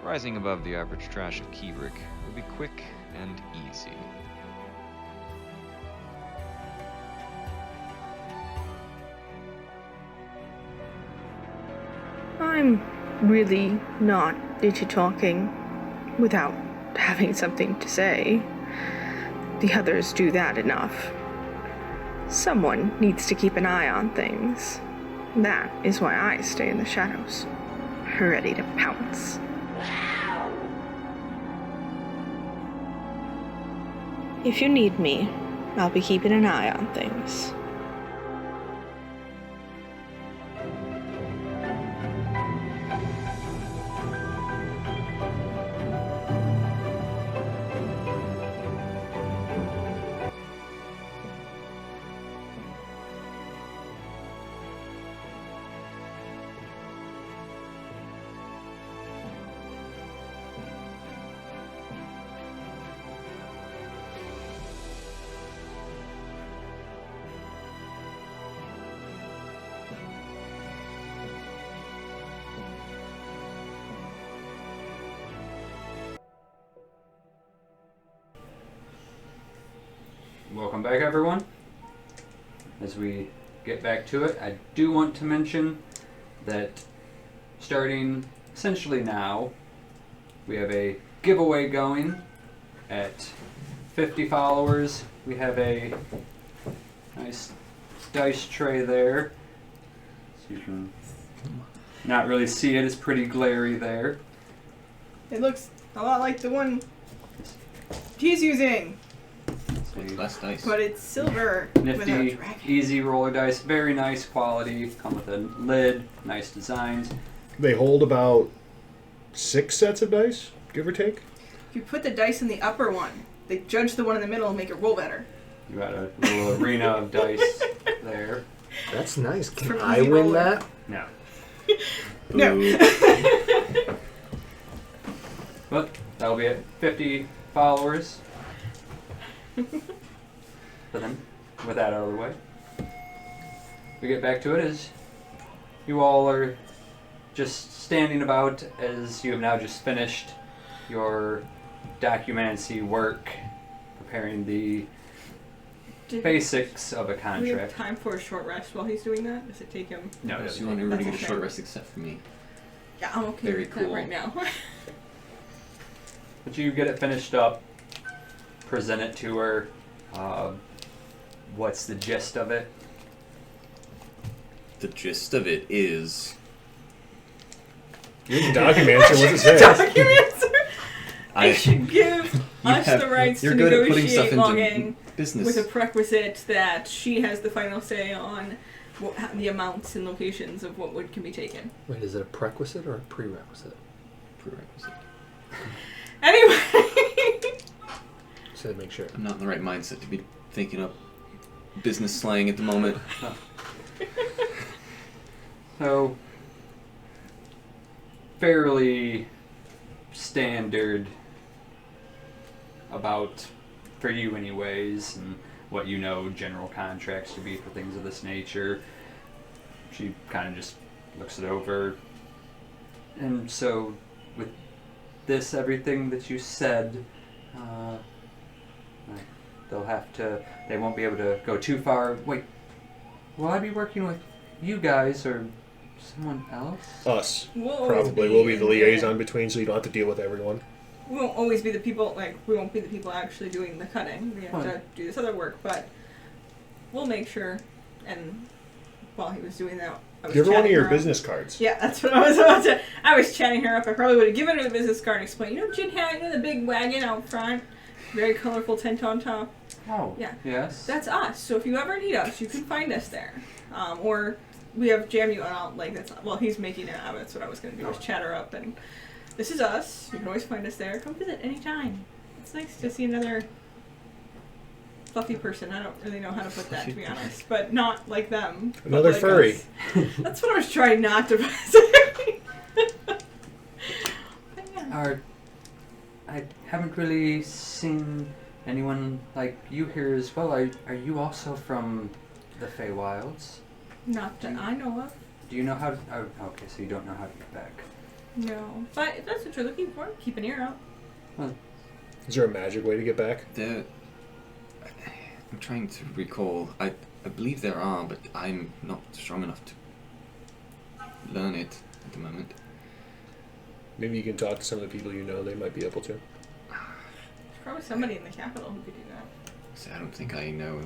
Rising above the average trash of Keybrick will be quick and easy. I'm really not digi-talking without having something to say. The others do that enough. Someone needs to keep an eye on things. That is why I stay in the shadows, ready to pounce. If you need me, I'll be keeping an eye on things. Welcome back, everyone. As we get back to it, I do want to mention that starting essentially now, we have a giveaway going at 50 followers. We have a nice dice tray there, so you can not really see it. It's pretty glary there. It looks a lot like the one he's using, With less dice. but it's silver with a Nifty, dragon. easy roller dice, very nice quality. Come with a lid, nice designs. They hold about 6 sets of dice, give or take. If you put the dice in the upper one, they judge the one in the middle and make it roll better. You got a little arena of dice there. That's nice. Can For I easy win roller. that? No. No. But that'll be at 50 followers. But then, with that out of the way, we get back to it as you all are just standing about as you have now just finished your documentancy work, preparing the basics of a Do we have contract. time for a short rest while he's doing that? Does it take him? No, it Yes, you doesn't. want everybody to get a That's short okay. rest except for me. Yeah, I'm okay Very with that cool. right now. But you get it finished up, present it to her. What's the gist of it? The gist of it is You're the documenter, what's it say? Documents. I I should give you us have- the rights you're to good at putting stuff negotiate into logging business. with a prerequisite that she has the final say on the amounts and locations of what wood can be taken. Wait, is it a prerequisite or a prerequisite? Prerequisite. Anyway. Just to make sure. I'm not in the right mindset to be thinking up business slang at the moment. So, fairly standard about, for you anyways, and what you know general contracts to be for things of this nature. She kind of just looks it over. And so, with this, everything that you said, they won't be able to go too far. Wait, will I be working with you guys or someone else? Us. We'll always Probably. We'll be the in liaison between, so you don't have to deal with everyone. We won't always be the people, we won't be the people actually doing the cutting. We have to Fine. do this other work, but we'll make sure. And while he was doing that, I was Give her one of chatting your her up. business cards. Yeah, that's what I was about to. I was chatting her up. I probably would have given her the business card and explained, Ginhat, the big wagon out front, very colorful tent on top. Oh, Yeah. yes. That's us. So if you ever need us, you can find us there. Or we have Jam You out. He's making it out. That's what I was going to do, was chat her up. And this is us. You can always find us there. Come visit anytime. It's nice to see another fluffy person. I don't really know how to put that, to be honest. But not like them. but Another like furry. us. That's what I was trying not to say. But yeah. I haven't really seen anyone like you here as well. Are you also from the Feywilds? Not that I know of. Do you know how to... Oh, okay, so you don't know how to get back. No. But if that's what you're looking for, keep an ear out. Is there a magic way to get back? I'm trying to recall. I believe there are, but I'm not strong enough to learn it at the moment. Maybe you can talk to some of the people you know. They might be able to. There's probably somebody in the capital who could do that. So I don't think I know.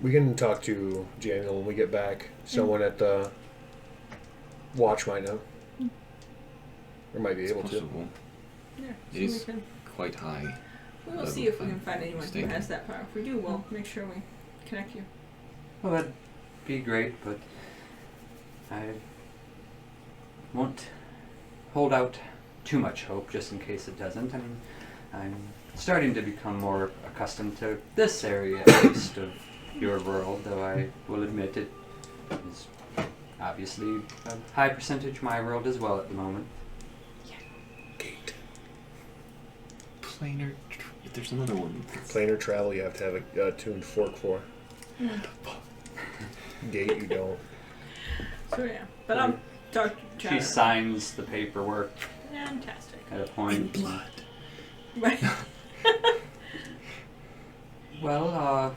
We can talk to Daniel when we get back. Someone at the watch might know. Or might be It's able possible. Yeah. It is quite high. We will level, see if if we can I'm find anyone mistaken. who has that power. If we do, we'll make sure we connect you. Well, that'd be great, but I won't hold out too much hope just in case it doesn't. I mean, I'm starting to become more accustomed to this area, at least, of your world, though I will admit it is obviously a high percentage my world as well at the moment. Gate. Planar. There's another one. Planar travel, you have to have a tuned fork for. Gate, you don't. So yeah, but I'm talking to She Chad. signs the paperwork Fantastic. at a point. Blood. Right. Well,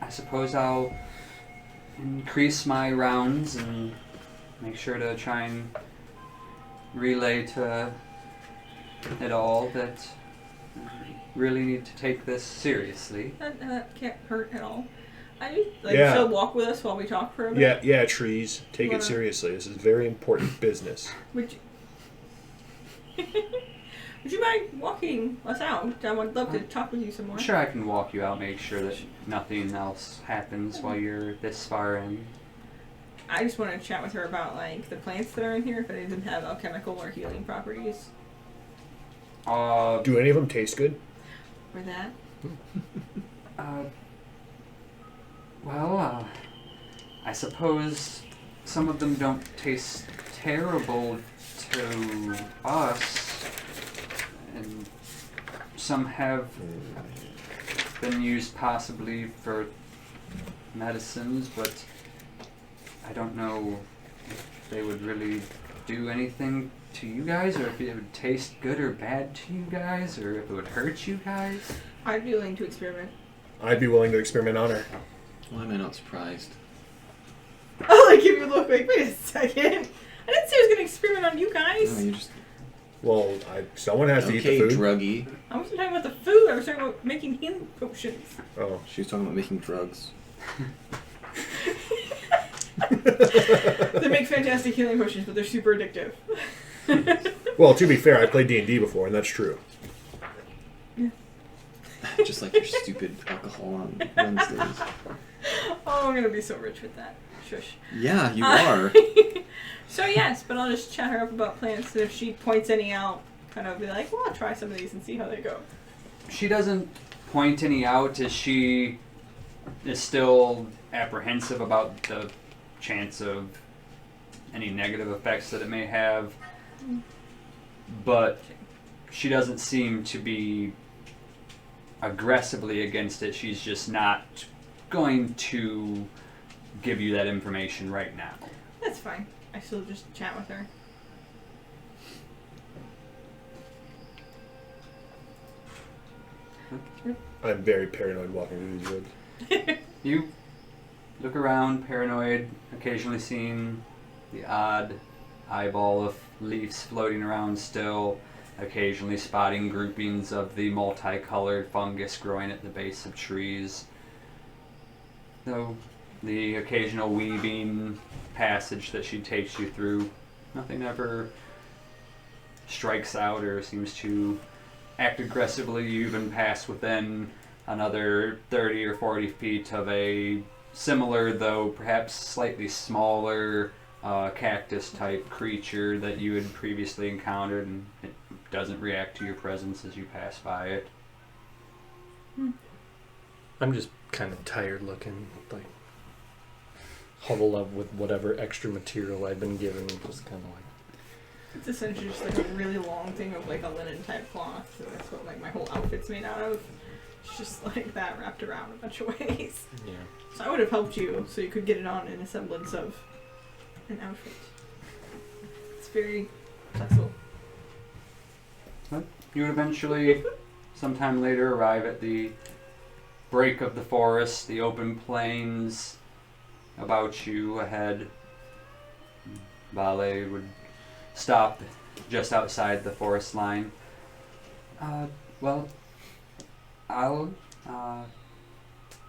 I suppose I'll increase my rounds and make sure to try and relay to it all that we really need to take this seriously. That can't hurt at all. I like Yeah. she'll walk with us while we talk for a bit. Yeah, trees. Take Wanna- it seriously. This is very important business. Would you mind walking us out? I would love to talk with you some more. I'm sure I can walk you out, make sure that nothing else happens while you're this far in. I just want to chat with her about like the plants that are in here, if any of them have alchemical or healing properties. Do any of them taste good? Or that. Well, I suppose some of them don't taste terrible to us, and some have been used possibly for medicines, but I don't know if they would really do anything to you guys, or if it would taste good or bad to you guys, or if it would hurt you guys. I'd be willing to experiment. I'd be willing to experiment on her. Why am I not surprised? Oh, like give you a look like, wait a second. I didn't say I was gonna experiment on you guys. No, you just Well, someone has to eat okay, the food. druggy. I wasn't talking about the food. I was talking about making healing potions. Oh. She was talking about making drugs. They make fantastic healing potions, but they're super addictive. Well, to be fair, I played D&D before, and that's true. Just like your stupid alcohol on Wednesdays. Oh, I'm gonna be so rich with that. Shush. Yeah, you are. So yes, but I'll just chat her up about plants, and if she points any out, kind of be like, well, I'll try some of these and see how they go. She doesn't point any out as she is still apprehensive about the chance of any negative effects that it may have, but she doesn't seem to be aggressively against it. She's just not going to give you that information right now. That's fine. I still just chat with her. I'm very paranoid walking through these woods. You look around, paranoid, occasionally seeing the odd eyeball of leaves floating around still, occasionally spotting groupings of the multicolored fungus growing at the base of trees. Though the occasional weaving passage that she takes you through, nothing ever strikes out or seems to act aggressively. You even pass within another 30 or 40 feet of a similar, though perhaps slightly smaller, cactus type creature that you had previously encountered, and it doesn't react to your presence as you pass by it. I'm just kind of tired looking, like huddled up with whatever extra material I've been given, just kind of like. It's essentially just like a really long thing of like a linen type cloth. So that's what like my whole outfit's made out of. It's just like that wrapped around a bunch of ways. Yeah. So I would have helped you so you could get it on in a semblance of an outfit. very flexible. You would eventually, sometime later, arrive at the break of the forest, the open plains about you ahead. Vale would stop just outside the forest line. Well, I'll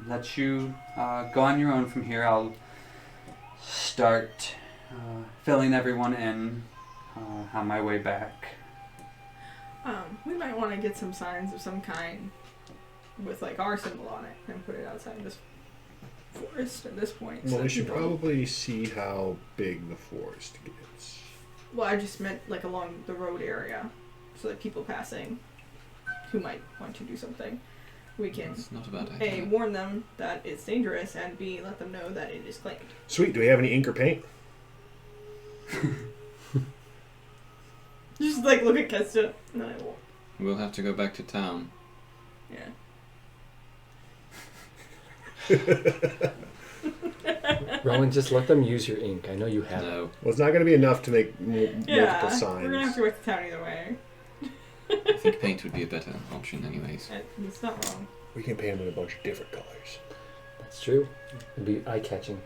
let you go on your own from here. I'll start filling everyone in on my way back. We might want to get some signs of some kind with like our symbol on it and put it outside this forest at this point. Well, so we should people- probably see how big the forest gets. Well, I just meant like along the road area, so that people passing who might want to do something, we can It's not a bad A, idea. warn them that it's dangerous, and B, let them know that it is claimed. Sweet. Do we have any ink or paint? Just like look at Kesta, and then I won't. We'll have to go back to town. Yeah. Rowan, just let them use your ink. I know you have it. No. Well, it's not going to be enough to make Yeah, multiple signs. we're gonna have to go to town either way. I think paint would be a better option anyways. And it's not wrong. We can paint them in a bunch of different colors. That's true. It'd be eye-catching.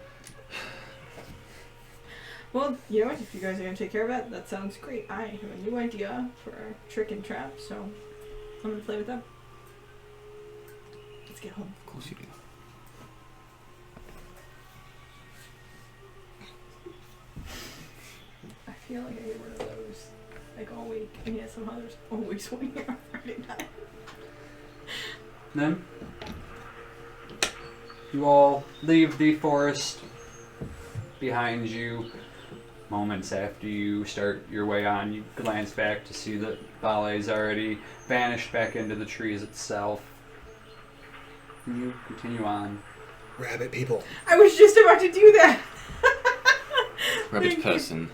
Well, you know what? If you guys are gonna take care of it, that sounds great. I have a new idea for a trick and trap, so I'm gonna play with them. Let's get home. Of course you do. I feel like I get rid of those like all week, and yet somehow there's always one here on Friday night. Then you all leave the forest behind you. Moments after you start your way on, you glance back to see that Vale's already vanished back into the trees itself. And you continue on. Rabbit people. I was just about to do that. Rabbit Thank you. person,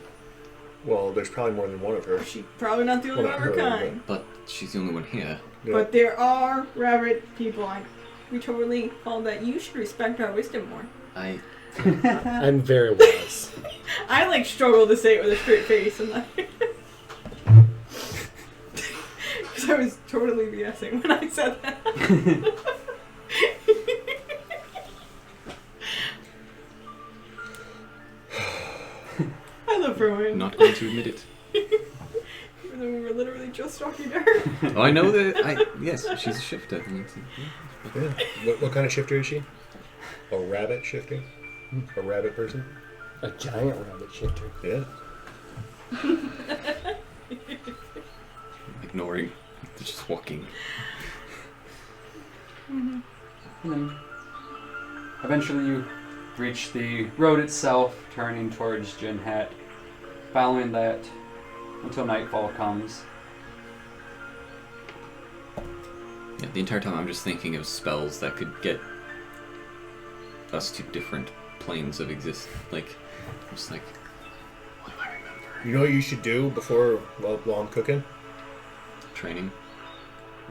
Well, there's probably more than one of her. She's probably not the only Well, one not of her her, kind. but she's the only one here. Yeah. But there are rabbit people. We totally called that. You should respect our wisdom more. I'm very wise. I like struggle to say it with a straight face, and like, because I was totally BSing when I said that. I love Rowan. Not going to admit it. Even though we were literally just talking to her. Oh, I know that. Yes, she's a shifter. Yeah. What kind of shifter is she? A rabbit shifter? A rabbit person? A giant rabbit shifter. Yeah. Ignoring, just walking. And then eventually you reach the road itself, turning towards Ginhat, following that until nightfall comes. Yeah, the entire time I'm just thinking of spells that could get us to different planes of existence. Like, just like, what do I remember? You know what you should do before, while I'm cooking? Training.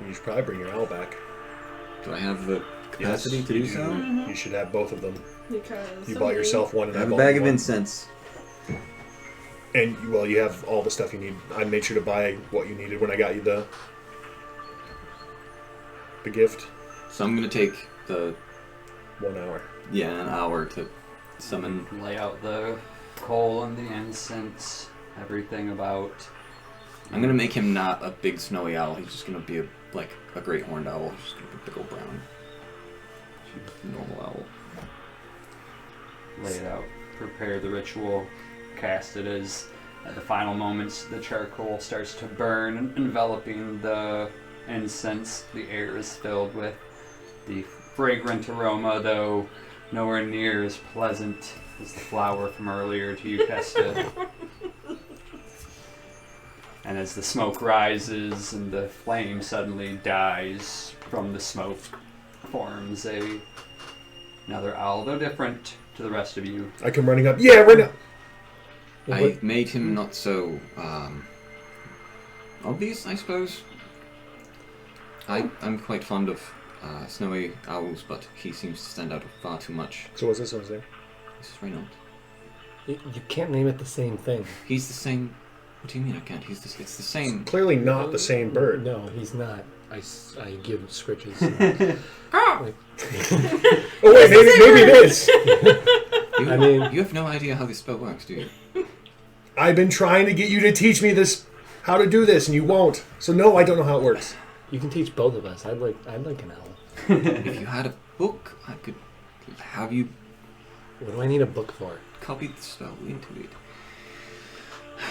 You should probably bring your owl back. Do I have the capacity Yes, to you do so? You should have both of them. Because You bought somebody- yourself one and I I have a bought bag of one. incense. And, well, you have all the stuff you need. I made sure to buy what you needed when I got you the gift. So I'm gonna take the 1 hour. an hour to summon. Lay out the coal and the incense, everything about. I'm gonna make him not a big snowy owl. He's just gonna be a great horned owl. He's just gonna be a big old brown. Normal owl. Lay it out, prepare the ritual, cast it as at the final moments the charcoal starts to burn, enveloping the incense. The air is filled with the fragrant aroma, though nowhere near as pleasant as the flower from earlier to you, Kesta. And as the smoke rises and the flame suddenly dies from the smoke, forms another owl, though different to the rest of you. I come running up. Yeah, right now. I made him not so obvious, I suppose. I'm quite fond of snowy owls, but he seems to stand out far too much. So what's this one's name? This is Reynolds. You can't name it the same thing. He's the same What do you mean I can't? It's the same. Clearly not the same bird. No, he's not. I give scritches. Oh wait, maybe it is. You have no idea how this spell works, do you? I've been trying to get you to teach me this, how to do this, and you won't. So no, I don't know how it works. You can teach both of us. I'd like an owl. If you had a book, I could have you What do I need a book for? copy the spell into it.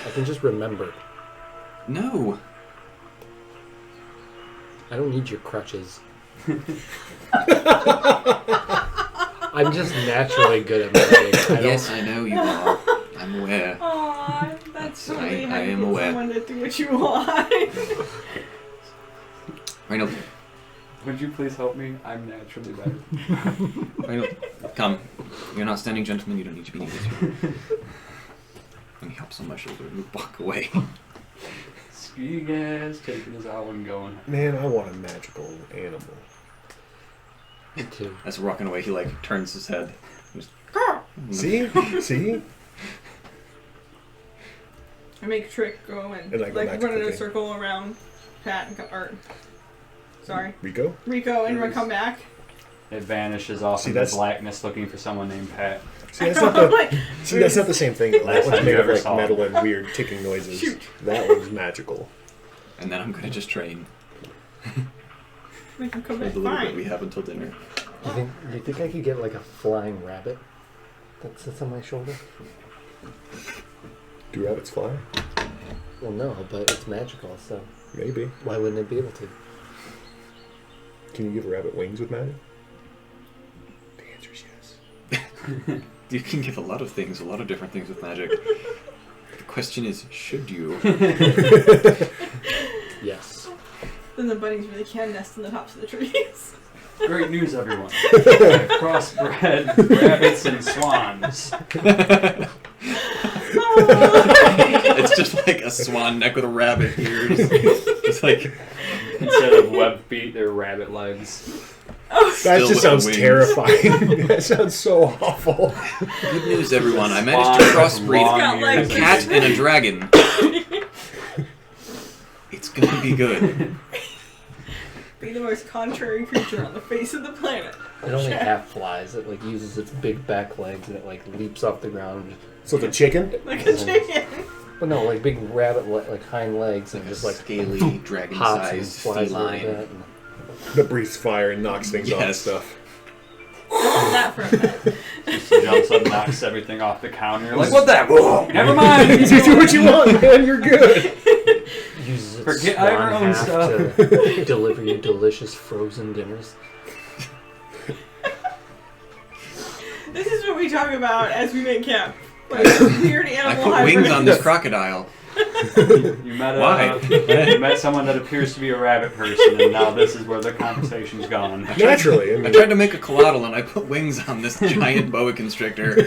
I can just remember. No. I don't need your crutches. I'm just naturally good at magic. Yes, I know you are. I'm aware. Aw, that's totally how I you am get aware. someone to do what you want. Reynold, Would you please help me? I'm naturally better. Reynold, come. You're not standing gentleman. You don't need to be near this. And he hops on my shoulder and we walk away. Ski gas, taking his owl and going. Man, I want a magical animal. Me too. As we're walking away, he like turns his head. And See? See? I make Trick go and And I go back to run in a cooking. circle around Pat and Rico? Rico and come back. It vanishes off See, into that's- blackness looking for someone named Pat. See, that's not the same thing. Though. That Last one's time made you of ever like saw metal it. and weird ticking noises. Shoot. That one's magical. then I'm gonna just train Make him come the back little bit fine. we have until dinner. Do you think I could get like a flying rabbit that sits on my shoulder? Do rabbits fly? Well, no, but it's magical, so Maybe. why wouldn't it be able to? Can you give a rabbit wings with magic? The answer is yes. You can give a lot of things, a lot of different things with magic. The question is, should you? Yes. Then the bunnies really can nest in the tops of the trees. Great news, everyone. I've crossbred rabbits and swans. It's just like a swan neck with a rabbit ears. It's like Instead of web feet, they're rabbit legs. That Still just with sounds wings. terrifying. That sounds so awful. good news, everyone. I managed to crossbreed Got a legs. cat and a dragon. It's gonna be good. Be the most contrary creature on the face of the planet. It only half flies. It like uses its big back legs and it like leaps off the ground. So the chicken? Like a chicken. But no, like big rabbit like hind legs and Like just a like scaly, hops and dragon-sized flies a little feline. bit. And That breathes fire and knocks things off and Yes. stuff. That for a pet. Just jumps up, knocks everything off the counter. You're like, what the? Whoa, never mind. You do what you want, man. You're good. uses its Forget swan our own half stuff. to deliver you delicious frozen dinners. This is what we talk about as we make camp. Like weird I animal put wings on this hybrids. crocodile. You met Why? you met someone that appears to be a rabbit person, and now this is where the conversation's gone. Naturally. I I mean, tried to make a collateral and I put wings on this giant boa constrictor.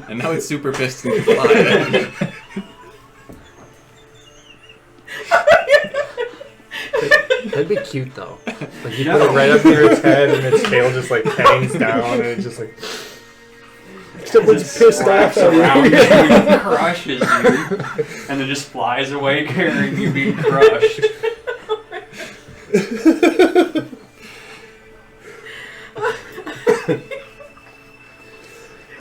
And now it's super pissed and can fly. That'd be cute though. Like you No. put it right up near its head and its tail just like hangs down and it's just like someone's pissed off around you at you. and crushes you, and then just flies away carrying you being crushed.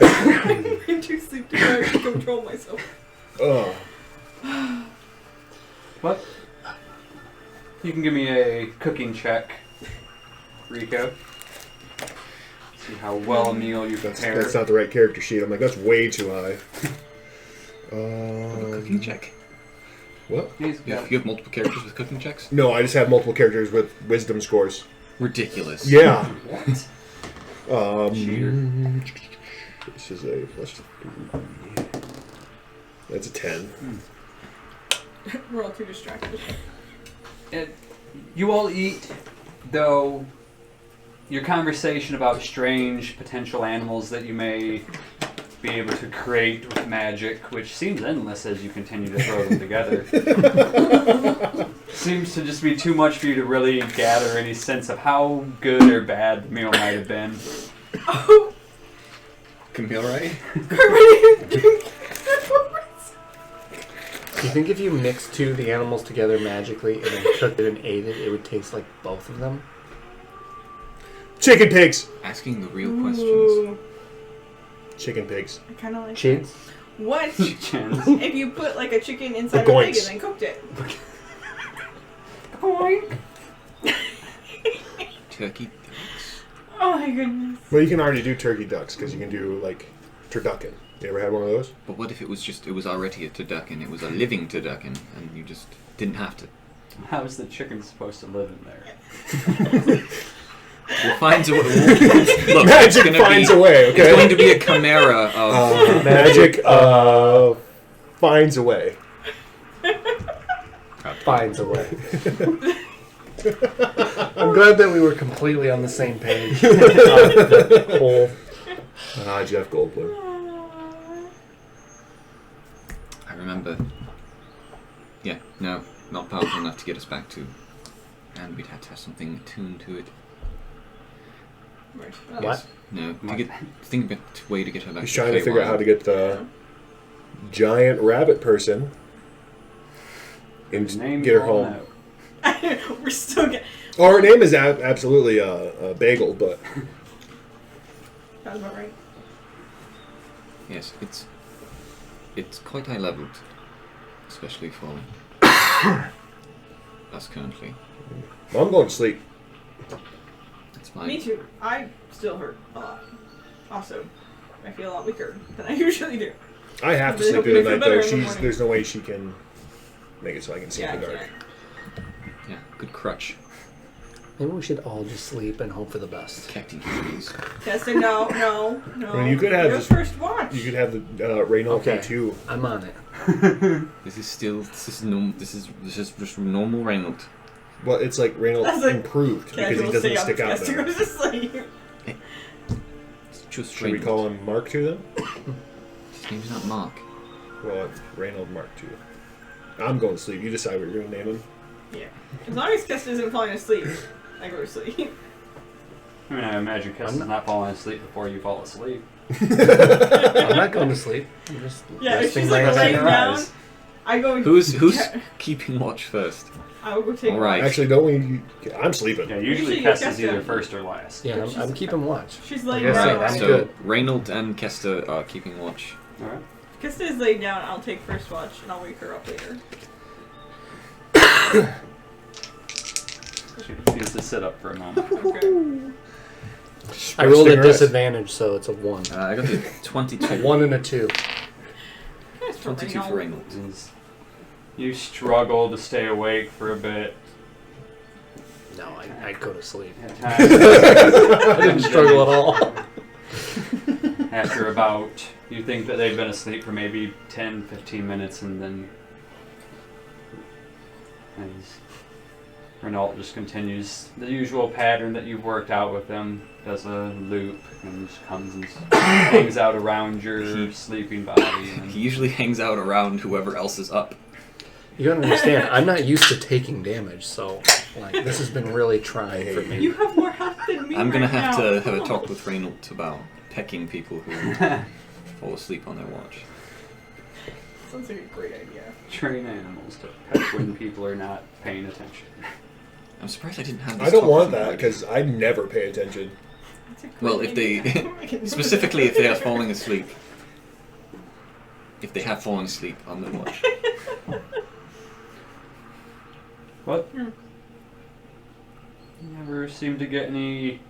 I'm too sleep deprived to control myself. Oh. What? You can give me a cooking check, Rico. See how well a meal you prepare. That's not the right character sheet. I'm like, that's way too high. Cooking check. What? He's You got have multiple characters with cooking checks? No, I just have multiple characters with wisdom scores. Ridiculous. Yeah. what? Cheater. This is a plus 3. That's a 10. We're all too distracted. You all eat, though your conversation about strange potential animals that you may be able to create with magic, which seems endless as you continue to throw them together, seems to just be too much for you to really gather any sense of how good or bad the meal might have been. Oh, Camille, right? Kermit! you you think if you mixed the animals together magically and then cooked it and ate it, it would taste like both of them? Chicken pigs. Asking the real questions. Ooh, Chicken pigs. I kind of like Chigs? that. What Chickens. if you put like a chicken inside a pig Goinks. and then cooked it? Goink. Turkey ducks. Oh my goodness. Well, you can already do turkey ducks because you can do like turducken. You ever had one of those? But what if it was already a turducken? It was a living turducken, and you just didn't have to. How is the chicken supposed to live in there? We'll find a way. Look, Magic finds a way. Okay. It's going to be a chimera of. Magic finds a way. Finds a way. I'm glad that we were completely on the same page. The whole Jeff Goldblum. I remember. Yeah, no, not powerful enough to get us back to. And we'd have to have something attuned to it. What? No, think of a way to get her back. He's to trying to figure out how to get the giant rabbit person and Name get her all home. out. We're still getting. Oh, her name is absolutely a bagel, but Sounds about right. Yes, it's quite high leveled, especially for us currently. well, I'm going to sleep. That's fine. Me too. I still hurt a lot. Also, I feel a lot weaker than I usually do. I have to Really sleep hoping through I the feel night better though. in the morning. There's no way she can make it so I can see Yeah, in the I dark. can't. Yeah, good crutch. Maybe we should all just sleep and hope for the best. Protecting humans. Tessa, no. I mean, you could have Your this- first watch. You could have the Reynolds Okay. P2. I'm on it. This is just normal Reynolds. Well, it's like Reynolds That's like improved because he Casual doesn't stay stick up. out Tessa there. was just like, It's just Should we Reynolds. call him Mark II then? His name's not Mark. Well, it's Reynolds Mark II. I'm going to sleep. You decide what you're going to name him. yeah. As long as Kesta isn't falling asleep, I go to sleep. I mean, I imagine Kessa's not falling asleep before you fall asleep. I'm not going to sleep. I'm just Yeah, if resting she's my like laying eyes. down, I go. Who's keeping watch first? I will go take. All right. Actually, don't we? I'm sleeping. Yeah, usually Usually Kessa's Kesta. either first or last. Yeah, I'm keeping watch. She's Like laying I said, down. I'm So good. Reynolds and Kesta are keeping watch. Alright. Kesta is laid down. I'll take first watch and I'll wake her up later. She needs to sit up for a moment. Okay. I rolled a Resting her eyes. disadvantage, so it's a 1. I got the 22. A 1 and a 2. That's for 22 for Reynolds. Reynolds. You struggle to stay awake for a bit. No, I go to sleep. At times, I didn't struggle at all. after about, you think that they've been asleep for maybe 10, 15 minutes, and then as Renault just continues the usual pattern that you've worked out with them, does a loop and just comes and hangs out around your sleeping body. And He usually hangs out around whoever else is up. You gotta understand, I'm not used to taking damage, so like this has been really trying for me. You have more health than me. I'm gonna right have now. to have a talk with Reynolds about pecking people who fall asleep on their watch. Sounds like a great idea. train animals to peck when people are not paying attention. I'm surprised I didn't have this I don't talk want with him that already. because I never pay attention. That's a great Well, if they idea. I can- specifically if they are falling asleep, if they have fallen asleep on the watch. What? You never seem to get any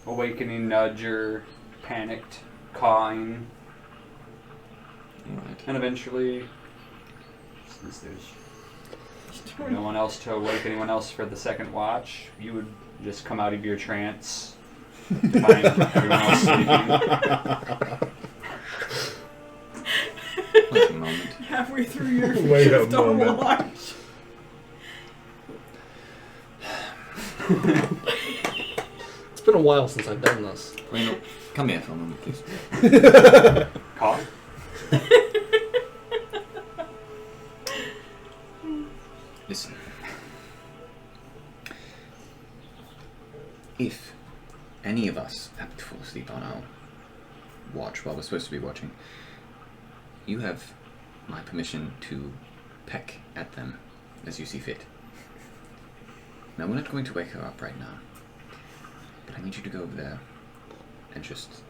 awakening nudge or panicked cawing. Alright. And eventually, since there's no one else to awake anyone else for the second watch, you would just come out of your trance, find everyone else sleeping. Wait a moment. Halfway through your Wait a shift on moment. watch. It's been a while since I've done this. Reynolds, come here for a moment, please. Caw? Listen. If any of us happen to fall asleep on our watch while we're supposed to be watching, you have my permission to peck at them as you see fit. Now, we're not going to wake her up right now, but I need you to go over there and just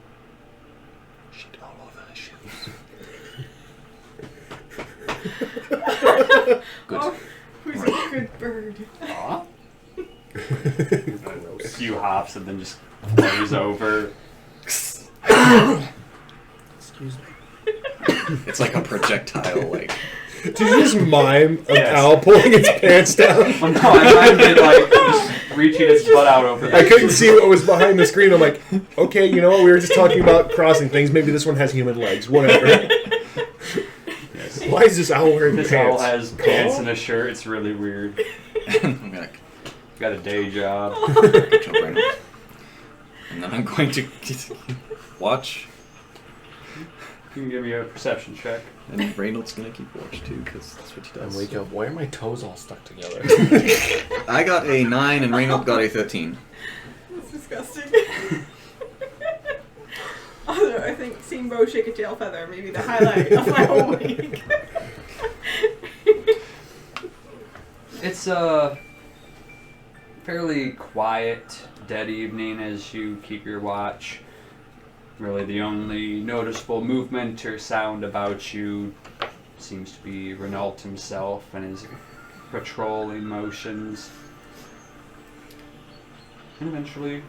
shit all over her shoes. Good. Oh, who's a good bird? Aw. A few hops and then just flows over. Excuse me. It's like a projectile, like. Did you just mime a cow pulling its pants down? Well, no, I mimed it like just reaching its butt out over I there. couldn't see what was behind the screen. I'm like, okay, you know what? We were just talking about crossing things. Maybe this one has human legs. Whatever. Yes. Why is this owl wearing This pants? owl has pants and a shirt. It's really weird. I'm gonna Got a day job. jump right up. And then I'm going to watch. You can give me a perception check. And Reynolds gonna keep watch too, because that's what he And does. wake up. Why are my toes all stuck together? I got a 9 and Reynolds got a 13. That's disgusting. Also, I think seeing Bo shake a tail feather may be the highlight of my whole week. It's a fairly quiet, dead evening as you keep your watch. Really, the only noticeable movement or sound about you seems to be Renault himself and his patrolling motions. And eventually,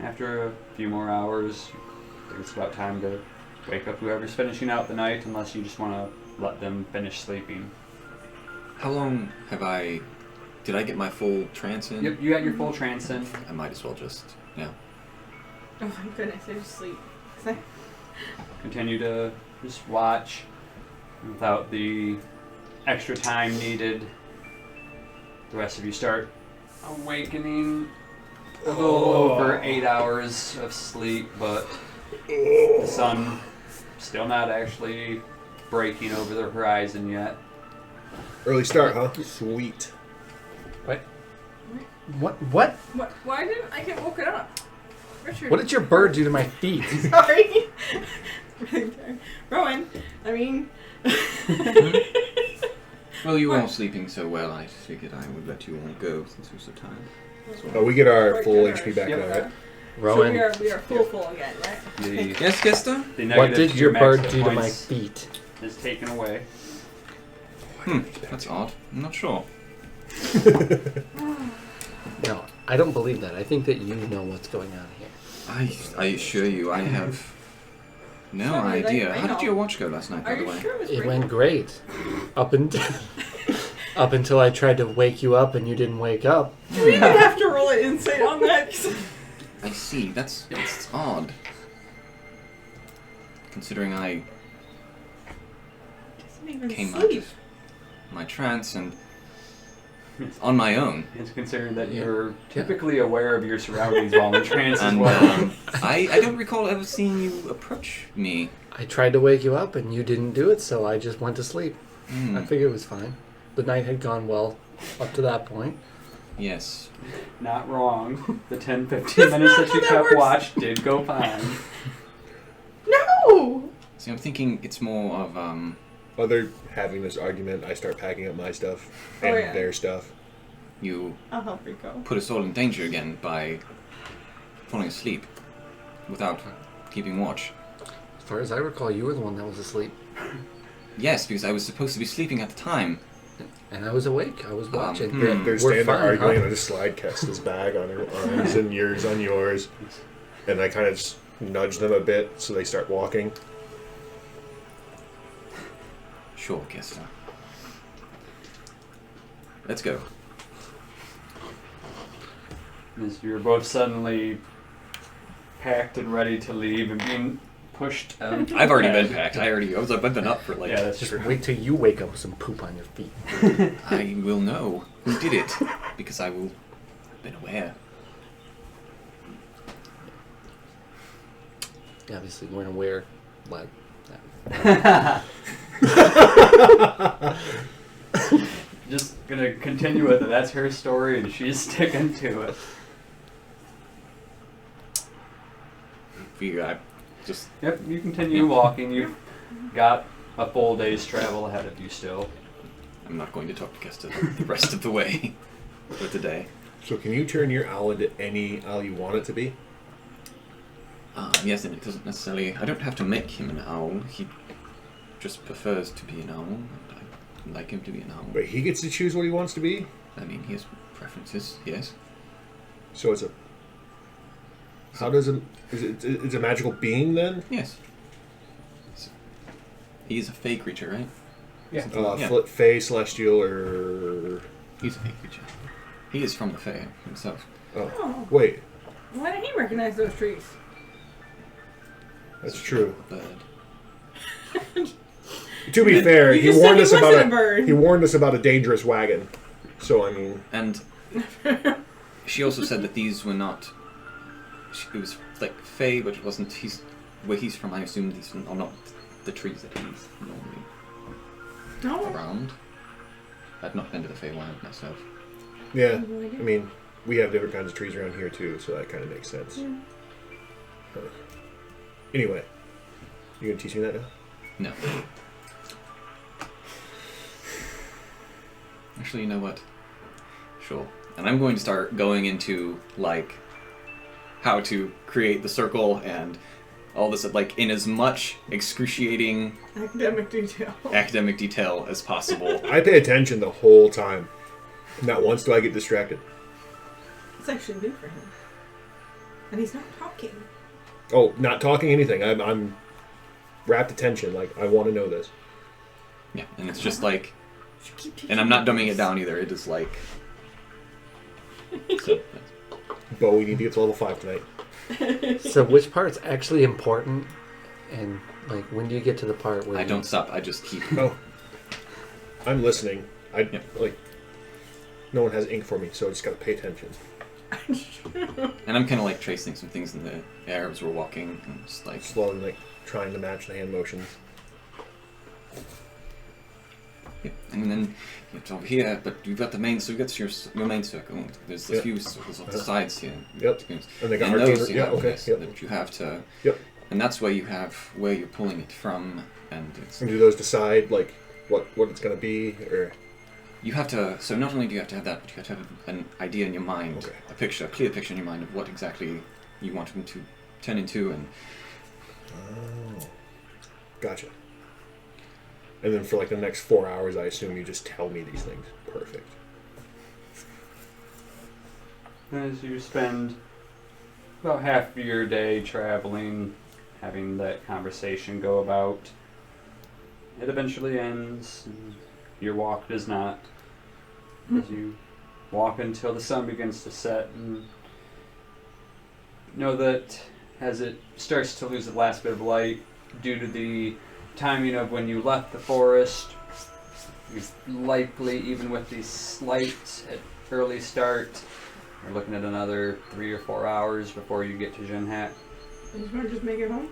after a few more hours, I think it's about time to wake up whoever's finishing out the night, unless you just want to let them finish sleeping. How long have I... Did I get my full trance in? Yep, you got your full trance in. I might as well just... Yeah. Oh my goodness, I just sleep. Continue to just watch without the extra time needed. The rest of you start awakening a little over 8 hours of sleep, but the sun still not actually breaking over the horizon yet. Early start, huh? Sweet. What? What? Why didn't I get woken up? Richard. What did your bird do to my feet? Sorry. Rowan, I mean... Well, you were all sleeping so well, I figured I would let you all go since you were so tired. Oh, we get our full Quite HP back Yep. now, right? So Rowan, we are full again, right? The, Yes, Kester? the what negative did to your max bird hit do to my points feet? is taken away. That's odd. I'm not sure. No, I don't believe that. I think that you know what's going on here. I assure you, I have no Sorry, like, idea. I How did know. your watch go last night, by Are the you way? sure it was It Rick? went great. Up until I tried to wake you up and you didn't wake up. Do we even have to roll an insight on that? 'Cause I see. That's odd. Considering I doesn't even came out sleep. of my trance and on my own. It's considered that Yeah. you're typically aware of your surroundings while in trance as And well. I don't recall ever seeing you approach me. I tried to wake you up and you didn't do it, so I just went to sleep. Hmm. I figured it was fine. The night had gone well up to that point. Yes. Not wrong. The 10-15 minutes that not you how that kept works. watch did go fine. No! See, I'm thinking it's more of While they're having this argument, I start packing up my stuff Oh, and yeah. their stuff. you I'll help Rico. put us all in danger again by falling asleep without keeping watch. As far as I recall, you were the one that was asleep. Yes, because I was supposed to be sleeping at the time. And I was awake. I was watching. They're We're standing there fine, arguing, huh? and I just slide Kesta's bag on her arms and yours on yours. And I kind of just nudge them a bit so they start walking. Sure, Kester. Let's go. As you're both suddenly packed and ready to leave and being pushed. I've already been packed. I've been up for like. Yeah, that's Just true. wait till you wake up with some poop on your feet. I will know who did it because I will have been aware. Obviously, we're gonna wear what? Just gonna continue with it. That's her story, and she's sticking to it. I just Yep, you continue walking. You've got a full day's travel ahead of you still. I'm not going to talk to Kesta the rest of the way for today. So can you turn your owl into any owl you want it to be? Yes, and it doesn't necessarily... I don't have to make him an owl. He just prefers to be an owl, and I like him to be an owl. But he gets to choose what he wants to be? I mean, he has preferences, yes. So it's a... How does it... It's a magical being then? Yes. He's a fey creature, right? Yeah. Yeah. Fey, celestial, or... He's a fey creature. He is from the Fae himself. Oh, wait. Why didn't he recognize those trees? That's true. Bird. To be fair, You he just warned said us he about wasn't a bird. He warned us about a dangerous wagon. So I mean, And she also said that these were not... It was like Fae, but it wasn't... Where he's from, I assume these are not the trees that he's normally around. I've not been to the Feywild myself. yeah. I mean, we have different kinds of trees around here too, so that kind of makes sense. Yeah. Huh. Anyway, you gonna teach me that now? No. Actually, you know what? Sure. And I'm going to start going into, like, how to create the circle and all this, like, in as much excruciating Academic detail as possible. I pay attention the whole time. Not once do I get distracted. It's actually new for him. And he's not talking. Oh, not talking anything. I'm rapt attention. Like, I want to know this. Yeah, and it's just like... Should keep teaching And I'm not him dumbing it this. down either. It is like... So, But we need to get to level 5 tonight. So which part's actually important? And, like, when do you get to the part where... I don't stop. I just keep... Oh. I'm listening. Yeah. Like, no one has ink for me, so I just gotta pay attention. And I'm kind of like tracing some things in the air as we're walking. And just like... Slowly, like, trying to match the hand motions. Yeah. And then it's over here, but you've got the main... So you got your main circle. There's a Yep. few circles off the sides here. Yep. And they got And our those team. you Yeah, have, okay. yes, Yep. that you have to... Yep. And that's where you have where you're pulling it from, and it's... And do those decide, like, what it's gonna be, or... You have to... So not only do you have to have that, but you have to have an idea in your mind, Okay. a clear picture in your mind of what exactly you want them to turn into, and... Oh. Gotcha. And then for, like, the next 4 hours, I assume you just tell me these things. Perfect. As you spend about half of your day traveling, having that conversation go about, it eventually ends, and your walk does not. As you walk until the sun begins to set, and know that as it starts to lose the last bit of light, due to the timing of when you left the forest, is likely, even with the slight early start, we're looking at another 3 or 4 hours before you get to Ginhat. You just want to just make it home?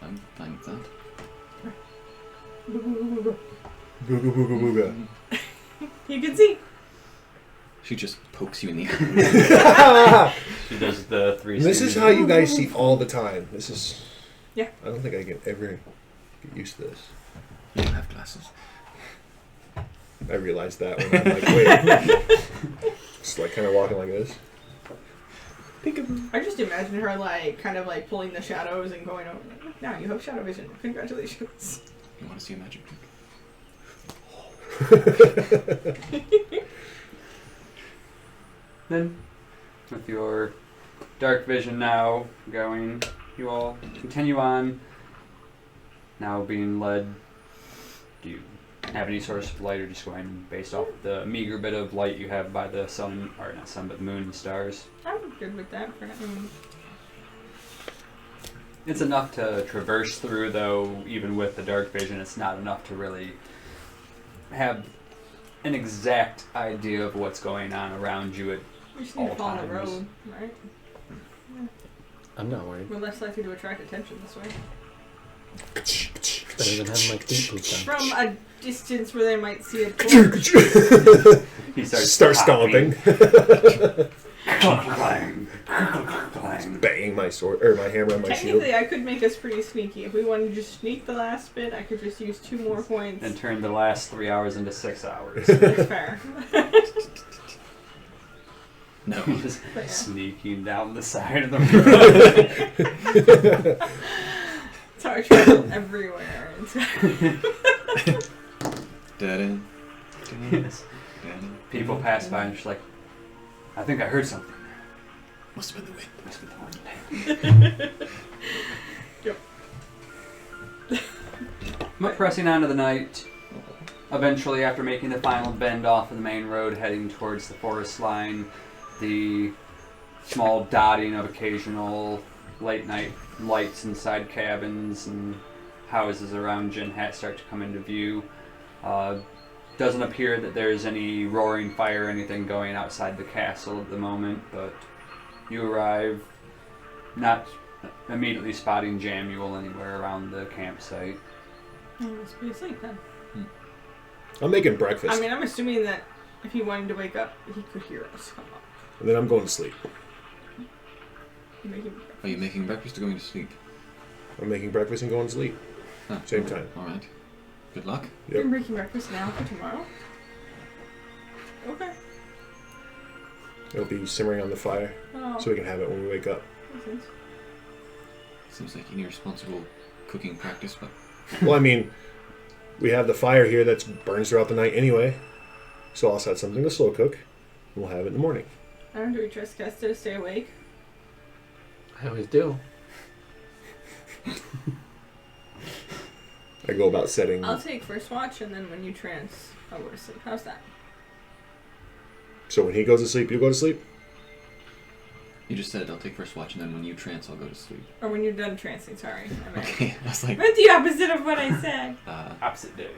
I'm fine with that. Booga booga booga. You can see. She just pokes you in the eye. She does the 3 This is stages. how you guys see all the time. This is... Yeah. I don't think I can ever get used to this. You don't have glasses. I realized that when I'm like, wait. Just like kind of walking like this. I just imagine her like kind of like pulling the shadows and going over. Now you have shadow vision. Congratulations. You want to see a magic trick? Then, with your dark vision now going, you all continue on, now being led. Do you have any source of light, or just going based off the meager bit of light you have by the sun, or not sun, but the moon and stars? I'm good with that for now. It's enough to traverse through, though, even with the dark vision, it's not enough to really have an exact idea of what's going on around you at We just need to all follow the times. road, right? I'm not worried. We're less likely to attract attention this way. Better than having my feet pooped on. From a distance where they might see a bush. He Start stomping. Clang, clang. banging my sword or my hammer on my shield. Technically, I could make us pretty sneaky. If we wanted to just sneak the last bit, I could just use 2 more points. And turn the last 3 hours into 6 hours. That's fair. No. Just But yeah. sneaking down the side of the road. So I travel everywhere. Da-da, Yes. da-da. People pass by and just like, I think I heard something. Must have been the wind. Must be the wind. Yep. But pressing on to the night, eventually after making the final bend off of the main road heading towards the forest line, the small dotting of occasional late night lights inside cabins and houses around Ginhat start to come into view. Doesn't appear that there's any roaring fire or anything going outside the castle at the moment, but you arrive, not immediately spotting Jamuel anywhere around the campsite. I must be asleep then. I'm making breakfast, I mean, I'm assuming that if he wanted to wake up, he could hear us come up. and then I'm going to sleep. You making Are you making breakfast or going to sleep? I'm making breakfast and going to sleep. Ah, Same time. All right. Good luck. You're making breakfast now for tomorrow? Okay. It'll be simmering on the fire, Oh, so we can have it when we wake up. makes sense. Seems like an irresponsible cooking practice, but Well, I mean, we have the fire here that burns throughout the night anyway, so I'll set something to slow cook, and we'll have it in the morning. I don't do we trust Kesta to stay awake? I always do. I go about setting. I'll take first watch, and then when you trance, I'll go to sleep. How's that? So when he goes to sleep, you go to sleep? you just said I'll take first watch, and then when you trance, I'll go to sleep. Or when you're done trancing, sorry. I meant, Okay. I was like, I meant the opposite of what I said. Opposite day.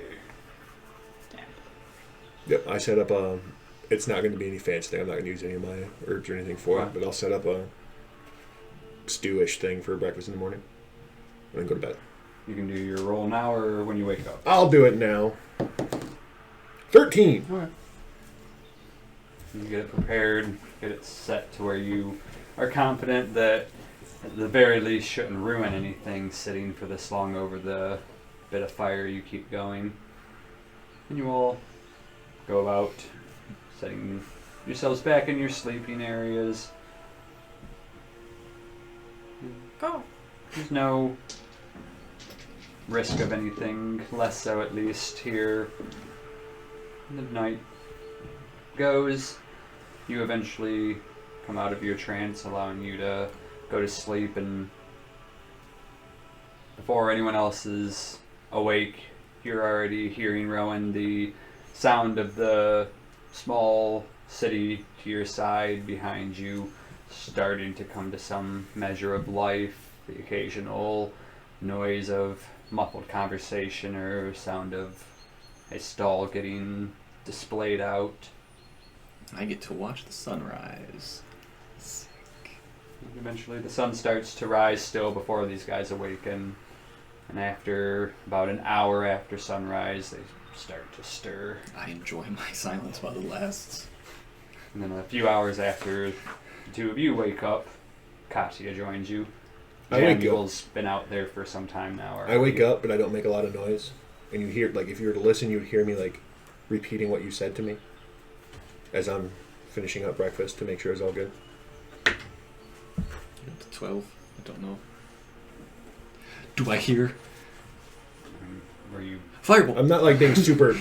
Yep, I set up a. It's not going to be any fancy thing. I'm not going to use any of my herbs or anything for it, but I'll set up a stewish thing for breakfast in the morning, and then go to bed. You can do your roll now or when you wake up. I'll do it now. 13. Alright. You get it prepared, get it set to where you are confident that at the very least shouldn't ruin anything sitting for this long over the bit of fire you keep going. And you all go about setting yourselves back in your sleeping areas. Go. There's no risk of anything, less so at least here. The night goes. You eventually come out of your trance, allowing you to go to sleep, and before anyone else is awake, you're already hearing, Rowan, the sound of the small city to your side behind you starting to come to some measure of life, the occasional noise of muffled conversation or sound of a stall getting displayed out. I get to watch the sunrise. And eventually the sun starts to rise still before these guys awaken, and after about an hour after sunrise they start to stir. I enjoy my silence while it lasts. And then a few hours after the two of you wake up, Katya joins you. I wake up. Samuel's been out there for some time now. I wake up, but I don't make a lot of noise. And you hear, like, if you were to listen, you'd hear me, like, repeating what you said to me as I'm finishing up breakfast to make sure it's all good. 12. I don't know. Do I hear Were you fireball? I'm not, like, being super...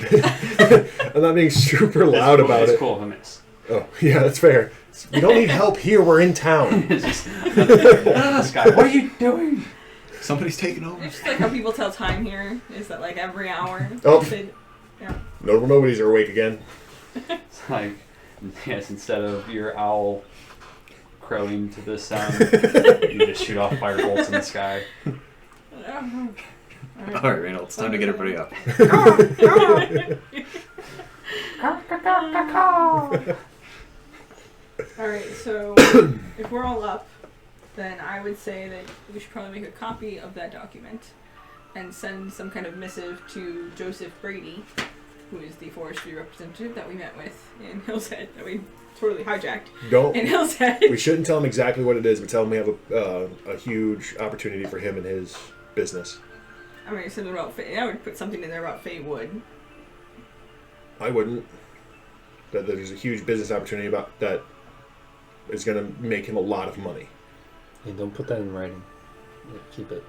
I'm not being super loud about it's it. cool if I miss. Oh, yeah, that's fair. We don't need help here. We're in town. It's just, this guy, what are you doing? Somebody's taking over. It's just like how people tell time here. Is that like every hour? Oh. Yeah. Notable Nobodies are awake again. It's like, yes, instead of your owl crowing to this sound, you just shoot off firebolts in the sky. Alright, Randall, it's time to get everybody up. Alright, so if we're all up, then I would say that we should probably make a copy of that document and send some kind of missive to Joseph Brady who is the forestry representative that we met with in Hill's Head, that we totally hijacked Don't. in Hill's Head. We shouldn't tell him exactly what it is, but tell him we have a huge opportunity for him and his business. I mean, something about I would put something in there about Faye Wood. I wouldn't. That there's a huge business opportunity about that is going to make him a lot of money. And don't put that in writing. Keep it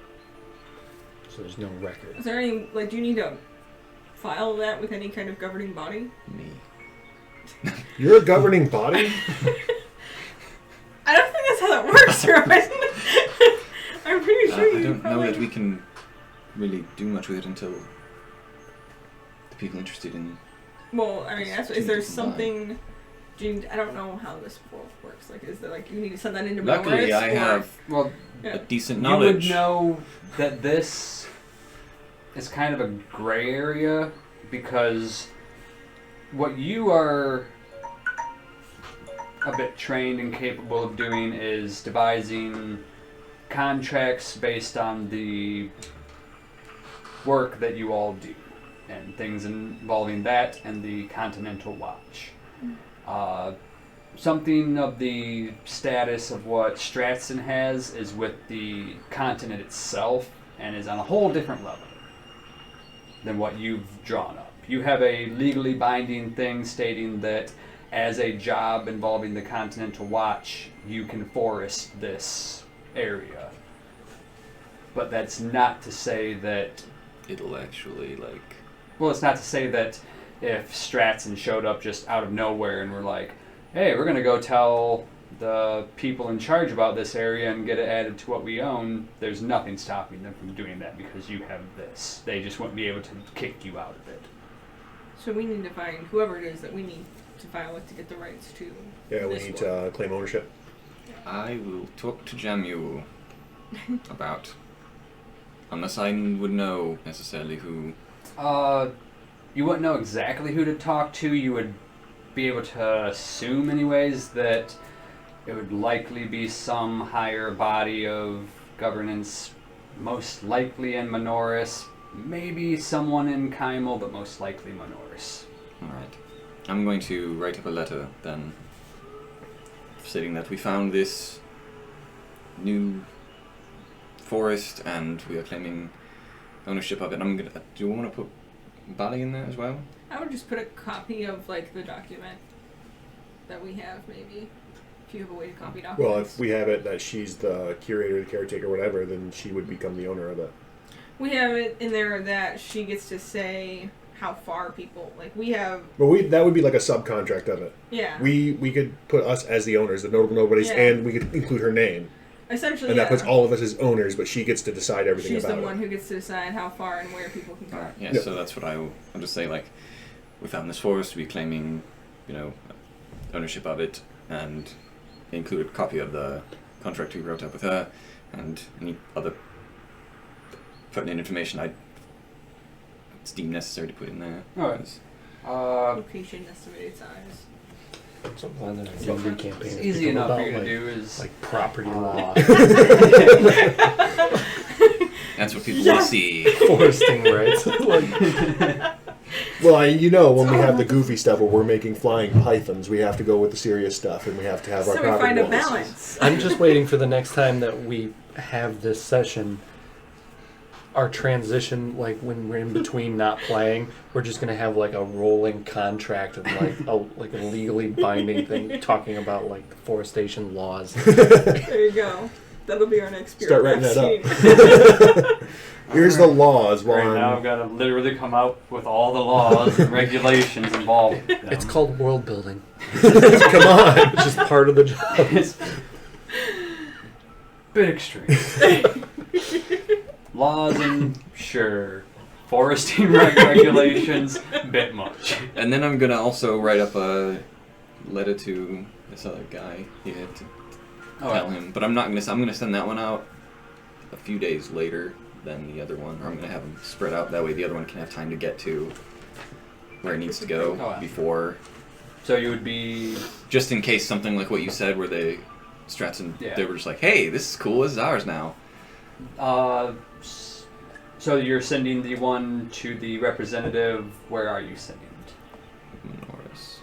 so there's no record. Is there any, like, do you need to file that with any kind of governing body? Me. You're a governing body? I don't think that's how that works, Robin. I'm pretty sure I you don't know probably... that we can really do much with it until the people interested in. Well, I mean, is there Combine. something... I don't know how this works. Like, is there, like, you need to send that into Luckily, Minoris, I or- have Well, a decent you knowledge. would know that this is kind of a gray area because what you are a bit trained and capable of doing is devising contracts based on the work that you all do and things involving that and the Continental Watch. Something of the status of what Stratson has is with the continent itself and is on a whole different level than what you've drawn up. You have a legally binding thing stating that as a job involving the Continental Watch, you can forest this area. But that's not to say that... It'll actually, like... Well, it's not to say that if Stratson showed up just out of nowhere and were like, hey, we're going to go tell the people in charge about this area and get it added to what we own, there's nothing stopping them from doing that because you have this. They just won't be able to kick you out of it. So we need to find whoever it is that we need to file with to get the rights to Yeah, we this need work. to claim ownership. I will talk to Jamu about... Unless I would know necessarily who... You wouldn't know exactly who to talk to. You would be able to assume anyways that it would likely be some higher body of governance, most likely in Minoris, maybe someone in Kymel, but most likely Minoris. Alright. I'm going to write up a letter then, stating that we found this new forest and we are claiming ownership of it. I'm gonna. Do you want to put Bali in there as well? I would just put a copy of, like, the document that we have, maybe. If you have a way to copy documents. Well, if we have it that she's the curator, the caretaker, whatever, then she would become the owner of it. We have it in there that she gets to say how far people, like, we have... But that would be like a subcontract of it. Yeah. We could put us as the owners, the Notable Nobodies, Yeah. and we could include her name. Essentially, And that yeah. puts all of us as owners, but she gets to decide everything She's about the it. one who gets to decide how far and where people can go. Alright, yeah, Yep. so that's what I'll just say, like, we found this forest, we claiming, ownership of it, and include a copy of the contract we wrote up with her, and any other pertinent information it's deemed necessary to put in there. Alright. Location, estimated size. So I'm glad that I did the campaign. It's It's easy become enough about, for you to like, do is... like property law, That's what people Yeah. will see. foresting rights. Like, Well, when we have the goofy stuff where we're making flying pythons, we have to go with the serious stuff, and we have to have our So we property find a laws. balance. I'm just waiting for the next time that we have this session. Our transition, like when we're in between not playing, we're just gonna have like a rolling contract of like a legally binding thing talking about like forestation laws. There you go. That'll be our next Start writing that bureaucracy. up. Here's the laws. Right now I've One. got to literally come out with all the laws and regulations involved. with them. It's called world building. Come on. It's just part of the job. It's a bit extreme. Laws and sure, foresting regulations, bit much. And then I'm gonna also write up a letter to this other guy here to tell him. But I'm gonna send that one out a few days later than the other one, or I'm gonna have them spread out. That way, the other one can have time to get to where it needs to go Oh, yeah. before. So you would be Just in case something like what you said, where Stratson, Yeah. they were just like, "Hey, this is cool. This is ours now." So you're sending the one to the representative. Where are you sending it? Norris.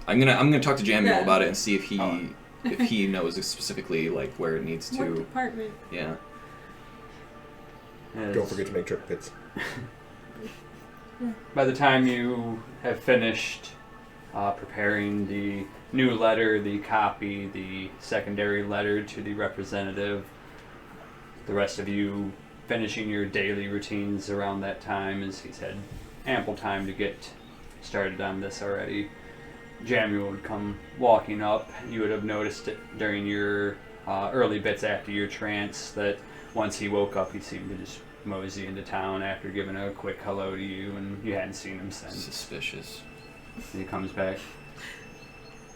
I'm gonna talk to Jamil Yeah. about it and see if he Oh. if he knows specifically like where it needs What to. department? Yeah. Don't forget to make triplets. By the time you have finished preparing the new letter, the copy, the secondary letter to the representative, the rest of you finishing your daily routines around that time, as he's had ample time to get started on this already. Jamie would come walking up. You would have noticed it during your early bits after your trance that once he woke up, he seemed to just mosey into town after giving a quick hello to you, and you hadn't seen him since. Suspicious. He comes back.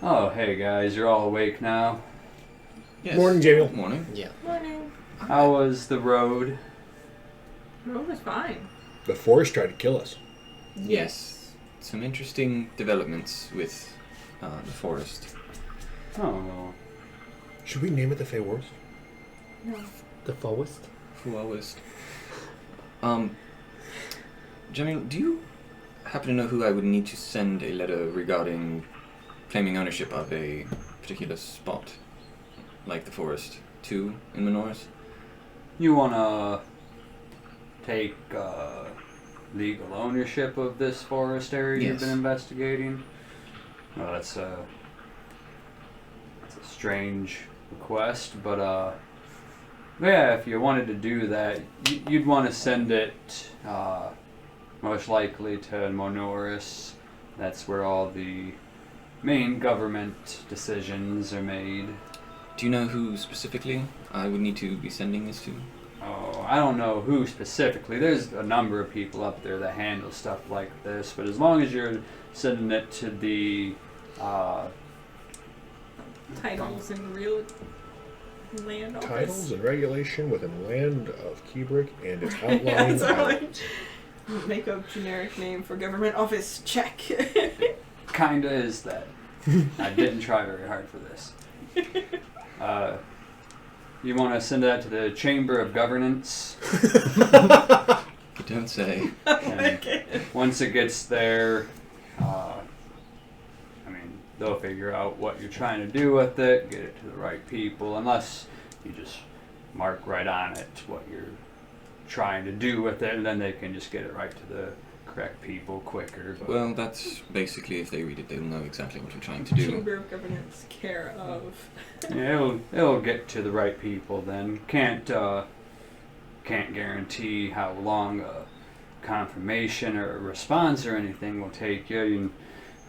Oh, hey guys, you're all awake now. Yes. Morning, Jamil. Morning. Yeah. Morning. How was the road? Road was fine. The forest tried to kill us. Yes. Some interesting developments with the forest. Oh, Should we name it the Fey Forest? No. The forest? Forest. Jamil, do you happen to know who I would need to send a letter regarding claiming ownership of a particular spot, like the forest, to in Menoris? you wanna take legal ownership of this forest area you've Yes. been investigating? Well, that's a strange request, but yeah, if you wanted to do that, you'd want to send it most likely to Monoris. That's where all the main government decisions are made. Do you know who specifically I would need to be sending this to? Oh, I don't know who specifically. There's a number of people up there that handle stuff like this, but as long as you're sending it to the Titles and real land office. Titles and regulation within land of Keybrick and its Yeah, outlying so like, islands. make a generic name for government office. Check. kinda is that. I didn't try very hard for this. You want to send that to the Chamber of Governance. You don't say. And once it gets there, they'll figure out what you're trying to do with it, get it to the right people, unless you just mark right on it what you're trying to do with it, and then they can just get it right to the correct people quicker. But Well, that's basically if they read it, they'll know exactly what we're trying to do. Chamber of Governance, care of. yeah, it'll get to the right people then. Can't guarantee how long a confirmation or a response or anything will take you. You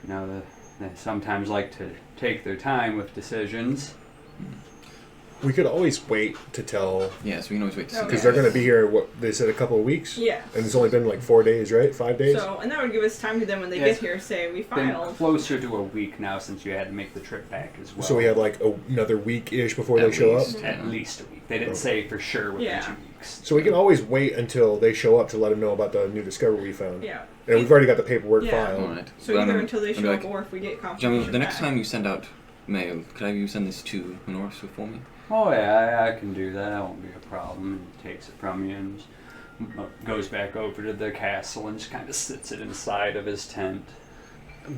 know, they sometimes like to take their time with decisions. We could always wait to tell, Yes, we can always wait to see. Okay. because they're going to be here, what, they said a couple of weeks? Yeah. And it's only been like 4 days, right? 5 days? So, and that would give us time to then when they Yes. get here say we Been filed. closer to a week now since you had to make the trip back as well. So we have like another week-ish before At they show least. up? at least a week. They didn't say for sure within Yeah. 2 weeks. So we can always wait until they show up to let them know about the new discovery we found. Yeah. And we've already got the paperwork Yeah. filed. Alright. So Well, either I'm- until they I'll show be up like, or if we get confirmation. Jamil, the next back. time you send out mail, could I have you send this to Menoris for me? Oh yeah, I can do that. That won't be a problem. He takes it from you and just goes back over to the castle and just kind of sits it inside of his tent.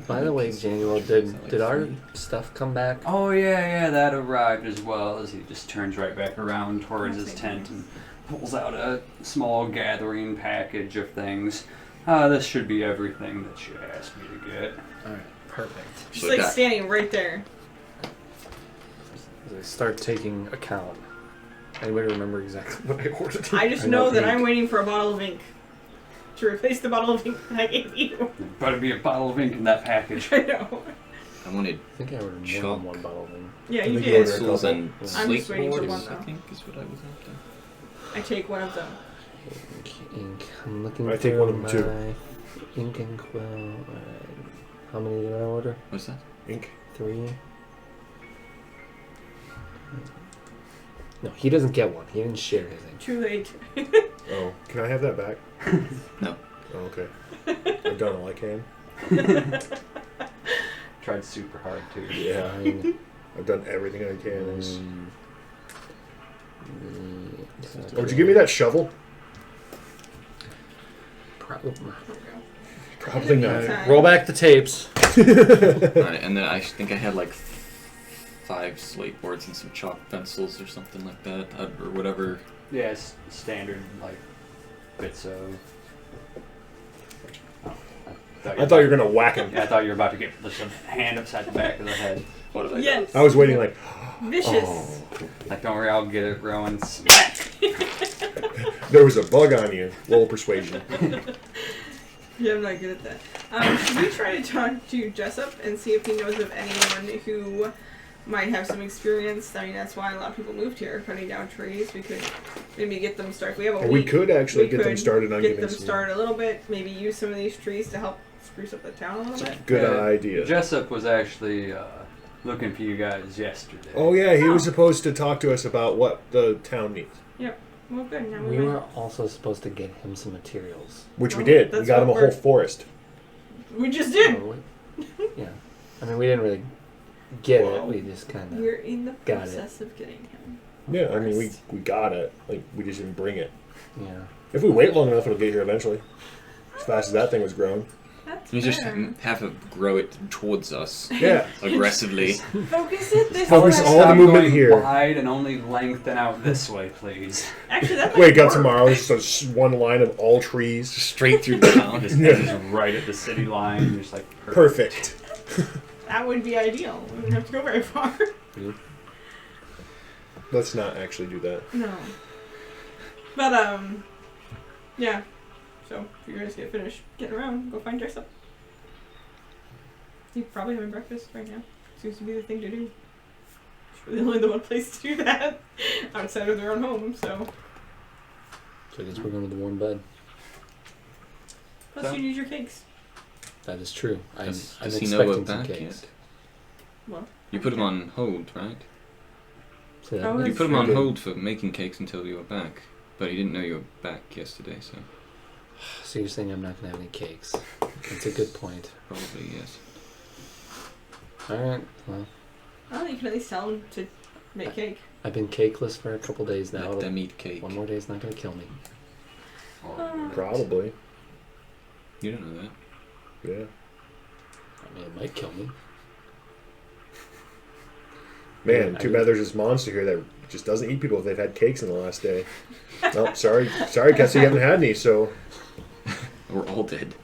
By the way, Januel, did our stuff come back? Oh yeah, that arrived as well. As he just turns right back around towards his tent and pulls out a small gathering package of things. This should be everything that you asked me to get. Alright, perfect. Just like that. standing right there. As I start taking account. Anybody remember exactly what I ordered? I just know that I'm waiting for a bottle of ink to replace the bottle of ink that I gave you. There better be a bottle of ink in that package. I know. I wanted I think I ordered more Chalk. than one bottle of ink. Yeah, I you think you did. ordered- pencils and I'm slate just waiting for boards, one, I though. think is what I was after. I take one of them. Ink. I'm looking I take through one of them, too. my ink and quill. Alright. How many did I order? What's that? Ink. 3. No, he doesn't get one. He didn't share his ink. Too late. Oh, can I have that back? No. Oh, okay. I've done all I can. Tried super hard too. Yeah. Fine. I've done everything I can. Mm, Oh, would you give me that shovel? Probably not. Time. Roll back the tapes. Alright, and then I think I had like 5 slate boards and some chalk pencils or something like that, or whatever. Yeah, it's standard, like, bits of... Oh, I thought you were going to whack him. Yeah, I thought you were about to get just a hand upside the back of the head. What did I Yes. I was waiting like, Vicious. oh, Like, don't worry, I'll get it, Rowan. Smack! there was a bug on you. Roll persuasion. Yeah, I'm not good at that. Should we try to talk to Jessup and see if he knows of anyone who might have some experience? I mean, that's why a lot of people moved here, cutting down trees. We could maybe get them started. We have a Or we week. could actually We get them could started on Get giving them some... started a little bit. Maybe use some of these trees to help spruce up the town a little bit. Good Yeah, idea. Jessup was actually looking for you guys yesterday. Oh yeah, he was Oh. supposed to talk to us about what the town needs. Well, good. Now We might- were also supposed to get him some materials. Which we Well, did. We that's got him a what whole we're- forest. We just did. Oh, yeah. I mean, we didn't really get Well, it. We just kind of... We're in the Got it. process of getting him. Yeah, I mean, we got it. Like, we just didn't bring it. Yeah. If we wait long enough, it'll get here eventually. As fast as that thing was growing. That's You just fair. have to grow it towards us Yeah. aggressively. Focus it this Focus way. all the Stop movement going here. wide and only lengthen out this way, please. Actually, that might Wake up work. tomorrow, it's just one line of all trees. Straight through the town. Just right at the city line, just like Perfect. That would be ideal. We wouldn't have to go very far. Let's not actually do that. No. But, yeah. So, if you guys get finished getting around, go find Jessup. He's probably having breakfast right now. Seems to be the thing to do. It's really only the one place to do that outside of their own home, so. So I guess we're going to the warm bed. Plus, So- you need your cakes. That is true. I'm Does expecting he know we're some back cakes. yet? Well, You put him on hold, right? So that Oh, You that's put him true. on hold for making cakes until you were back. But he didn't know you were back yesterday, so so you're saying I'm not going to have any cakes. That's a good point. probably yes. Alright, well, well, you can at least tell him to make cake. I've been cakeless for a couple days now. Let them eat cake. One more day's not going to kill me. Probably. You don't know that. Yeah. I mean, it might kill me. Man, I too mean- bad there's this monster here that just doesn't eat people if they've had cakes in the last day. No, sorry, Cassie, you haven't had any, so... We're all dead.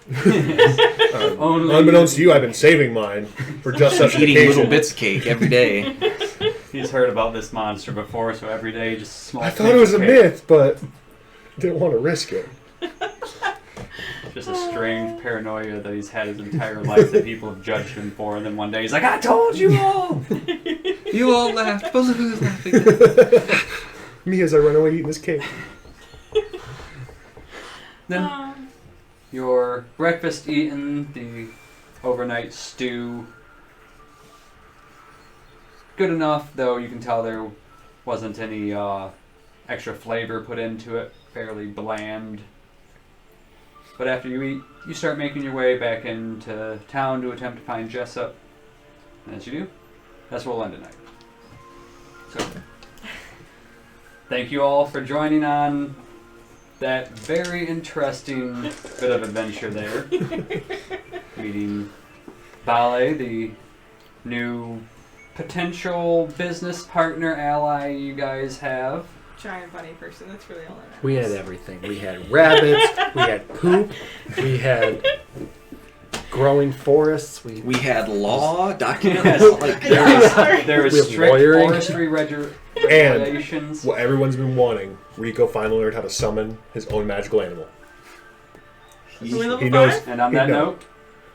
Only- Unbeknownst to you, I've been saving mine for just such an Eating occasion. little bits of cake every day. He's heard about this monster before, so every day just small. I thought it was a myth, but didn't want to risk it. Just a strange paranoia that he's had his entire life that people have judged him for, and then one day he's like, "I told you all." You all laughed, but who's laughing? Me as I run away eating this cake. Then your breakfast eaten, the overnight stew. Good enough, though you can tell there wasn't any extra flavor put into it. Fairly bland. But after you eat, you start making your way back into town to attempt to find Jessup. And as you do, that's where we'll end tonight. So, thank you all for joining on that very interesting bit of adventure there. Meeting Bale, the new potential business partner ally you guys have. Giant bunny person, that's really all that matters. We had everything. We had rabbits. We had poop. We had growing forests. We had law documents. Yes. Like, There We is have strict lawyering. forestry regulations. What everyone's been wanting, Rico finally learned how to summon his own magical animal. Are we level He knows. 5? And on He that knows.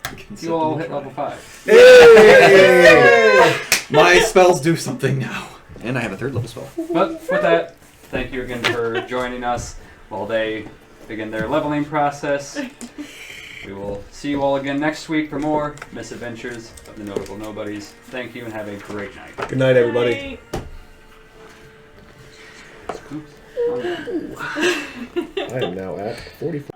note, you all hit level 5. Hey! my spells do something now. And I have a third level spell. But with that, thank you again for joining us while they begin their leveling process. We will see you all again next week for more Misadventures of the Notable Nobodies. Thank you and have a great night. Good night, everybody. Oops. Oh, no. I am now at 44.